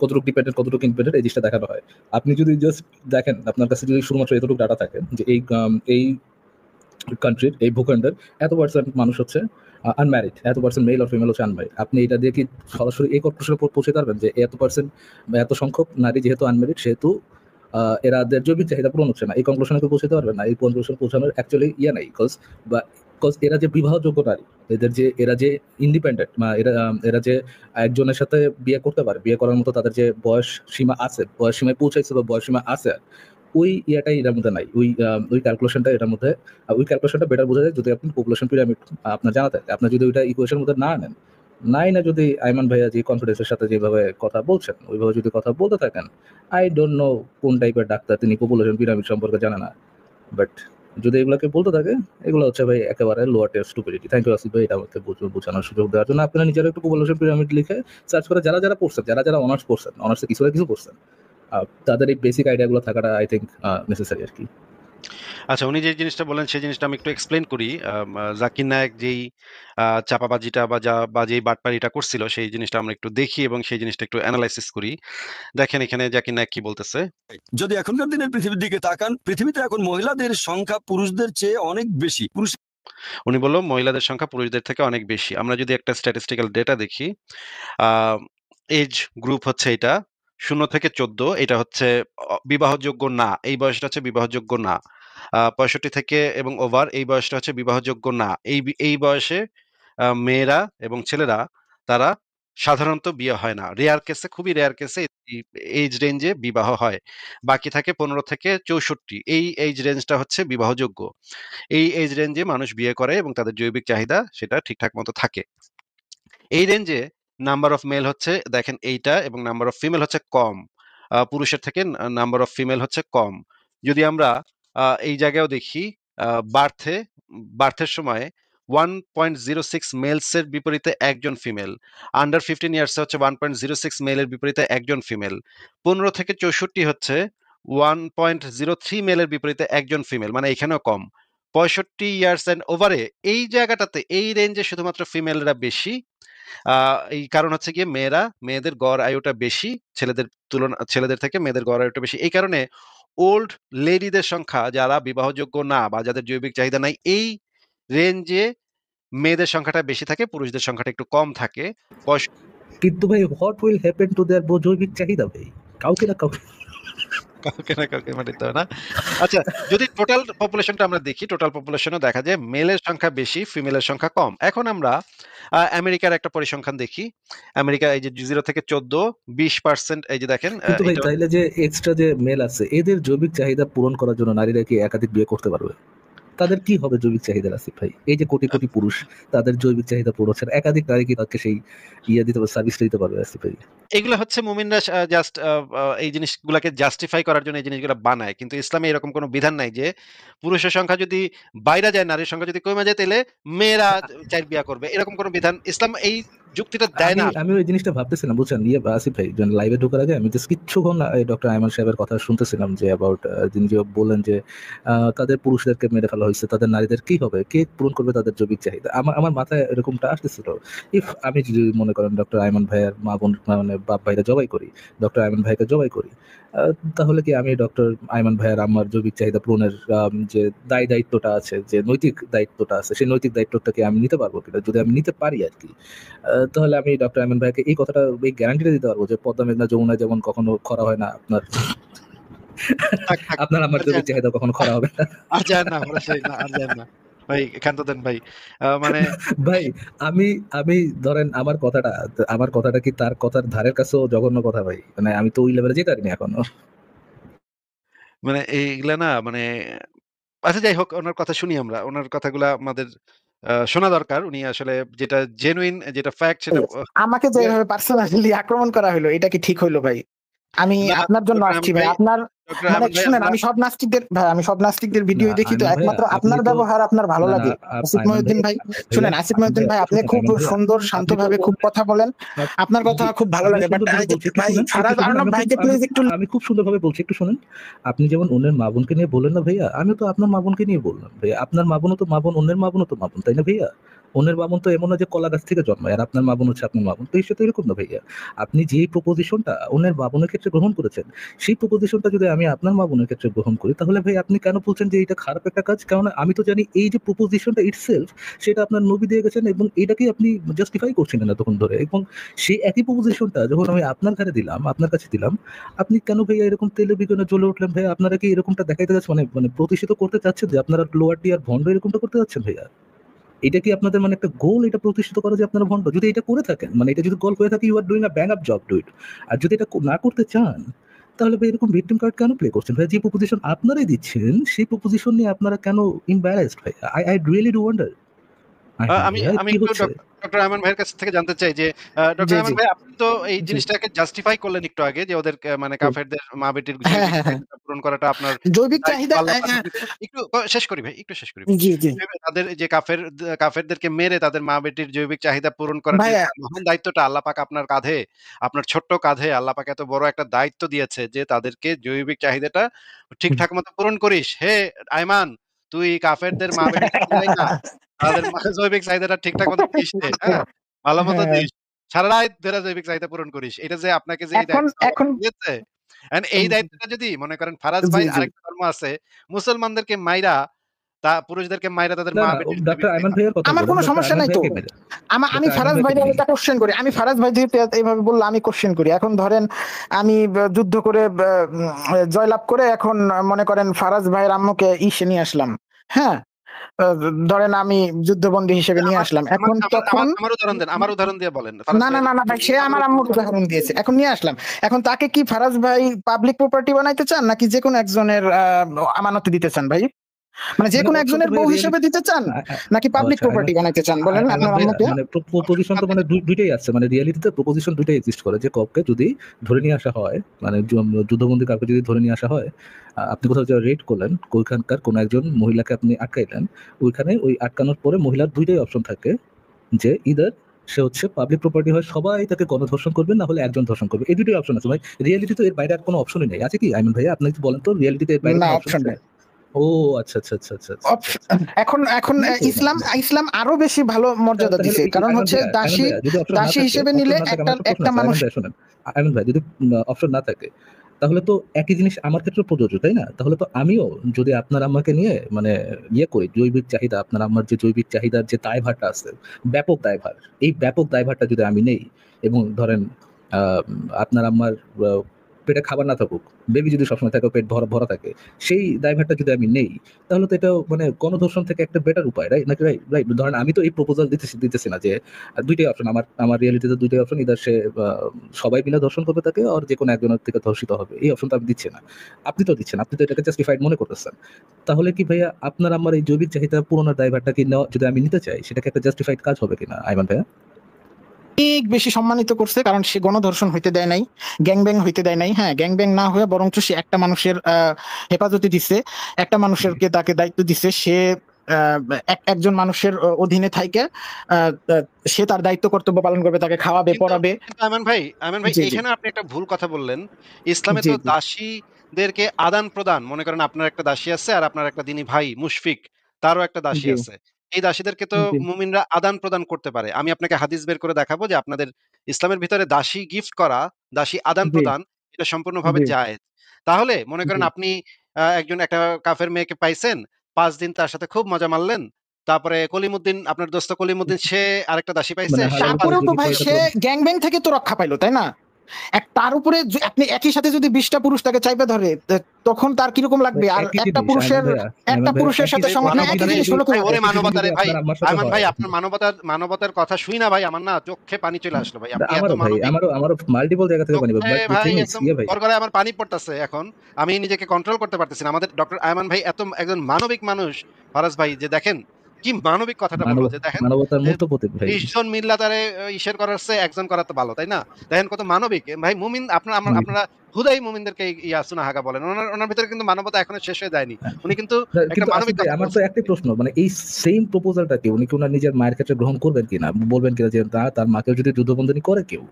কতটুকু ডিপেন্ডেন্ট কতটুকু ইন্ডিপেন্ডেন্ট এই জিনিসটা দেখানো হয়। আপনি যদি জাস্ট দেখেন আপনার কাছে যদি শুধুমাত্র এতটুকু ডাটা থাকে যে এই কান্ট্রির এই ভূখণ্ডের এত পার্সেন্ট মানুষ হচ্ছে আনম্যারিড, এত পার্সেন্ট মেল আর ফিমেল হচ্ছে আনম্যারিড, আপনি এটা দিয়ে কি সরাসরি এই কনক্লুশনের উপর পৌঁছে পারবেন যে এত পার্সেন্ট এত সংখ্যক নারী যেহেতু আনম্যারিড সেহেতু এরাদের জৈবিক চাহিদা পূরণ হচ্ছে না, এই কনক্লুশনে পৌঁছাতে পারবেন না। এই কনক্লুশন পৌঁছানোর অ্যাকচুয়ালি ইয়ে নাই, বিকজ এরা যে বিবাহযোগ্য নারী, এরা যে ইন্ডিপেন্ডেন্ট বা এরা যে একজনের সাথে বিয়ে করতে পারে, বিয়ে করার মতো তাদের যে বয়স সীমা আছে, বয়স সীমায় পৌঁছাইছে বা বয়স সীমা আছে, ওই ইয়েটাই এটার মধ্যে নাই, ওই ক্যালকুলেশনটা এটার মধ্যে। ওই ক্যালকুলেশনটা বেটার বোঝা যায় যদি আপনি পপুলেশন পিরামিড আপনার জানা থাকে। আপনার যদি ওইটা ইকুয়েশনের মধ্যে না আনেন, না যদি আইমান ভাইয়া যে কনফিডেন্সের সাথে যেভাবে কথা বলছেন ওইভাবে যদি কথা বলতে থাকেন, আই ডোন্ট নো কোন টাইপের ডাক্তার তিনি, পপুলেশন পিরামিড সম্পর্কে জানে না। বাট যদি এগুলোকে বলতে থাকে, এগুলো হচ্ছে ভাই একেবারে lower tier stupidity. Thank you Asif ভাই এটা আমাকে বোঝানোর সুযোগ দেওয়ার জন্য। আপনারা নিজেরা একটু পপুলেশন পিরামিড লিখে সার্চ করে যারা পড়ছেন, যারা অনার্স পড়ছেন, অনার্সে কিছু পড়ছেন, তাদের এই বেসিক আইডিয়াগুলো থাকাটা আই থিঙ্ক নেসেসারি আর কি। আচ্ছা, উনি যে জিনিসটা বললেন সেই জিনিসটা আমি একটু এক্সপ্লেন করি। জাকির নায়েক যেই চাপাবাজিটা বা যেই বাটপাড়িটা করছিল সেই জিনিসটা আমরা একটু দেখি এবং সেই জিনিসটা একটু এনালাইসিস করি। দেখেন এখানে জাকির নায়েক কি বলতেছে। যদি এখনকার দিনের পৃথিবীর দিকে তাকান, পৃথিবীতে এখন মহিলাদের সংখ্যা পুরুষদের চেয়ে অনেক বেশি। উনি বলল মহিলাদের সংখ্যা পুরুষদের থেকে অনেক বেশি। আমরা যদি একটা স্ট্যাটিস্টিক্যাল ডেটা দেখি, এজ গ্রুপ হচ্ছে এটা 0 থেকে 14, এটা হচ্ছে বিবাহযোগ্য না। এই বয়সটা হচ্ছে বিবাহযোগ্য না। 65 থেকে এবং ওভার এই বয়সটা হচ্ছে বিবাহযোগ্য না। এই বয়সে মেয়েরা এবং ছেলেরা তারা সাধারণত বিয়ে হয় না। রেয়ার কেসে, খুবই রেয়ার কেসে এজ রেঞ্জে বিবাহ হয়। বাকি থাকে 15 থেকে 64। এই এজ রেঞ্জটা হচ্ছে বিবাহযোগ্য। এই এজ রেঞ্জে মানুষ বিয়ে করে এবং তাদের জৈবিক চাহিদা সেটা ঠিকঠাক মতো থাকে। এই রেঞ্জে নাম্বার অফ মেল হচ্ছে দেখেন এইটা এবং নাম্বার অফ ফিমেল হচ্ছে কম। পুরুষের থেকে নাম্বার অফ ফিমেল হচ্ছে কম। যদি আমরা এই জায়গায়ও দেখি, বার্থের সময় 1.06 মেলসের বিপরীতে একজন ফিমেল। আন্ডার 15 ইয়ার্সে হচ্ছে 1.06 মেলের বিপরীতে একজন ফিমেল। 15 থেকে 64 হচ্ছে 1.03 মেলের বিপরীতে একজন ফিমেল, মানে এখানেও কম। 65 ইয়ার্স অ্যান্ড ওভারে এই জায়গাটাতে এই রেঞ্জে শুধুমাত্র ফিমেলরা বেশি। এই কারণ হচ্ছে গিয়ে মেয়েদের গড় আয়ুটা বেশি, ছেলেদের থেকে মেয়েদের গড় আয়ুটা বেশি। এই কারণে ওল্ড লেডিদের সংখ্যা, যারা বিবাহযোগ্য না বা যাদের জৈবিক চাহিদা নাই, এই রেঞ্জে মেয়েদের সংখ্যাটা বেশি থাকে, পুরুষদের সংখ্যাটা একটু কম থাকে। কিন্তু ভাই what will happen to their জৈবিক চাহিদা ভাই? কাউকে না কাউকে মানিতে হয় না। আচ্ছা, যদি টোটাল পপুলেশনটা আমরা দেখি, টোটাল পপুলেশনও দেখা যায় মেলের সংখ্যা বেশি, ফিমেলের সংখ্যা কম। এখন আমরা আমেরিকার একটা পরিসংখ্যান দেখি। আমেরিকা এই যে 0 থেকে 14 20%, এই যে দেখেন। কিন্তু ভাই তাইলে যে এক্সট্রা যে মেল আছে এদের জৈবিক চাহিদা পূরণ করার জন্য নারীরা কি একাধিক বিয়ে করতে পারবে? তাদের কি হবে জৈবিক চাহিদার? আসিফ ভাই, এই যে কোটি কোটি পুরুষ তাদের জৈবিক চাহিদা পূরণ হচ্ছে, একাধিক নারী কি তাকে সেই দিতে পারবে, সার্ভিস দিতে পারবে? আসিফ ভাই, এগুলো হচ্ছে মুমিনরা জাস্ট এই জিনিসগুলোকে জাস্টিফাই করার জন্য এই জিনিসগুলো বানায়, কিন্তু ইসলামে এরকম কোনো বিধান নাই যে পুরুষের সংখ্যা যদি বাইরে যায়, নারীর সংখ্যা যদি কমে যায়, তাহলে মেয়েরা 4 বিয়া করবে, এরকম কোনো বিধান ইসলাম এই যুক্তিটা দেয় না। আমি ওই জিনিসটা ভাবতেছিলাম বুঝছেন, আসিফ ভাই লাইভে ঢোকার আগে আমি জাস্ট কিছুক্ষণ ডক্টর আইমান সাহেবের কথা শুনতেছিলাম যে অ্যাবাউট যিনি যে বললেন যে তাদের পুরুষদেরকে মেরে ফেলা হয়েছে, তাদের নারীদের কি হবে, কে পূরণ করবে তাদের জৈবিক চাহিদা? আমার মাথায় এরকমটা আসতেছিল। ইফ আমি যদি মনে করেন ডক্টর আইমান ভাইয়ের মা বোন মানে বাপ ভাইরা জবাই করি, ডক্টর আইমান ভাইকে জবাই করি, তাহলে কি আমি ডক্টর আইমান ভাইয়ের আমার জৈবিক চাহিদা পূরণের যে দায়িত্বটা আছে, যে নৈতিক দায়িত্বটা আছে, সেই নৈতিক দায়িত্বটাকে আমি নিতে পারবো কিনা? যদি আমি নিতে পারি আর কি, তাহলে আমি ডক্টর আইমান ভাইকে এই কথাটা, এই গ্যারান্টিটা দিতে পারবো যে পদ্মা মেঘনা যমুনায় যেমন কখনো খরা হয় না, আপনার আমার জৈবিক চাহিদা কখনো খরা হবে না। আর যায় না, আমরা চাই না, আর যায় না ভাই, এখান তো দেন ভাই। মানে ভাই আমি ধরেন আমার কথাটা কি তার কথার ধারের কাছেও জঘন্য কথা ভাই? মানে আমি তো ওই লেভেলে যেতে পারিনি এখনো। মানে এইগুলা না, মানে আচ্ছা যাই হোক, ওনার কথা শুনি আমরা। ওনার কথাগুলা আমাদের শোনা দরকার। উনি আসলে যেটা জেনুইন, যেটা ফ্যাক্ট সেটা আমাকে যে এভাবে পার্সোনালি আক্রমণ করা হলো, এটা কি ঠিক হইলো ভাই? আমি না, আপনার জন্য আসছি ভাই। আপনার ডক্টর মানে আয়মান ভাই শুনেন, আমরা আমি সব নাস্তিকদের ভিডিও না দেখি তো, আয়মান ভাইয়া একমাত্র আপনি আপনার তো ব্যবহার আপনার ভালো না লাগে। আসিফ আয়মান মহিউদ্দিন ভাই, শুনেন, আসিফ আয়মান মহিউদ্দিন ভাই, আপনি শুনেন খুব আয়মান ভাইয়া সুন্দর আপনি শান্তভাবে তো খুব কথা বলেন, আপনার কথা খুব ভালো আপনি লাগে। বাট সুন্দরভাবে বলছি, একটু ভাই শুনেন, ফারাজ আর্নব ভাইকে আমি প্লিজ একটু আমি খুব সুন্দরভাবে বলছি, একটু শুনেন। আপনি যেমন অন্যের মা বোনকে নিয়ে বললেন না ভাইয়া, আমিও তো আপনার মা বোনকে নিয়ে বললাম ভাইয়া। আপনার মা বোনও তো মা বোন, অন্যের মা বোনও তো মা বোন, তাই না ভাইয়া? অন্যের মা বোন তো এমন না যে কলা গাছ থেকে জন্মায়, আর আপনার মা বোন হচ্ছে আপনার মা বোন। তো এই তো এরকম না ভাইয়া। আপনি যে প্রপোজিশনটা অন্যের মা বোনের ক্ষেত্রে গ্রহণ করেছেন, সেই প্রপোজিশনটা যদি আমি আপনার মা বোনের ক্ষেত্রে গ্রহণ করি, তাহলে ভাই আপনি কেন বলছেন যে এটা খারাপ একটা কাজ? কারণ আমি তো জানি এই যে প্রপোজিশনটা ইটসেলফ, সেটা আপনার নবী দিয়ে গেছেন এবং এটাকেই আপনি জাস্টিফাই করছিলেন এতক্ষণ ধরে। এবং সেই একই প্রপোজিশনটা যখন আমি আপনার ঘরে দিলাম, আপনার কাছে দিলাম, আপনি কেন ভাইয়া এরকম তেলে বিগুনে জ্বলে উঠলেন ভাইয়া? আপনারা কি এরকমটা দেখাইতে যাচ্ছেন, মানে মানে প্রতিষ্ঠিত করতে চাচ্ছেন যে আপনারা লোয়ার টিয়ার ভন্ড এরকমটা করতে যাচ্ছেন ভাইয়া? এটা কি আপনাদের মানে একটা গোল, এটা প্রতিষ্ঠিত করা যে আপনারা ভন্ড? যদি এটা করে থাকেন, মানে এটা যদি গোল হয়ে থাকে, you are doing a bang up job, do it. আর যদি এটা না করতে চান, তাহলে ভাই এরকম ভিকটিম কার্ড কেন প্লে করছেন ভাই? যে প্রপোজিশন আপনারাই দিচ্ছেন, সেই প্রপোজিশন নিয়ে আপনারা কেন এম্বারাসড ভাই? I really do wonder. আমি ভাইয়া আমি কি একটু হচ্ছে? ডক্টর আয়মান ভাইয়ের কাছ থেকে জানতে চাই যে ডক্টর জি, জি, আয়মান ভাই আপনি তো এই জি, জিনিসটাকে জাস্টিফাই করলেন একটু আগে যে ওদের মানে হুম, কাফেরদের মা বেটির হ্যাঁ, জৈবিক হ্যাঁ, হ্যাঁ, চাহিদাটা পূরণ করাটা আপনার জৈবিক দায়িত্ব চাহিদা, আল্লাহ পাকের দিতে। একটু শেষ করি ভাই, একটু শেষ করি ভাই। জি, জি তাদের যে কাফেরদেরকে মেরে তাদের মা বেটির জৈবিক চাহিদা পূরণ করার যে ভাইয়া, মহান দায়িত্বটা আল্লাহ পাক আপনার কাঁধে, আপনার ছোট্ট কাঁধে আল্লাহ পাক এত বড় একটা দায়িত্ব দিয়েছে যে তাদেরকে জৈবিক চাহিদাটা হুম। ঠিকঠাক মতো পূরণ করিস। হে আয়মান, তুই কাফেরদের মা বেটিকে মিলাইয়া তাদের জৈবিক চাহিদাটা ঠিকঠাক মতো দিস নে, হ্যাঁ? ভালো মতো হ্যাঁ, দিস। সারা রাত ধরে জৈবিক চাহিদা পূরণ করিস। এটা যে আপনাকে যে এই এখন দায়িত্বটা আল্লাহ এখন পাক দিয়েছে, এই দায়িত্বটা যদি মনে করেন ফারাজ জি, ভাই জি, আরেকটা ধর্ম আছে, মুসলমানদেরকে মাইরা পুরুষদেরকে মাইরা তাদের না, মা না, বেটির ডক্টর জৈবিক আয়মান চাহিদা ভাইয়ের কথা আমার বলেন, কোনো ডক্টর সমস্যা আয়মান নাই তো। ভাইয়া কে মেরে? আমি ডক্টর আয়মান ফারাজ ভাইকে ভাইয়ের মেরে। একটা কোশ্চেন করি। আমি ফারাজ ভাই যেহেতু এইভাবে বললো, আমি কোশ্চেন করি। এখন ধরেন আমি যুদ্ধ করে জয়লাভ করে এখন মনে করেন ফারাজ ভাইয়ের আম্মুকে ইসে নিয়ে আসলাম, হ্যাঁ, আহ, ধরেন আমি যুদ্ধবন্দী হিসেবে নিয়ে আমার আসলাম, আমার এখন আমার তখন আমার আমার উদাহরণ দেন। আমার উদাহরণ দিয়ে বলেন। ফারাজ না, না, ভাইয়ের না, না ভাই, সে আমার আমার আম্মুর উদাহরণ দিয়েছে, এখন নিয়ে আসলাম। এখন তাকে কি ফারাজ ভাই পাবলিক প্রপার্টি বানাইতে চান, নাকি যে কোনো একজনের আমানতে দিতে চান ভাই? মানে যে মানে কোনো অপশন তো একজনের ভাই বউ হিসেবে রিয়েলিটি। দিতে চান, নাকি ও পাবলিক আচ্ছা, প্রপার্টি বানাইতে চান? বলেন আয়মান আপনার ভাই আম্মুকে। মানে প্রপোজিশন তো মানে দুইটাই আছে, মানে রিয়েলিটিতে প্রপোজিশন দুইটাই এক্সিস্ট করে, যে কাউকে যদি ধরে নিয়ে আসা হয়, মানে যুদ্ধবন্দী কাউকে যদি ধরে নিয়ে আসা হয়, আপনি কোথাও যে রেড করলেন, ওইখানকার কোন একজন মহিলাকে আপনি আটকাইলেন, ওইখানে ওই আটকানোর পরে মহিলার দুইটাই অপশন থাকে, যে ইদার সে হচ্ছে পাবলিক প্রপার্টি হয়, সবাই তাকে গণধর্ষণ করবে, না হলে একজন ধর্ষণ করবে। এই দুটোই অপশন আছে ভাই। রিয়েলিটি তো এর বাইরে আর কোনো অপশনই নেই, আছে কি আইমান ভাইয়া? আপনি একটু বলেন তো, রিয়েলিটিতে এর বাইরে না, কোনো অপশন অপশন আছে? নেই। ও আচ্ছা, আচ্ছা, আচ্ছা, আচ্ছা, আচ্ছা, আচ্ছা, আচ্ছা। এখন এখন নাই তো, ইসলাম ইসলাম আরো বেশি ভালো মর্যাদা তাহলে দিছে, কারণ আয়মান হচ্ছে ভাইয়া, আয়মান দাসী, ভাইয়া, যদি অপশন না দাসী থাকে, হিসেবে অপশন নিলে না থাকে, একটা আমার একটা প্রশ্ন একটা আছে মানুষ। আয়মান ভাইয়া, শোনেন। আয়মান ভাই, যদি অপশন না থাকে, তাহলে তো একই জিনিস আমার ক্ষেত্রে প্রযোজ্য, তাই না? তাহলে তো আমিও যদি আপনার আম্মাকে নিয়ে মানে ইয়ে করি, জৈবিক চাহিদা, আপনার আম্মার যে জৈবিক চাহিদার যে দায়ভারটা আছে, ব্যাপক দায়ভার, এই ব্যাপক দায়ভারটা যদি আমি নেই, এবং ধরেন আহ, আপনার আম্মার পেটে খাবার না থাকুক, বেবি যদি সবসময় থাকে, পেট ভরা ভরা থাকে, সেই দায়ভারটা যদি আমি নেই, তাহলে তো এটা মানে গণধর্ষণ থেকে একটা বেটার উপায়, রাইট নাকি? Right, right. ধরেন আমি তো এই প্রপোজাল দিতেছি না যে দুইটাই অপশন, আমার রিয়েলিটিতে দুইটাই অপশন, ইদার সে সবাই মিলে ধর্ষণ করবে তাকে, আর যে কোনো একজনের থেকে ধর্ষিত হবে, এই অপশনটা আমি দিচ্ছি না। আপনি তো দিচ্ছেন, আপনি তো এটাকে জাস্টিফাইড মনে করতেছেন। তাহলে কি ভাইয়া আপনার আমার এই জৈবিক চাহিদা পূরণের দায়ভারটা কি নেওয়া, যদি আমি নিতে চাই, সেটাকে একটা জাস্টিফাইড কাজ হবে কিনা আইমান ভাইয়া? অনেক বেশি সম্মানিত করছে, কারণ সে গণধর্ষণ হইতে দেয় নাই, গ্যাংব্যাং হইতে দেয় নাই। হ্যাঁ, গ্যাংব্যাং না হয়ে বরঞ্চ সে একটা মানুষের হেফাজতে দিচ্ছে, একটা মানুষেরকে তাকে দায়িত্ব দিচ্ছে। সে আহ, একজন মানুষের অধীনে থাইকে সে তার দায়িত্ব কর্তব্য পালন করবে, তাকে খাওয়াবে, কিন্তু পড়াবে। কিন্তু আয়মান ভাই জি, জি, এখানে আপনি একটা ভুল কথা বললেন। ইসলামে জি, তো জি, দাসীদেরকে আদান-প্রদান, মনে করেন আপনার একটা দাসী আছে আর আপনার একটা দিনী ভাই মুশফিক, তারও একটা দাসী জি, আছে। এই দাসীদেরকে তো জি, মুমিনরা আদান-প্রদান করতে পারে। আমি আপনাকে হাদিস বের করে দেখাবো যে আপনাদের ইসলামের ভিতরে দাসী গিফট করা, দাসী জি, আদান-প্রদান এটা সম্পূর্ণভাবে জি, জায়েজ। তাহলে মনে জি। করেন আপনি একটা কাফের মেয়েকে পাইছেন, ৫ দিন তার সাথে খুব মজা মারলেন। তারপরে কলিমুদ্দিন, আপনার দোস্ত কলিমুদ্দিন, সে আরেকটা দাসী পাইছে, মানে সেও হালাল ৫ করে তারপরেও তো যদি ভাই বিষয়টা সে তো। গ্যাংব্যাং থেকে তো রক্ষা পাইলো, তাই না? তার উপরে আপনি একই সাথে যদি 20টা পুরুষ তাকে চাইপে ধরে, তখন তার কিরকম লাগবে? আর একই একটা জিনিস আয়মান পুরুষের, ভাইয়া, একটা আয়মান ভাইয়া, পুরুষের সাথে আরে না, একই মানবতারে জিনিস হলো ভাই, কিভাবে? ওরে একই জিনিস মানবতারে যদি ভাই, আপনার আম্মার সাথে আয়মান ভাই হয়। আপনার মানবতার কথা শুই না ভাই, আমার না চোখে পানি চলে আসলো ভাই। আপনি এত আমারও ভাই, মানবিক, আমারও মাল্টিপল জায়গা থেকে পানি, চোখে বাট দ্য ভাই থিং ইজ একদম ইয়ে ভাই। গড়গড়ায় আমার পানি পড়তেছে এখন। আমি নিজেকে কন্ট্রোল করতে পারতেছি না। আমাদের ডক্টর আয়মান ভাই এত একজন মানবিক মানুষ, ফারাজ ভাই, যে দেখেন কি মানবিক কথাটা বলল যে দেখেন মানবতার যে মূর্ত প্রতীক ভাই। 20 জন মিল্লাতারে ইসের করার চেয়ে একজন করা তো ভালো, তাই না? দেখেন কত মানবিক। ভাই মুমিন আপনারা হুদাই মুমিনদেরকে ইয়া সুনাহাগা বলেন। ওনার ভিতরে কিন্তু মানবতা এখনো শেষ হয়ে যায়নি। উনি কিন্তু একটা কিন্তু আসিফ মানবিক ভাই কথা আমার তো বলছেন। একটাই প্রশ্ন, মানে এই সেম প্রপোজালটাকে উনি কি ওনার নিজের মায়ের ক্ষেত্রে গ্রহণ করবেন কিনা, বলবেন কিনা যে তার মাকেও যদি যুদ্ধবন্দী করে কেউ,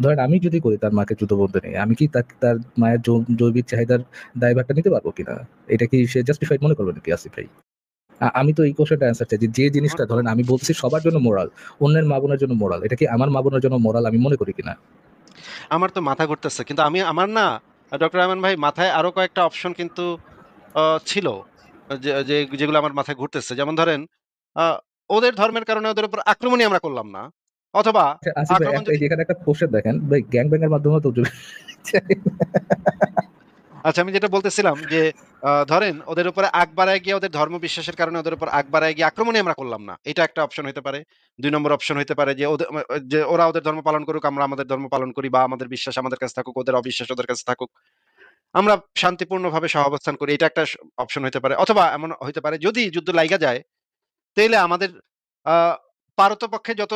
ধরেন আমি যদি করি তার মাকে যুদ্ধবন্দী, আমি কি তার মায়ের জৈবিক চাহিদার দায়ভারটা নিতে পারবো কিনা? এটা কি সে জাস্টিফাইড মনে করবেন নাকি আসিফ ভাই? আমি তো এই কোশ্চেনটা অ্যান্সার চাই যে জিনিসটা ধরেন আমি বলছি সবার জন্য মোরাল, অন্যের মা বোনের জন্য মোরাল, এটা কি আমার মা বোনের জন্য মোরাল আমি মনে করি কিনা? আমার তো মাথা ঘুরতেছে। কিন্তু আমার না ডক্টর আয়মান ভাই মাথায় আরো কয়েকটা অপশন কিন্তু ছিল। যেগুলো আমার মাথায় ঘুরতেছে। যেমন ধরেন আ ওদের ধর্মের কারণে ওদের উপর আক্রমণই আমরা করলাম না। অথবা আচ্ছা, আসিফ ভাই আক্রমণ যদি এখানে একটা কোশ্চেন দেখেন ভাই, গ্যাং ব্যাং এর মাধ্যমে তো আচ্ছা আমি যেটা বলতেছিলাম যে ধরেন ওদের উপরে আগ বাড়ায় গিয়ে ওদের ধর্ম বিশ্বাসের কারণে ওদের উপর আগ বাড়ায় গিয়ে আক্রমণই আমরা করলাম না। এটা একটা অপশন হইতে পারে। ২ নম্বর অপশন হইতে পারে যে ওরা ওদের ধর্ম পালন করুক, আমরা আমাদের ধর্ম পালন করি বা আমাদের বিশ্বাস আমাদের কাছে থাকুক, ওদের অবিশ্বাস ওদের কাছে থাকুক। আমরা শান্তিপূর্ণভাবে সহাবস্থান করি। এটা একটা অপশন হইতে পারে। অথবা এমন হইতে পারে যদি যুদ্ধ লাইগা যায় তাইলে আমাদের আ পারতপক্ষে যত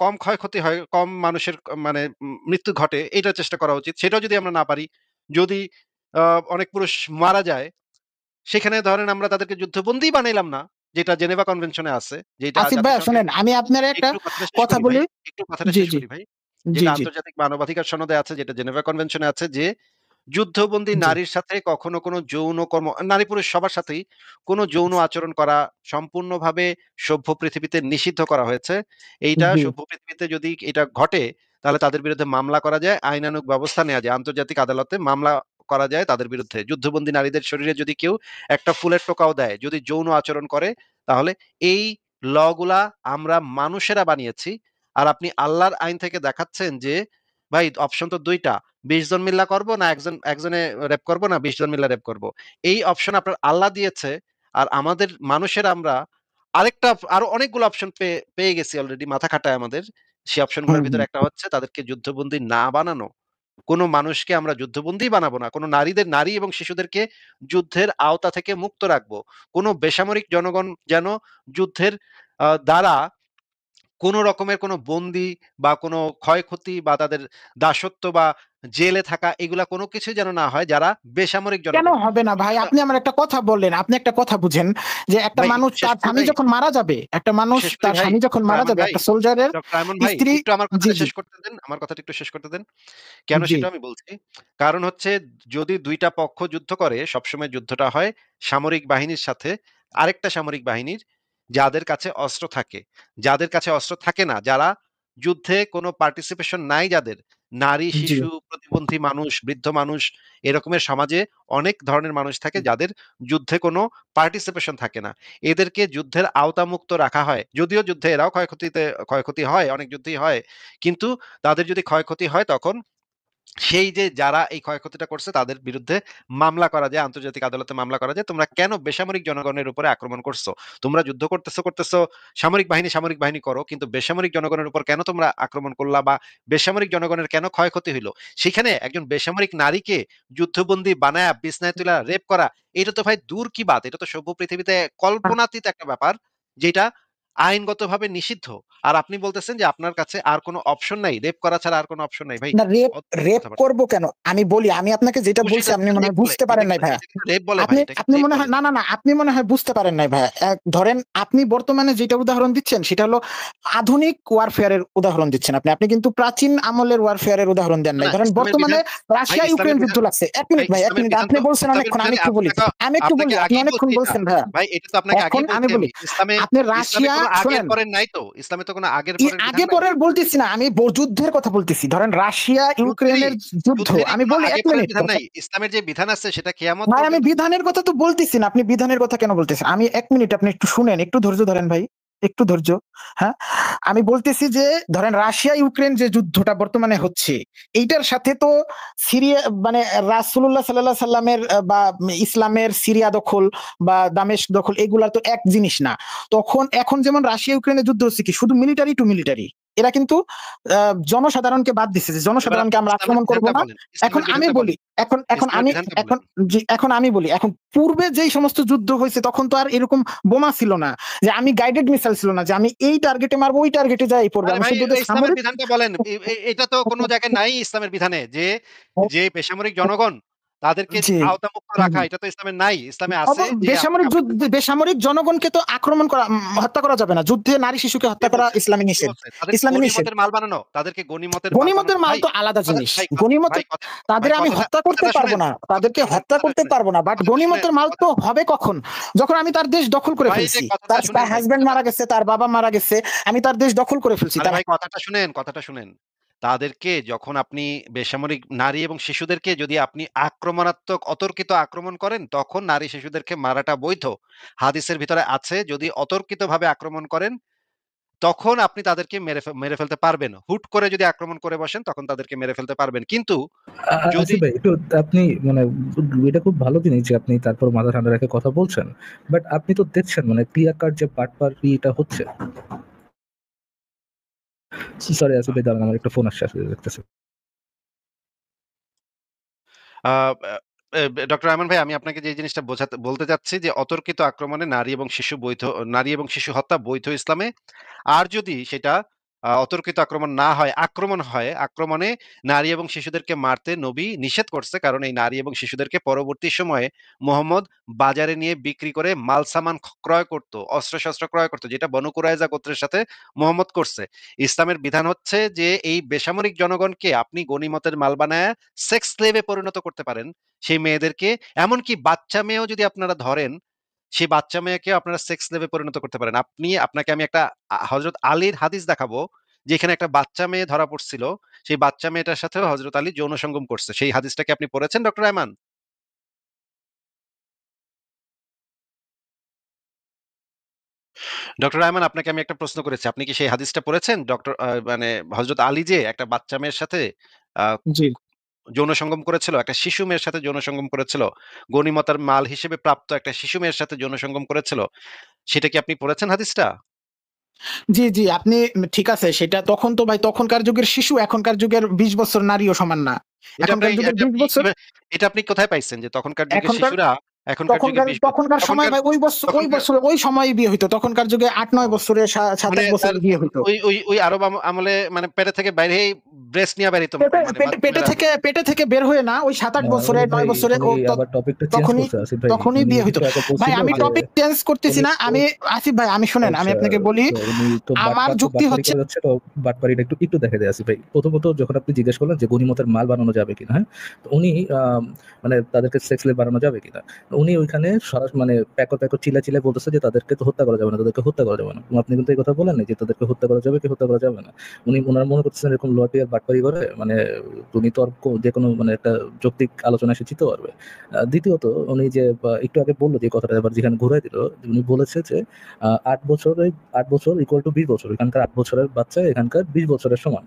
কম ক্ষয়ক্ষতি হয়, কম মানুষের মানে মৃত্যু ঘটে এইটার চেষ্টা করা উচিত। সেটাও যদি আমরা না পারি, যদি আ অনেক পুরুষ মারা যায়, সেখানে ধরেন আমরা তাদেরকে যুদ্ধবন্দী বানাইলাম না। যেটা জেনেভা কনভেনশনে আছে। যেটা আসিফ ভাইয়া জাতিসংঘের শোনেন, আমি আপনার একটা একটু কথাটা শেষ কথা করি ভাই। বলি। একটু কথাটা জি, শেষ জি, করি ভাই। জি, যেটা জি, আন্তর্জাতিক মানবাধিকার সনদে আছে, যেটা জেনেভা কনভেনশনে আছে যে যুদ্ধবন্দী জি, নারীর সাথে কখনো কোনো যৌন কর্ম নারী পুরুষ সবার সাথেই কোনো যৌন আচরণ করা সম্পূর্ণভাবে সভ্য পৃথিবীতে নিষিদ্ধ করা হয়েছে। এইটা জি, সভ্য পৃথিবীতে যদি এটা ঘটে তাহলে তাদের বিরুদ্ধে মামলা করা যায়, আইনানুগ ব্যবস্থা নেওয়া যায়। আন্তর্জাতিক আদালতে মামলা করা যায় তাদের বিরুদ্ধে। যুদ্ধবন্দী নারীদের শরীরে যদি কেউ একটা ফুলের টোকাও দেয়, যদি যৌন আচরণ করে তাহলে এই গুলা আমরা মানুষেরা বানিয়েছি। আর আপনি আল্লাহর আইন থেকে দেখাচ্ছেন যে ভাই অপশন তো ২ টা। ২০ জন মিল্লা করব না একজনে রেপ করব না ২০ জন মিল্লা রেপ করব। এই অপশন আপনার আল্লাহ দিয়েছে। আর আমাদের মানুষের আমরা আরেকটা আরো অনেকগুলো অপশন পেয়ে গেছি অলরেডি মাথা খাটায় আমাদের। সেই অপশন হুম, গুলোর হুম। ভিতরে একটা হচ্ছে তাদেরকে যুদ্ধবন্দী না বানানো। কোন মানুষকে আমরা যুদ্ধবন্দী বানাবো না। কোন নারী এবং শিশুদেরকে যুদ্ধের আওতা থেকে মুক্ত রাখবো। কোন বেসামরিক জনগণ যেন যুদ্ধের দ্বারা কোন রকমের কোন বন্দি বা কোন ক্ষয়ক্ষতি বা তাদের দাসত্ব বা জেলে থাকা এগুলা কোন কিছুই যেন না হয় যারা বেসামরিক কেন জনগণ। হবে না ভাই? আমরা আপনি আমার একটা কথা বললেন। আপনি একটা কথা বুঝেন যে একটা ভাই মানুষ একটু শেষ তার করি স্বামী ভাই, যখন মারা যাবে, একটা মানুষ শেষ করি তার ভাই। স্বামী যখন ডক্টর মারা আয়মান যাবে, ভাই, একটা সোলজারের ডক্টর আয়মান ভাই স্ত্রী। একটু আমার জি, কথাটা জি, শেষ করতে দেন। আমার কথাটা একটু শেষ করতে দেন। কেন জি, সেটা আমি বলছি। কারণ হচ্ছে যদি ২ টা পক্ষ যুদ্ধ করে সবসময় যুদ্ধটা হয় সামরিক বাহিনীর সাথে আরেকটা সামরিক বাহিনীর যাদের কাছে অস্ত্র থাকে। যাদের কাছে অস্ত্র থাকে না, যারা যুদ্ধে কোনো পার্টিসিপেশন নাই যাদের, নারী, জি, শিশু, প্রতিবন্ধী মানুষ, বৃদ্ধ মানুষ এরকমের সমাজে অনেক ধরনের মানুষ থাকে যাদের যুদ্ধে কোনো পার্টিসিপেশন থাকে না। এদেরকে যুদ্ধের আওতামুক্ত রাখা হয়। যদিও যুদ্ধে এরাও ক্ষয়ক্ষতি হয়, অনেক যুদ্ধেই হয়। কিন্তু তাদের যদি ক্ষয়ক্ষতি হয় তখন সেই যে যারা এই ক্ষয়ক্ষতিটা করছে তাদের বিরুদ্ধে মামলা করা যায়, আন্তর্জাতিক আদালতে মামলা করা যায়। তোমরা কেন বেসামরিক জনগণের উপরে আক্রমণ করছো? তোমরা যুদ্ধ করতেছো, সামরিক বাহিনী করো। কিন্তু বেসামরিক জনগণের উপর কেন তোমরা আক্রমণ করলা বা বেসামরিক জনগণের কেন ক্ষয়ক্ষতি হইলো? সেখানে একজন বেসামরিক নারীকে যুদ্ধবন্দী বানায়া বিছনায় তুলা রেপ করা, এটা তো ভাই দূর কি বাত। এটা তো সভ্য পৃথিবীতে কল্পনাতীত একটা ব্যাপার যেটা আইনগতভাবে নিষিদ্ধ। আর আপনি বলতেছেন যে আপনার কাছে আর কোনো অপশন নাই। রেপ করা ছাড়া আর কোনো অপশন নাই। ভাই না, রেপ অদ্ভুত রেপ কথাবার্তা। করব কেন? আমি বলি, আমি আপনাকে যেটা অবশ্যই বলছি এটা আপনি মনে রেপ হয় বলে। বুঝতে পারেন নাই ভাইয়া। এটা কিন্তু রেপ বলে ভাই। আপনি এটা কিন্তু আপনি রেপ মনে বলে। হয় না, আপনি মনে হয় বুঝতে পারেন নাই ভাইয়া। ধরেন আপনি বর্তমানে যেটা উদাহরণ দিচ্ছেন সেটা হলো আধুনিক ওয়ারফেয়ার এর উদাহরণ দিচ্ছেন আপনি। আপনি কিন্তু প্রাচীন আমলের ওয়ারফেয়ার এর উদাহরণ দেন না, নাই। না ধরেন ইসলামের বর্তমানে বিধান ভাই রাশিয়া ইউক্রেন ইসলামের যুদ্ধ বিধান লাগছে। ১ ভাই মিনিট ভাই, ১ ইসলামের মিনিট। বিধান আপনি তো বলছেন ইসলামের অনেকক্ষণ, বিধানে আমি একটু বলি, আপনি আগেই অনেকক্ষণ বলছি এটা। বলছেন ভাইয়া। ভাই এটা তো আপনাকে এখন আগেই আমি বলছি বলি, আমি। ইসলামে আপনি ইসলামে রাশিয়া কোনো আগের শোনেন, পরের নাই তো। ইসলামে তো কোনো আগের পরের বিধান আগে নাই। পরের বলতেছি না, আমি যুদ্ধের কথা বলতেছি। ধরেন রাশিয়া যুদ্ধেরই ইউক্রেনের যুদ্ধ, যুদ্ধেরই আমি কোনো বলি আগে ১ পরের মিনিট বিধান কথা। নাই। ইসলামের যে বিধান আছে সেটা কিয়ামত ভাই আমি পর্যন্ত বিধানের কথা তো বলতেছি না, আপনি বিধানের কথা কেন বলতেছেন? আমি ১ মিনিট, আপনি একটু শুনেন, একটু ধৈর্য ধরেন ভাই, একটু ধৈর্য। হ্যাঁ? আমি বলতেছি যে ধরেন রাশিয়া ইউক্রেন যে যুদ্ধটা বর্তমানে হচ্ছে, এইটার সাথে তো সিরিয়া মানে রাসূলুল্লাহ সাল্লাল্লাহু সাল্লামের বা ইসলামের সিরিয়া দখল বা দামেস্ক দখল এগুলা তো এক জিনিস না। এখন যেমন রাশিয়া ইউক্রেনের যুদ্ধ হচ্ছে কি শুধু মিলিটারি টু মিলিটারি। এরা কিন্তু জনসাধারণকে বাদ দিচ্ছে যে এবার জনসাধারণকে আপনি আমরা ইসলামের আক্রমণ করব বিধানটা না। বলেন, ইসলামের এখন আমি বিধানটা বলি, বলেন, এখন এখন ইসলামের আমি বিধানটা এখন বলেন। জি এখন আমি বলি, এখন পূর্বে যেই সমস্ত যুদ্ধ হয়েছে তখন তো আর এরকম বোমা ছিল না, যে আমি গাইডেড মিসাইল ছিল না, যে আমি এই টার্গেটে মারবো ওই টার্গেটে যাই পড়বে। আরে আমি ভাই শুধু ওদের ইসলামের সামরিক বিধানটা বলেন। এটা তো কোনো জায়গায় নাই ইসলামের বিধানে যে যে বেসামরিক জনগণ তাদেরকে জি আওতামুক্ত হুম, রাখা, হুম। এটা তো ইসলামে নাই। ইসলামে আছে যে বেসামরিক বেসামরিক জনগণকে তো আক্রমণ করা, হত্যা করা যাবে না। যুদ্ধে নারী শিশুকে কে হত্যা করা বলছে? ইসলামে কে নিষেধ। বলছে? তাদেরকে ইসলামে নিষেধ। গনিমতের মাল বানানো, তাদেরকে গনিমতের মাল গনিমতের বানানো। মাল ভাই তো আলাদা কথা জিনিস। ভাই গনিমতের তাদের ভাই আমি হত্যা করতে কথাটা পারবো শুনেন, না, তাদেরকে হত্যা করতে শুনেন, পারবো না, বাট কথাটা শুনেন, গনিমতের মাল তো হবে কখন? যখন আমি তার দেশ দখল করে ভাই যে ফেলছি, কথাটা তার শুনেন তার ভাই হাজবেন্ড মারা গেছে, তার বাবা মারা গেছে, আমি তার দেশ দখল করে ফেলছি। আরে ভাই কথাটা শুনেন। তাদেরকে যখন আপনি বেসামরিক নারী এবং শিশুদেরকে যদি আপনি আক্রমণাত্মক অতর্কিত আক্রমণ করেন, তখন নারী শিশুদেরকে মারাটা বৈধ। হাদিসের ভিতরে আছে যদি অতর্কিতভাবে আক্রমণ করেন, তখন আপনি তাদেরকে মেরে ফেলতে পারবেন। হুট করে যদি আক্রমণ করে বসেন, তখন তাদেরকে মেরে ফেলতে পারবেন। কিন্তু যদি আসিফ ভাই একটু আপনি মানে এটা খুব ভালো জিনিস যে আপনি তারপর মাথা ঠান্ডা রেখে কথা বলছেন, বাট আপনি তো দেখছেন মানে ক্লিয়ার যে বাটপারিটা হচ্ছে। সরি আসিফ ভাই, দাঁড়ান, আমার একটা ফোন আসছে, আসলে দেখতেছি। আ আ ডক্টর আয়মান ভাই আমি আপনাকে যে জিনিসটা বলতে চাচ্ছি যে অতর্কিত আক্রমণে নারী এবং শিশু হত্যা বৈধ ইসলামে। আর যদি সেটা অতর্কিত আক্রমণ না হয়, আক্রমণ হয়, আক্রমণে নারী এবং শিশুদেরকে মারতে নবী নিষেধ করছে। কারণ এই নারী এবং শিশুদেরকে পরবর্তী সময়ে মুহাম্মদ বাজারে নিয়ে বিক্রি করে মাল-সামান ক্রয় করত, অস্ত্র-শস্ত্র ক্রয় করত, যেটা বনু কুরাইজা গোত্রের সাথে মুহাম্মদ করছে। ইসলামের বিধান হচ্ছে যে এই বেসামরিক জনগণকে আপনি গনিমতের মাল বানায়া সেক্স স্লেভে পরিণত করতে পারেন সেই মেয়েদেরকে। এমনকি বাচ্চা মেয়েও যদি আপনারা ধরেন, সেই বাচ্চা মেয়েকেও আপনারা সেক্স স্লেভে পরিণত করতে পারেন। আপনাকে আমি একটা হযরত আলীর হাদিস দেখাবো, যেখানে একটা বাচ্চা মেয়ে ধরা পড়ছিল। সেই বাচ্চা মেয়েটার সাথেও হযরত আলী যৌন সঙ্গম করছে। সেই হাদিসটা কি আপনি পড়েছেন ডক্টর আয়মান? ডক্টর আয়মান আপনাকে আমি একটা প্রশ্ন করেছি। আপনি কি সেই হাদিসটা পড়েছেন? মানে হযরত আলী যে একটা বাচ্চা মেয়ের সাথে আ জি যৌন সঙ্গম করেছিল, একটা শিশু মেয়ের সাথে যৌন সঙ্গম করেছিল। গনিমতের মাল হিসেবে প্রাপ্ত একটা শিশু মেয়ের সাথে যৌন সঙ্গম করেছিল। সেটা কি আপনি পড়েছেন হাদিসটা? জি জি আপনি ঠিক আছে, সেটা তখন তো ভাই তখনকার যুগের শিশু এখনকার যুগের ২০ বছর নারীও সমান না। এটা আপনি এখনকার যুগের এটা ২০ আপনি বছর, কিভা এটা আপনি কোথায় পাইছেন যে তখনকার যুগের এখনকার শিশুরা এখনকার যুগে ২০ তখনকার সময় তখনকার ভাই ওই তখনকার বছর ওই সময়ে বিয়ে হইতো। তখনকার যুগে ৮-৯ বছরে ৭-৮ মানে তার বছরে বিয়ে হইতো। ওই আরব আমলে মানে পেটে থেকে বাইরেই ব্রেস্ট নিয়ে বের হইতো মানে বাচ্চা মেয়েরা। পেটে থেকে বের হয়ে না, ওই ৭-৮ বছরে উনি ৯ ভাই বছরে উনি আবার টপিকটা চেঞ্জ তখনই করছে আসিফ ভাই। তখনই উনি বিয়ে হইতো। একটু আগে ভাই বলছিল আমি যে টপিক চেঞ্জ করতেছি উনি না। আমি আসিফ ভাই আমি শুনেন, আমি আচ্ছা, আপনাকে বলি তো উনি তো আমার যুক্তি বাটপারি হচ্ছে করে যাচ্ছে, তো বাটপারিটা একটু একটু দেখে দেয় আসিফ ভাই। প্রথমত যখন আপনি জিজ্ঞেস করলেন যে গনিমতের মাল বানানো যাবে কিনা, হ্যাঁ, তো উনি মানে তাদেরকে সেক্স স্লেভ বানানো যাবে কিনা, উনি ওইখানে মানে প্যাকর চিল্লায় বলতেছে যে তাদেরকে তো হত্যা করা যাবে না, তাদেরকে হত্যা করা যাবে না। আপনি কিন্তু এই কথা বলেন না যে তাদেরকে হত্যা করা যাবে কি হত্যা করা যাবে না। ওনারা মনে করতেছেন এরকম লটি আর বাটপারি করে মানে উনি তর্ক যে কোনো মানে একটা যৌক্তিক আলোচনা এসে জিততে পারবে। দ্বিতীয়ত উনি যে একটু আগে বললো যে কথাটা আবার যেখানে ঘুরাই দিল, উনি বলেছে যে ৮ বছর ইকুয়াল টু ২০ বছর, এখানকার ৮ বছরের বাচ্চা এখানকার ২০ বছরের সমান।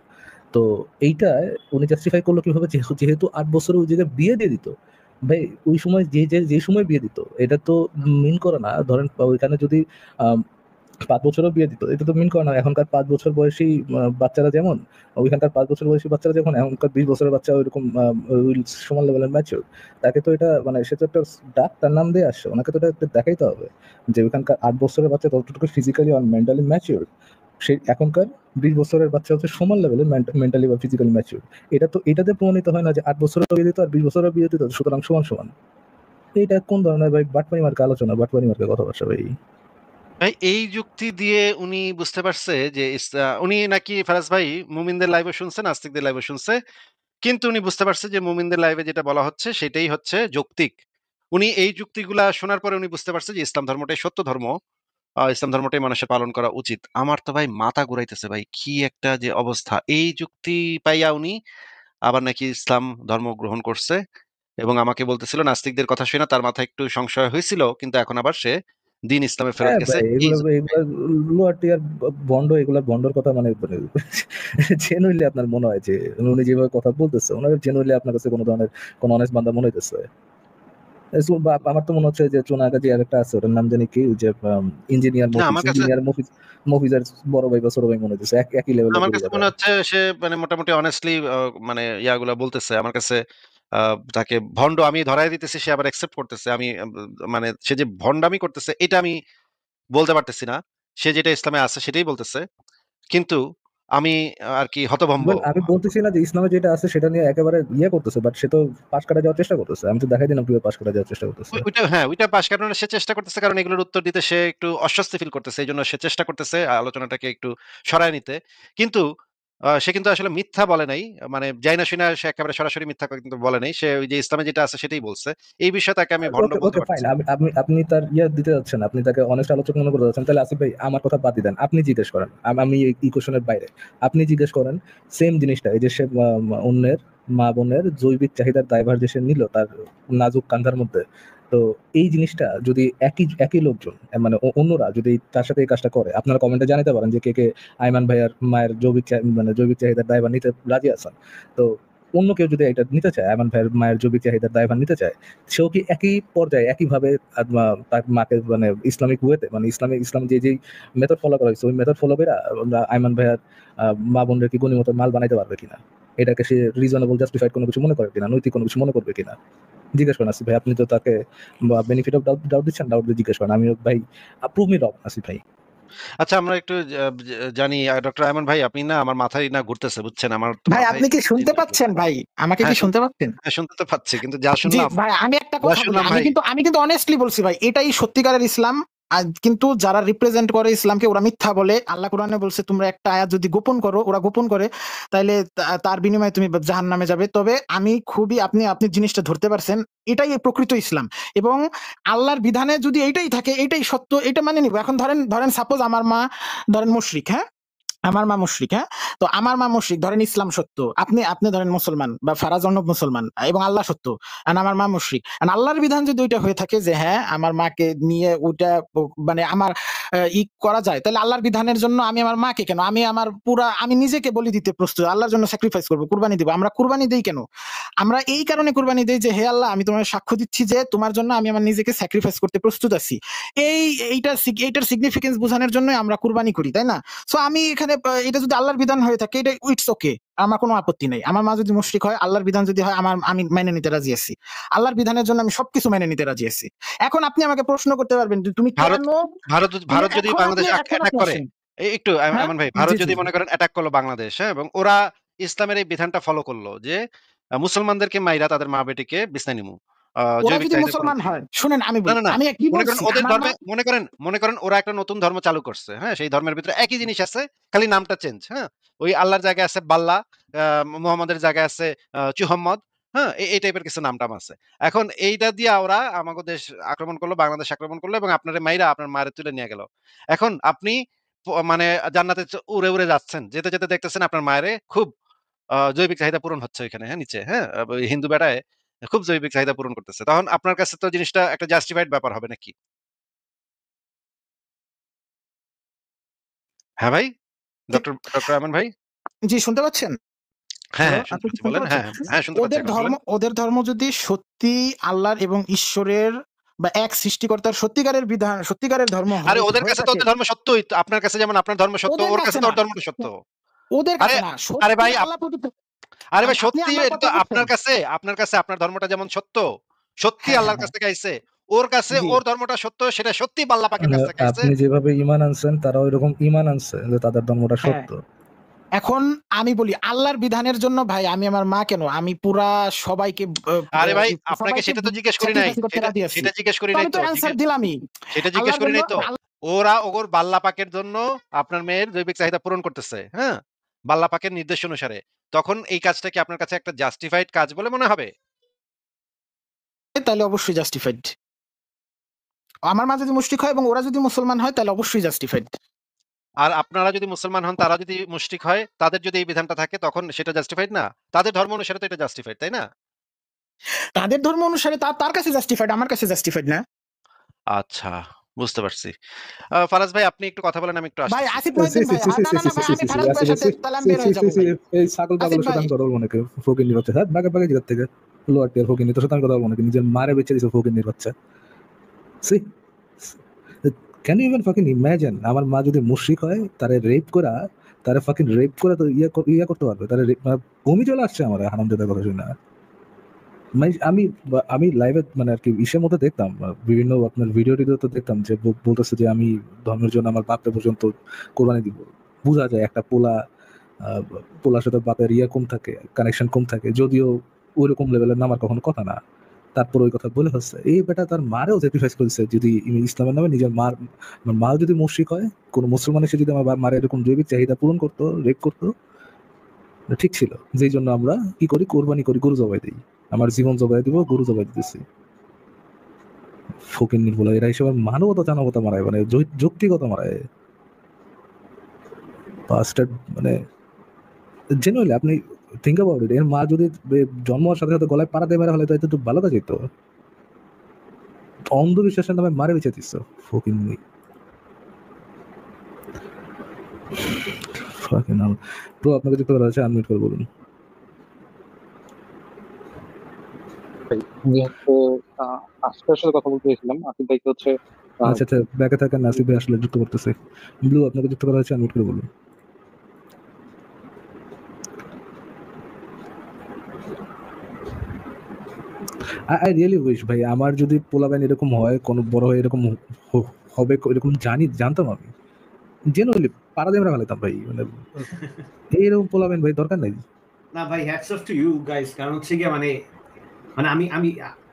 তো এইটা উনি জাস্টিফাই করলো কিভাবে, যেহেতু ৮ বছরে ওই জায়গায় বিয়ে দিয়ে দিত। ভাই ওই সময় যে সময় বিয়ে দিত এটা তো মিন করে না, ধরেন ওইখানে যদি ৫ বছরও বিয়ে দিত, এটা তো মিন করে না এখনকার ৫ বছর বয়সী বাচ্চারা যেমন, ওইখানকার ৫ বছর বয়সী বাচ্চারা যেমন, এখনকার ২০ বছরের বাচ্চা ওইরকম ওই সমান লেভেলের ম্যাচিউর। তাকে তো এটা মানে সে তো একটা ডাক্তার নাম দিয়ে আসছে, ওনাকে তো এটা একটা দেখাইতে হবে যে ওইখানকার ৮ বছরের বাচ্চা ততটুকু ফিজিক্যালি আর মেন্টালি ম্যাচিউর, সেই এখনকার ২০ বছরের বাচ্চা হচ্ছে সমান লেভেলের মেন্টালি বা ফিজিক্যালি ম্যাচিউর। এটাতে প্রমাণিত হয় না যে ৮ বছরের বিয়ে দিত আর ২০ বছরের বিয়ে দিত সুতরাং সমান সমান। এইটা কোন ধরনের ভাই বাটপারি মার্কা আলোচনা, বাটপারি মার্কা কথাবার্তা ভাই। ভাই এই যুক্তি দিয়ে উনি বুঝতে পারছে যে উনি নাকি ফারাজ ভাই মুমিনদের লাইভে শুনছে, নাস্তিকদের লাইভে শুনছে। কিন্তু উনি বুঝতে পারছে যে মুমিনদের লাইভে যেটা বলা হচ্ছে সেটাই হচ্ছে যৌক্তিক। উনি এই যুক্তিগুলা শোনার পরে উনি বুঝতে পারছে যে ইসলাম ধর্মটাই সত্য ধর্ম। ইসলাম ধর্মটাই মানুষের পালন করা উচিত। আমার তো ভাই মাথা ঘুরাইতেছে ভাই। কি একটা যে অবস্থা। এই যুক্তি পাইয়া উনি আবার নাকি ইসলাম ধর্ম গ্রহণ করছে এবং আমাকে বলতেছিল নাস্তিকদের কথা শুনে তার মাথায় একটু সংশয় হয়েছিল। কিন্তু এখন আবার সে দ্বীন ইসলামে ফেরত হ্যাঁ গেছে। ভাই, এই এগুলা লোয়ার টিয়ার ভন্ড, এগুলা ভন্ডর কথা মানে জেনুইনলি আপনার মনে হয় যে উনি যেভাবে কথা বলতেছে ওনার জেনুইনলি আপনার কাছে কোনো ধরনের কোনো অনেস্ট বান্দা মনে হইতেছে? আমার তো মনে হচ্ছে যে চুনাহাগা যে আরেকটা আছে ওটার নাম জানি কি, ওই যে ইঞ্জিনিয়ার না আমার কাছে মফিজের বড় ভাই বা ছোট ভাই মনে হচ্ছে একই লেভেলের আমার বলি কাছে যাবে। মনে হচ্ছে সে মানে মোটামুটি অনেস্টলি মানে ইয়াগুলা বলতেছে আমার কাছে। তাকে ভন্ড আমি ধরায় দিতেছি, সে আবার অ্যাকসেপ্ট করতেছে। আমি মানে সে যে ভন্ডামি করতেছে এটা আমি বলতে পারতেছি না। সে যেটা ইসলামে আছে সেটাই বলতেছে। কিন্তু আমি আর কি হতভম্ব। আমি বলতেছি না যে ইসলামে যেটা আছে সেটা নিয়ে একেবারে ইয়ে করতেছে, বাট সে তো পাশ কাটা যাওয়ার চেষ্টা করতেছে। আমি তো দেখাই দিলাম কিভাবে পাশ কাটা যাওয়ার চেষ্টা করতেছে। ওইটা হ্যাঁ, ওইটা পাশ কাটানোর সে চেষ্টা করতেছে কারণ এগুলোর উত্তর দিতে সে একটু অস্বস্তি ফিল করতেছে। এইজন্য সে চেষ্টা করতেছে আলোচনাটাকে একটু সরায় নিতে। কিন্তু সে কিন্তু আসলে মিথ্যা বলে নাই। মানে যাই না শুইনা সে একেবারে সরাসরি মিথ্যা কথা কিন্তু বলে নাই। সে ওই যে ইসলামে যেটা আছে সেটাই বলছে। এই বিষয়ে তাকে আমি ভন্ড ওকে বলতে ওকে ফাইন, পারতেছি না। আপনি তার ইয়ে দিতে যাচ্ছেন, আপনি তাকে অনেস্ট আলোচক মনে করতে যাচ্ছেন। তাহলে আসিফ ভাই আমার কথা বাদ দেন, আপনি জিজ্ঞেস করেন। আমি এই কোশ্চেনের বাইরে, আপনি জিজ্ঞেস করেন সেম জিনিসটা, এই যে সে অন্যের মা বোনের জৈবিক চাহিদার দায়ভার যে সে নিল তার নাজুক কান্ধার মধ্যে। তো এই জিনিসটা যদি একই একই লোকজন মানে অন্যরা যদি তার সাথে এই কাজটা করে, আপনারা কমেন্টে জানাতে পারেন যে কে কে আইমান ভাইয়ার মায়ের মানে জৈবিক চাহিদার দায়ভার নিতে রাজি আছেন। তো অন্য কেউ যদি এটা নিতে চায়, আইমান ভাইয়ের মায়ের জৈবিক চাহিদার দায়ভার নিতে চায়, সেও কি একই পর্যায়ে একইভাবে তার মাকে মানে ইসলামিক ওয়েতে মানে ইসলাম যে যেই মেথড ফলো করা হয়েছে ওই মেথড ফলো করে আইমান ভাইয়ার মা বোনদের কি গণিমত মাল বানাইতে পারবে কিনা, এটাকে সে রিজনেবল জাস্টিফাইড কোনো কিছু মনে করে কিনা, নৈতিক কোনো কিছু মনে করবে কিনা, জিজ্ঞেস করেন আসিফ ভাই। আপনি তো তাকে বেনিফিট অফ ডাউট দিচ্ছেন, ডাউট দিয়ে জিজ্ঞেস করেন। আমি ভাই প্রুভ মি রং আসিফ ভাই। আচ্ছা আমরা একটু জানি ডক্টর আয়মান ভাই আপনি না আমার মাথায় না ঘুরতেছে বুঝছেন? আমার তো ভাই মাথায় আপনি কি শুনতে চিন্তা পাচ্ছেন ভাই? আমাকে কি হ্যাঁ, শুনতে পাচ্ছেন? হ্যাঁ শুনতে তো পাচ্ছি। কিন্তু যা জি শুনলাম ভাই, আমি একটা কথা বলি। ভাই আমি কিন্তু অনেস্টলি বলছি ভাই, এটাই সত্যিকারের ইসলাম। আর কিন্তু যারা রিপ্রেজেন্ট করে ইসলামকে ওরা মিথ্যা বলে। আল্লাহ কোরআনে বলছে তোমরা একটা আয়াত যদি গোপন করো, ওরা গোপন করে, তাইলে তার বিনিময়ে তুমি জাহান্নামে যাবে। তবে আমি খুবই আপনি জিনিসটা ধরতে পারছেন, এটাই প্রকৃত ইসলাম। এবং আল্লাহর বিধানে যদি এইটাই থাকে, এটাই সত্য, এটা মানে নিব। এখন ধরেন সাপোজ আমার মা ধরেন মুশরিক, হ্যাঁ, আমার মা মুশরিক, হ্যাঁ, তো আমার মা মুশরিক, ধরেন ইসলাম সত্য, আপনি ধরেন মুসলমান বা ফারাজ অর্ণব মুসলমান এবং আল্লাহ সত্য, আর আমার মা মুশরিক। আর আল্লাহর বিধান যদি ওইটা হয়ে থাকে যে হ্যাঁ আমার মাকে নিয়ে ওইটা মানে আমার করা যায়, তাহলে আল্লাহর বিধানের জন্য আমি আমার মাকে কেন, আমি নিজেকে বলি দিতে প্রস্তুত, আল্লাহর জন্য স্যাক্রিফাইস করবো, কুরবানি দিব। আমরা কুরবানি দেই কেন? আমরা এই কারণে কুরবানি দেই যে হে আল্লাহ, আমি তোমার সাক্ষ্য দিচ্ছি যে তোমার জন্য আমি আমার নিজেকে স্যাক্রিফাইস করতে প্রস্তুত আছি। এইটার সিগনিফিকেন্স বোঝানোর জন্য আমরা কুরবানি করি, তাই না? সো আমি এখানে এটা যদি আল্লাহর বিধান হয়ে থাকে, এটা ইটস ওকে, আমার কোনো আপত্তি নেই। আমার মা যদি মুশরিক হয়, আল্লাহর বিধান যদি হয়, আমি মেনে নিতে রাজি আছি। আল্লাহর বিধানের জন্য আমি সবকিছু মেনে নিতে রাজি আছি। এখন আপনি আমাকে প্রশ্ন করতে পারবেন যে তুমি ভারত কেন, ভারত যদি এখন বাংলাদেশ এখন অ্যাটাক আপনি করে আসেন। একটু হ্যাঁ, এমন ভাই ভারত জি জি যদি জি। মনে করেন অ্যাটাক করলো বাংলাদেশ, হ্যাঁ, এবং ওরা ইসলামের এই বিধানটা ফলো করলো যে মুসলমানদেরকে মাইরা তাদের মা বেটিকে বিছনায় নিমু ওরা জৈবিক যদি চাহিদা পূরণ মুসলমান করবো। হয়, শুনেন আমি না বলি, না না আমি কি মনে করেন বলছি, ওদের আমার মা, ধর্মে মনে করেন ওরা একটা নতুন ধর্ম চালু করছে, হ্যাঁ, সেই ধর্মের ভিতরে একই জিনিস আছে, খালি নামটা চেঞ্জ, হ্যাঁ, ওই আল্লাহর জায়গায় আছে বাল্লা, মুহাম্মাদের জায়গায় আছে চুহাম্মদ, হ্যাঁ, এই টাইপের কিছু নাম টাম আছে। এখন এইটা দিয়ে ওরা আমাদের দেশ আক্রমণ করলো, বাংলাদেশ আক্রমণ করলো এবং আপনার মাইরা আপনার মায়ের তুলে নিয়ে গেল। এখন আপনি মানে জান্নাতে উড়ে উড়ে যাচ্ছেন, যেতে যেতে দেখতেছেন আপনার মায়ের খুব জৈবিক চাহিদা পূরণ হচ্ছে ওইখানে, হ্যাঁ, নিচে, হ্যাঁ, ওই হিন্দু বেড়ায় খুব জৈবিক চাহিদা পূরণ করতেছে। তখন আপনার কাছে তো জিনিসটা একটা জাস্টিফাইড ব্যাপার হবে নাকি? হ্যাঁ ভাই? ঠিক, ডক্টর আমান ভাই? জি শুনতে পাচ্ছেন? হ্যাঁ, হ্যালো, হ্যাঁ, শুনতে আপনি কি পাচ্ছি। শুনতে বলেন। পাচ্ছেন? হ্যাঁ, হ্যাঁ, হ্যাঁ, শুনতে পাচ্ছি এখন বলেন। ওদের ধর্ম যদি সত্যি আল্লাহর এবং ঈশ্বরের বা এক সৃষ্টিকর্তার সত্যিকারের বিধান, সত্যিকারের ধর্ম আরে ওদের হয়ে কাছে তো থাকে, ওদের ধর্ম সত্যই। তো আপনার কাছে যেমন আপনার ধর্ম সত্য, ওদের ওর কাছে কাছে তো না, ওর ধর্মটা সত্য। ওদের আরে, কাছে না, আরে সত্যি ভাই আল্লাহ প্রদত্ত। আরে ভাই আপনি সত্যি আমার এটা তো কথা বুঝছেন? আপনার কাছে আপনার ধর্মটা যেমন সত্য, সত্যি হ্যাঁ হ্যাঁ আল্লাহর কাছ হ্যাঁ, থেকে আইছে। ওর কাছে জি। ওর ধর্মটা সত্য, সেটা সত্যি আল্লাহ পাকের কাছ থেকে আইছে। আপনি যেভাবে ঈমান আনছেন তারা ওইরকম ঈমান আনছে যে তাদের ধর্মটা হ্যাঁ, সত্য। এখন আমি বলি আল্লাহর বিধানের জন্য ভাই আমি আমার মা কেন, আমি পুরা সবাইকে আরে ভাই আপনাকে সেটা তো জিজ্ঞেস করি নাই। স্যাক্রিফাইস করতে সেটা রাজি আছি। সেটা জিজ্ঞেস করি তো নাই আমি তো তো। অ্যানসার দিলামই। সেটা জিজ্ঞেস আল্লাহর করি জন্য নাই তো। ওরা ওগোর বাল্লা পাকের জন্য আপনার মেয়ের জৈবিক চাহিদা পূরণ করতেছে, হ্যাঁ? বাল্লা পাকের নির্দেশ অনুসারে। তখন এই কাজটা কি আপনার কাছে একটা জাস্টিফাইড কাজ বলে মনে হবে? তাহলে অবশ্যই জাস্টিফাইড। আমার মা যদি মুশরিক হয় এবং ওরা যদি মুসলমান হয়, তাহলে অবশ্যই জাস্টিফাইড। আর আপনারা যদি মুসলমান হন, তারা যদি মুশরিক হয়, তাদের যদি এই বিধানটা থাকে তখন সেটা জাস্টিফাইড না? তাদের ধর্ম অনুসারে তো এটা জাস্টিফাইড, তাই না? তাদের ধর্ম অনুসারে তার কাছে জাস্টিফাইড, আমার কাছে জাস্টিফাইড না। আচ্ছা, বুঝতে পারছি। ফারাজ ভাই আপনি একটু কথা বলেন, আমি একটু ভাই আসতেছি। আসিফ মহিউদ্দিন ভাই, না না না ভাই, আমি ফারাজ ভাইয়ের সাথে তাহলে আমি বের হয়ে যাবো ভাই। এই ছাগল আসিফ পাগলের সাথে ভাই, আমি কথা বলবো নাকি? ফকির নিবাতে হ্যাঁ, বাগে বাগে জিগার থেকে লোয়ার টিয়ার ফকিন্নি, তোর সাথে আমি কথা বলবো নাকি? নিজের মারে বেঁচে দিছে ফকিন্নির বাচ্চা। See, can you even fucking imagine আমার মা যদি মুশরিক হয়, তারে রেপ করা, তারে ফাকিং রেপ করে তো ইয়া করতে পারবে, তারে বমি চলে আসছে আমার হারামজাদার কথা শুনে। মানে আমি লাইভে মানে আর কি ইসের মধ্যে দেখতাম, বিভিন্ন আপনার ভিডিও টিডিওতে দেখতাম যে বলতেছে যে আমি ধর্মের জন্য আমার বাপকে পর্যন্ত কোরবানি দিব। বোঝা যায় একটা পোলার সাথে বাপের ইয়া কম থাকে, কানেকশন কম থাকে, যদিও ওইরকম লেভেলের নামার কখনো কথা না, তারপর ওই কথা বলে হচ্ছে। এই বেটা তার মারেও স্যাক্রিফাইস করেছে যদি ইসলামের নামে নিজের আমার মাও যদি মুশরিক হয়, কোনো মুসলমান এসে যদি আমার মারে এরকম জৈবিক চাহিদা পূরণ করতো, রেপ করতো, ঠিক ছিল। যেই জন্য আমরা কি করি, কোরবানি করি, গরু জবাই দিই। আমার জীবন জবাই দিব, গরু জবাই দিতেছি। ফকিন্নির বলে এরা হিসেবে মানবতা জানবতা মারায়, মানে যৌক্তিকতা মারায় বাস্টার্ড। মানে জেনুইনলি আপনি থিঙ্ক অ্যাবাউট ইট, এর মা যদি জন্ম হওয়ার সাথে সাথে গলায় পাড়া দিয়ে মেরা হলে তো একটু ভালো কাজ হইতো। অন্ধবিশ্বাসের নামে মারে বেঁচে দিচ্ছ ফকিন্নি। ব্রো আপনাকে যুক্ত করা হচ্ছে, আনমিউট করে বলুন। আসিফের সাথে কথা বলতে চাইছিলাম। আসিফ ভাইকে হচ্ছে আচ্ছা আচ্ছা, ব্যাকে থাকেন, আসিফ ভাই আসলে যুক্ত করতেছে। ব্লু আপনাকে যুক্ত করা হচ্ছে, আনমিউট করে বলুন। আই রিয়েলি উইশ ভাই আমার যদি পোলাবেন এরকম হয়, কোনো বড় হয়ে এরকম হবে, এরকম জানতাম আমি জেনুইনলি পাড়া দিয়ে আমরা ভালাইতাম ভাই। মানে এইরকম পোলাবেন ভাই দরকার নাই। না ভাই, hats off to you guys. কারণ হচ্ছে গিয়ে মানে মানে আমি আমি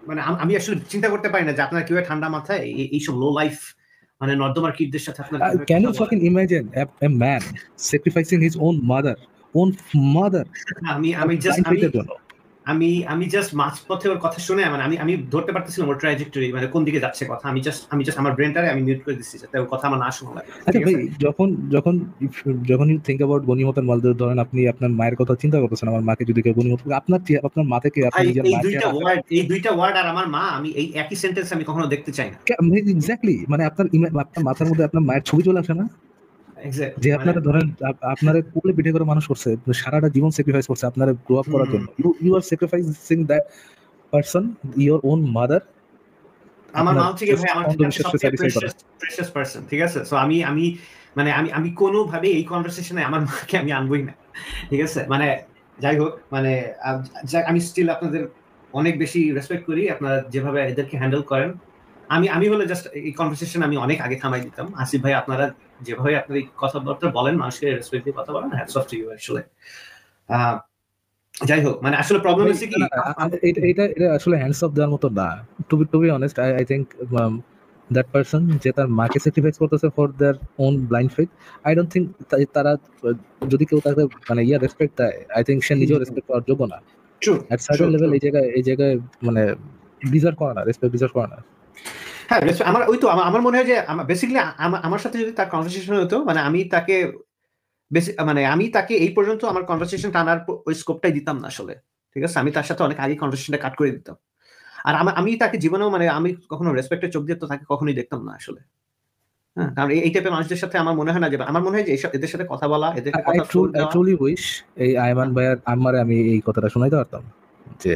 মানে আমি আসলে চিন্তা করতে পারি না যে আপনারা কিভাবে ঠান্ডা মাথায় এইসব লো লাইফ মানে নর্দমার কিডদের সাথে আপনারা can you fucking imagine a man sacrificing his own mother আমি জাস্ট মাঝপথে ওর কথা শুনে মানে আমি ধরতে পারতেছিলাম ওর ট্র্যাজেক্টরি, মানে কোন দিকে যাচ্ছে কথা। আমি জাস্ট আমার ব্রেনটারে আমি মিউট করে দিচ্ছি যাতে ওর কথা আমার না শোনা লাগে। আচ্ছা ভাই, যখন ইউ থিঙ্ক অ্যাবাউট গনিমতের মাল, ধরেন আপনি আপনার মায়ের কথা চিন্তা করতেছেন, আমার মাকে যদি কেউ গনিমত, আপনার মা থেকে আপনি নিজের এই দুইটা ওয়ার্ড আর আমার মা, আমি এই একই সেন্টেন্স আমি কখনো দেখতে চাই না। এক্স্যাক্টলি, মানে আপনার মাথার মধ্যে আপনার মায়ের ছবি চলে আসে না, যে আপনারা ধরেন আপনারা কোলে পিঠে করে মানুষ করছে, সারাটা জীবন স্যাক্রিফাইস করছে আপনারা গ্রো আপ করার জন্য। You are sacrificing that person, your own mother. আমার মা হচ্ছে ভাই আমার প্রেশাস পারসন, ঠিক আছে? সো আমি কোনোভাবে এই কনভারসেশনে আমার মাকে আমি আনবই না, ঠিক আছে? মানে যাই হোক, মানে আমি স্টিল আপনাদের অনেক বেশি রেসপেক্ট করি, আপনারা যেভাবে এদেরকে হ্যান্ডেল করেন। আমি হলে জাস্ট এই কনভারসেশন আমি অনেক আগে থামাই দিতাম। আসিফ ভাই, আপনারা যেভাবে আপনার এই কথাবার্তা বলেন, মানুষকে রেসপেক্ট দিয়ে কথা বলেন, হ্যাটস অফ টু ইউ আসলে। যাই হোক, মানে আসলে প্রবলেম হচ্ছে কি, এটা আসলে হ্যান্ডস অফ দেওয়ার মতো না। To be honest, I think that person যে তার মাকে স্যাক্রিফাইস করতেছে for their own blind faith, I don't think তারা যদি কেউ তাকে মানে রেসপেক্ট দেয়, আই থিংক সে নিজেও রেসপেক্ট করার যোগ্য না। এট সার্টেন লেভেল এই জায়গায় মানে ডিজার্ভ করে না, রেসপেক্ট ডিজার্ভ করে না। হ্যাঁ, আমার মনে হয় যে বেসিক্যালি আমার সাথে যদি তার কনভারসেশন হতো, মানে আমি তাকে এই পর্যন্ত আমার কনভারসেশন টানার ওই স্কোপটাই দিতাম না আসলে, ঠিক আছে? আমি তার সাথে অনেক আগে কনভারসেশনটা কাট করে দিতাম। আর আমি তাকে জীবনেও মানে আমি কখনো রেসপেক্টের চোখ দিয়ে তো তাকে কখনোই দেখতাম না আসলে। হ্যাঁ, কারণ এই টাইপের মানুষদের সাথে আমার মনে হয় না যে আমার মনে হয় যে এদের সাথে কথা বলা, এদেরকে কথা ট্রুলি উইশ এই আয়মান ভাইয়ার আমারে আমি এই কথাটা শোনাইতে পারতাম যে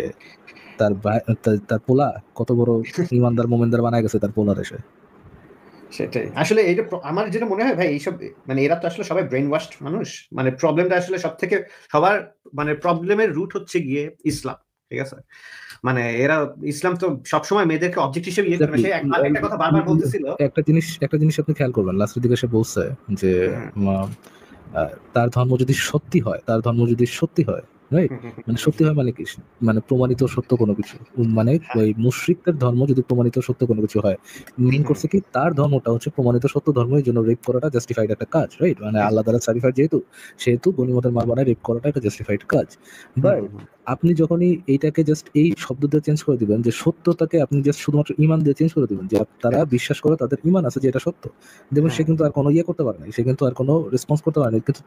তার পোলা কত বড় ইমানদার মোমেনদার বানায় গেছে তার পোলার এসে। সেটাই আসলে এইটা আমার যেটা মনে হয় ভাই, এইসব মানে এরা তো আসলে সবাই ব্রেন ওয়াশড মানুষ। মানে প্রবলেমটা আসলে সবার মানে প্রবলেমের রুট হচ্ছে গিয়ে ইসলাম, ঠিক আছে? মানে এরা ইসলাম তো সবসময় মেয়েদেরকে অবজেক্ট হিসেবে ইয়ে করে। সে একটা কথা বারবার বলতেছিল, একটা জিনিস আপনি খেয়াল করবেন, লাস্টের দিকে সে বলছে যে তার ধর্ম যদি সত্যি হয়, রাইট? মানে সত্যি হয় মানে কি, মানে প্রমাণিত সত্য কোনো কিছু, মানে ওই মুশরিকদের ধর্ম যদি প্রমাণিত সত্য কোনো কিছু হয়, মিন করছে কি তার ধর্মটা হচ্ছে প্রমাণিত সত্য ধর্ম, এই জন্য রেপ করাটা জাস্টিফাইড একটা কাজ, রাইট? মানে আল্লাহ দ্বারা সার্টিফাইড সেহেতু গনিমতের মাল বানায় রেপ করাটা একটা জাস্টিফাইড কাজ। বাট আপনি যখনই এইটাকে জাস্ট এই শব্দ দিয়ে চেঞ্জ করে দিবেন, যে সত্যটাকে আপনি জাস্ট শুধুমাত্র ইমান দিয়ে চেঞ্জ করে দিবেন, যে তারা বিশ্বাস করে, তাদের ইমান আছে যে এটা সত্য, দেখুন সে কিন্তু আর কোনো করতে পারে না, সে কিন্তু আর কোনো রেসপন্স করতে পারে না। কিন্তু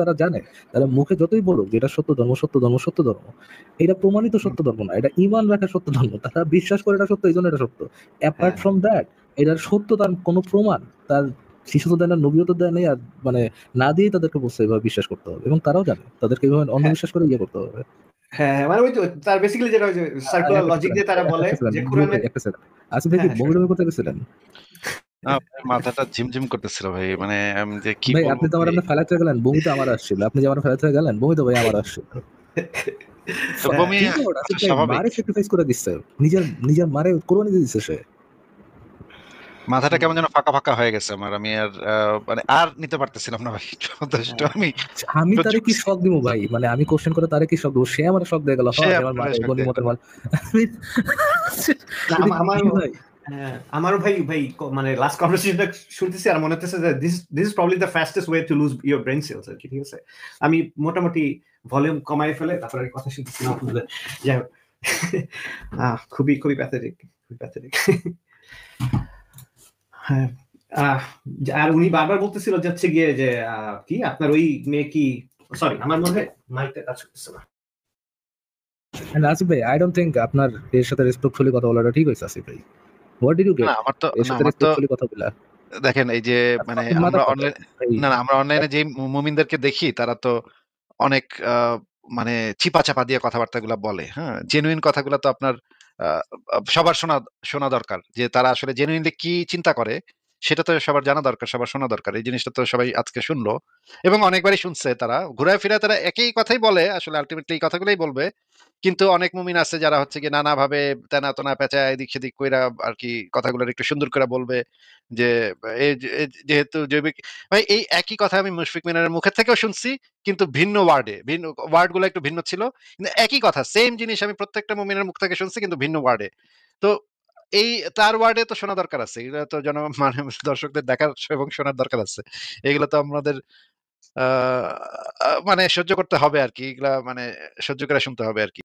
তারা জানে, তারা মুখে যতই বলুক যে এটা সত্য ধর্ম, এটা প্রমাণিত সত্য ধর্ম না, এটা ইমান রাখা সত্য ধর্ম, তারা বিশ্বাস করে এটা সত্য, এই জন্য এটা সত্য। অ্যাপার্ট ফ্রম দ্যাট, এটার সত্য তার কোনো প্রমাণ তার শিশু তো দেয় না, নবীও তো দেয় নেই, আর মানে না দিয়েই তাদেরকে বলছে এভাবে বিশ্বাস করতে হবে, এবং তারাও জানে তাদেরকে এইভাবে অন্ধবিশ্বাস করে করতে হবে। হ্যাঁ, হ্যাঁ, মানে ওই তো তার বেসিক্যালি যেটা ওই যে সার্কুলার লজিক দিয়ে তারা বলে যে কোরআনে একটা সেকেন্ড আসিফ ভাই কি হ্যাঁ, হ্যাঁ, বমি করতে গেছিলেন? না, আপনার মাথাটা ঝিমঝিম করতেছিল ভাই। মানে আমি যে কি ভাই বলবো আপনি তো আমার ভাই? আপনার ফেলাতে গেলেন, বমি তো আমার আসছিল। আপনি যে আমার ফেলাতে গেলেন, বমি তো ভাই আমার আসছিল। তো বমি কি খবর আসিফ ভাই? স্বাভাবিক। মারে স্যাক্রিফাইস করে দিচ্ছে। নিজের মারে কোরবানি দিয়ে দিচ্ছে সে। মাথাটা কেমন যেন ফাঁকা, ফাঁকা হয়ে গেছে আমার। আমি আর মানে আর নিতে পারতেছিলাম না ভাই। যথেষ্ট আমি আমি সহ্য তারে কি করছি। শক দিব ভাই? মানে আমি কোশ্চেন করে তারে কি শক দিব? সে আমারে শক দিয়ে গেল। সে হ্যাঁ, আমার আপনারে মারে শক দিয়ে গনিমতের গেল। মাল। আমি না এটা কি আমারও ভাই? হ্যাঁ, আমারও ভাই মানে লাস্ট কনভারসেশনটা শুনতেছি আর মনে হচ্ছে যে this is probably the fastest way to lose your brain cells আর কি, ঠিক আছে? আমি মোটামুটি ভলিউম কমায় ফেলে তারপরে কথা শুনতেছি না আপনাদের। যাই হোক খুবই খুবই প্যাথেটিক, খুবই প্যাথেটিক। হ্যাঁ, আর উনি বারবার বলতেছিল যাচ্ছে গিয়ে যে কি আপনার ওই মেয়ে কি, সরি আমার মনে হয় মাইকটা কাজ করতেছে না। And আসিফ ভাই, I don't think আপনার এর সাথে রেসপেক্টফুলি কথা বলাটা ঠিক হইছে আসিফ ভাই। What did you না get? এর সাথে আমার তো রেসপেক্টফুলি কথা বলা। দেখেন এই যে মানে Fucking আমরা motherfucker অনলাইন ভাই। না, আমরা অনলাইনে যেই মুমিনদেরকে দেখি তারা তো অনেক মানে চিপা-চাপা দিয়ে কথাবার্তাগুলা বলে, হ্যাঁ? জেনুইন কথাগুলা তো আপনার আ আ সবার শোনা দরকার। যে তারা আসলে জেনুইনলি কি চিন্তা করে সেটা তো সবার জানা দরকার, সবার শোনা দরকার। এই জিনিসটা তো সবাই আজকে শুনলো এবং অনেকবারই শুনছে তারা। ঘুরায় ফিরায় তারা একই কথাই বলে। আসলে আল্টিমেটলি এই কথাগুলোই বলবে। কিন্তু অনেক মুমিন আছে যারা হচ্ছে গিয়ে নানাভাবে তেনা-তেনা পেঁচায় এদিক-সেদিক কইরা আরকি কথাগুলোর একটু সুন্দর করে বলবে। যে যেহেতু জৈবিক ভাই এই একই কথা আমি মুশফিক মিনারের মুখের থেকেও শুনছি কিন্তু ভিন্ন ওয়ার্ডে। ওয়ার্ড গুলো একটু ভিন্ন ছিল। কিন্তু একই কথা সেম জিনিস আমি প্রত্যেকটা মুমিনের মুখ থেকে শুনছি কিন্তু ভিন্ন ওয়ার্ডে। তো এই তার ওয়ার্ডে তো শোনা দরকার আছে। এগুলো তো মানে দর্শকদের দেখার এবং শোনার দরকার আছে। এগুলো তো আমাদের আ মানে সহ্য করতে হবে আরকি। এগুলা মানে সহ্য করে শুনতে হবে আরকি।